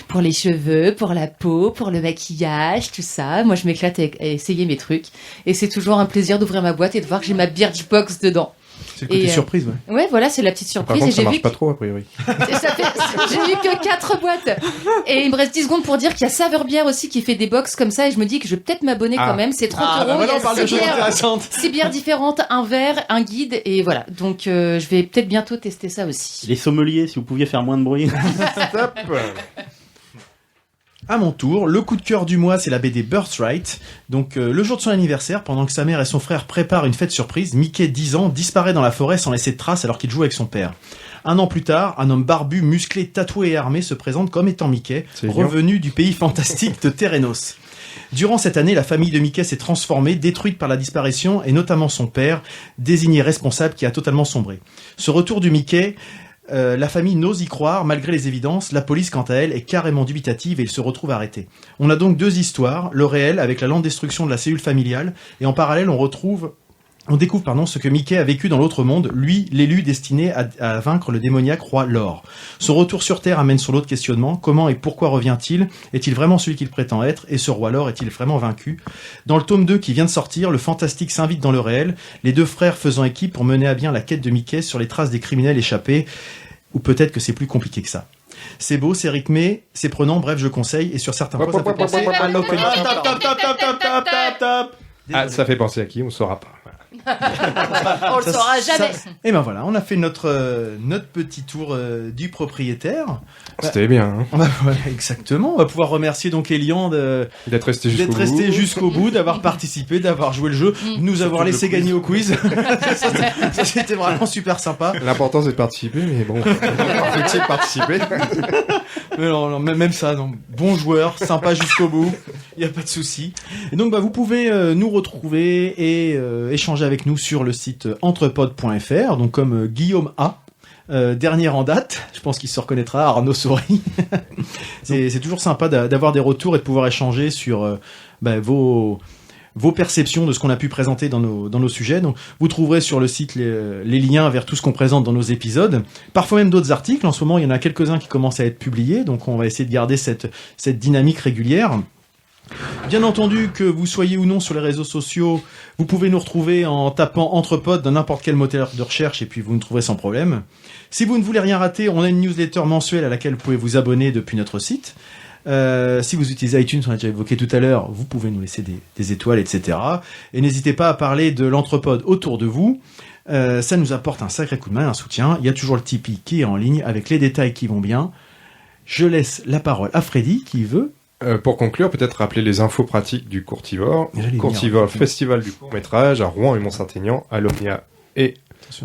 pour les cheveux, pour la peau, pour le maquillage, tout ça. Moi, je m'éclate à essayer mes trucs. Et c'est toujours un plaisir d'ouvrir ma boîte et de voir que j'ai ma Birchbox dedans. C'est le côté surprise, ouais. Ouais, voilà, c'est la petite Par surprise. contre, Et ça j'ai marche vu pas trop, a priori. j'ai eu que 4 boîtes. Et il me reste 10 secondes pour dire qu'il y a Saveur Bière aussi qui fait des box comme ça. Et je me dis que je vais peut-être m'abonner quand même. C'est 30 €. Maintenant, on parle de choses intéressantes. 6 bières différentes, un verre, un guide. Et voilà. Donc, je vais peut-être bientôt tester ça aussi. Les sommeliers, si vous pouviez faire moins de bruit. Stop. À mon tour, le coup de cœur du mois, c'est la BD Birthright. Donc, le jour de son anniversaire, pendant que sa mère et son frère préparent une fête surprise, Mickey, 10 ans, disparaît dans la forêt sans laisser de traces alors qu'il joue avec son père. Un an plus tard, un homme barbu, musclé, tatoué et armé se présente comme étant Mickey, revenu du pays fantastique de Terenos. Durant cette année, la famille de Mickey s'est transformée, détruite par la disparition, et notamment son père, désigné responsable, qui a totalement sombré. Ce retour du Mickey... la famille n'ose y croire malgré les évidences. La police, quant à elle, est carrément dubitative et il se retrouve arrêté. On a donc 2 histoires, le réel avec la lente destruction de la cellule familiale, et en parallèle on retrouve On découvre ce que Mickey a vécu dans l'autre monde, lui, l'élu destiné à vaincre le démoniaque roi Lor. Son retour sur Terre amène sur l'autre questionnement. Comment et pourquoi revient-il? Est-il vraiment celui qu'il prétend être? Et ce roi Lor est-il vraiment vaincu? Dans le tome 2 qui vient de sortir, le fantastique s'invite dans le réel, les deux frères faisant équipe pour mener à bien la quête de Mickey sur les traces des criminels échappés. Ou peut-être que c'est plus compliqué que ça. C'est beau, c'est rythmé, c'est prenant, bref, je conseille. Et sur certains points, ça fait penser à l'opening. Ah, ça fait penser à qui? On saura pas. On le saura jamais. Et ben voilà, on a fait notre petit tour du propriétaire. C'était bien. Hein. Exactement. On va pouvoir remercier donc Elian d'être resté jusqu'au bout, d'avoir participé, d'avoir joué le jeu, de nous avoir laissé gagner au quiz. ça, c'était vraiment super sympa. L'important c'est de participer, mais bon, faut-il participer? Mais non, même ça, non. Bon joueur, sympa jusqu'au bout. Il y a pas de souci. Et donc vous pouvez nous retrouver et échanger avec nous sur le site entrepod.fr, donc comme Guillaume A. Dernière en date, je pense qu'il se reconnaîtra, Arnaud Souris. c'est toujours sympa d'avoir des retours et de pouvoir échanger sur vos perceptions de ce qu'on a pu présenter dans nos sujets. Donc, vous trouverez sur le site les liens vers tout ce qu'on présente dans nos épisodes. Parfois même d'autres articles. En ce moment, il y en a quelques-uns qui commencent à être publiés. Donc, on va essayer de garder cette dynamique régulière. Bien entendu, que vous soyez ou non sur les réseaux sociaux, vous pouvez nous retrouver en tapant Entrepod dans n'importe quel moteur de recherche et puis vous nous trouverez sans problème. Si vous ne voulez rien rater, on a une newsletter mensuelle à laquelle vous pouvez vous abonner depuis notre site. Si vous utilisez iTunes, on a déjà évoqué tout à l'heure, vous pouvez nous laisser des étoiles, etc. Et n'hésitez pas à parler de l'Entrepod autour de vous. Ça nous apporte un sacré coup de main, un soutien. Il y a toujours le Tipeee qui est en ligne avec les détails qui vont bien. Je laisse la parole à Freddy qui veut... pour conclure, peut-être rappeler les infos pratiques du Courtivore. Courtivore, festival du court-métrage à Rouen et Mont-Saint-Aignan, à l'Omnia et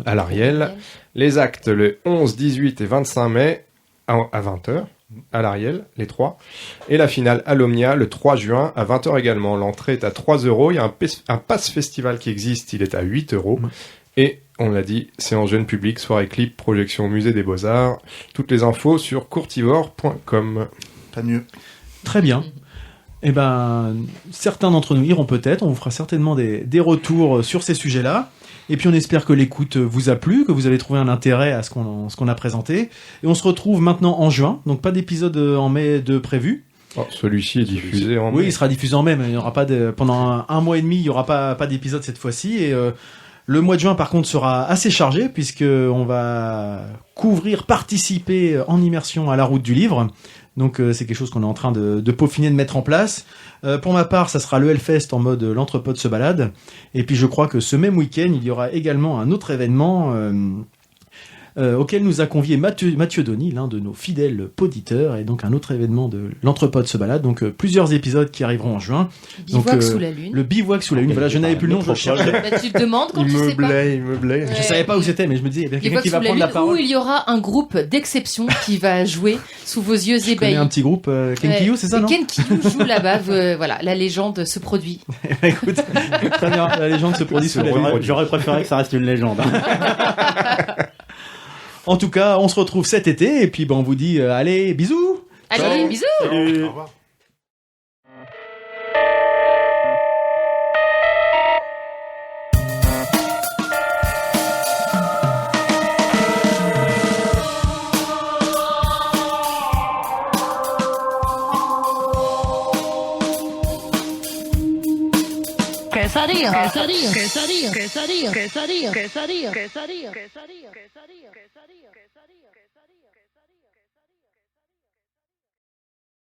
à l'Ariel. Les actes le 11, 18 et 25 mai à 20h à l'Ariel, les 3. Et la finale à l'Omnia le 3 juin à 20h également. L'entrée est à 3 €. Il y a un pass festival qui existe, il est à 8 €. Et on l'a dit, c'est en jeune public, soirée clip, projection au musée des Beaux-Arts. Toutes les infos sur courtivore.com. Pas mieux. Très bien. Eh ben, certains d'entre nous iront peut-être. On vous fera certainement des retours sur ces sujets-là. Et puis on espère que l'écoute vous a plu, que vous avez trouvé un intérêt à ce qu'on a présenté. Et on se retrouve maintenant en juin. Donc pas d'épisode en mai de prévu. Oh, celui-ci est diffusé en mai. Oui, il sera diffusé en mai, mais il n'y aura pas pendant un mois et demi, il n'y aura pas d'épisode cette fois-ci. Et le mois de juin, par contre, sera assez chargé puisque on va participer en immersion à la route du livre. Donc c'est quelque chose qu'on est en train de peaufiner, de mettre en place. Pour ma part, ça sera le Hellfest en mode l'Entrepod se balade. Et puis je crois que ce même week-end, il y aura également un autre événement auquel nous a convié Mathieu Donny, l'un de nos fidèles poditeurs, et donc un autre événement de l'Entrepod se balade. Donc plusieurs épisodes qui arriveront en juin. Bivouac sous la lune. Le bivouac sous la lune. Voilà, je n'avais plus le nom, je cherchais. Tu te demandes quand tu sais pas. Il me blait. Je savais pas où c'était, mais je me disais, il y a quelqu'un qui va prendre la parole. Où il y aura un groupe d'exception qui va jouer sous vos yeux ébahis. Je connais un petit groupe, Kenkyu, c'est ça, non? Kenkyu joue là-bas, voilà, la légende se produit. Écoute, très bien, la légende se produit sous la lune. J'aurais préféré que ça reste une légende. En tout cas, on se retrouve cet été, et puis on vous dit, allez, bisous! Allez, bisous! Salut. Au revoir. Quesadilla, quesadilla, quesadilla, quesadilla, quesadilla, quesadilla, quesadilla, quesadilla, quesadilla.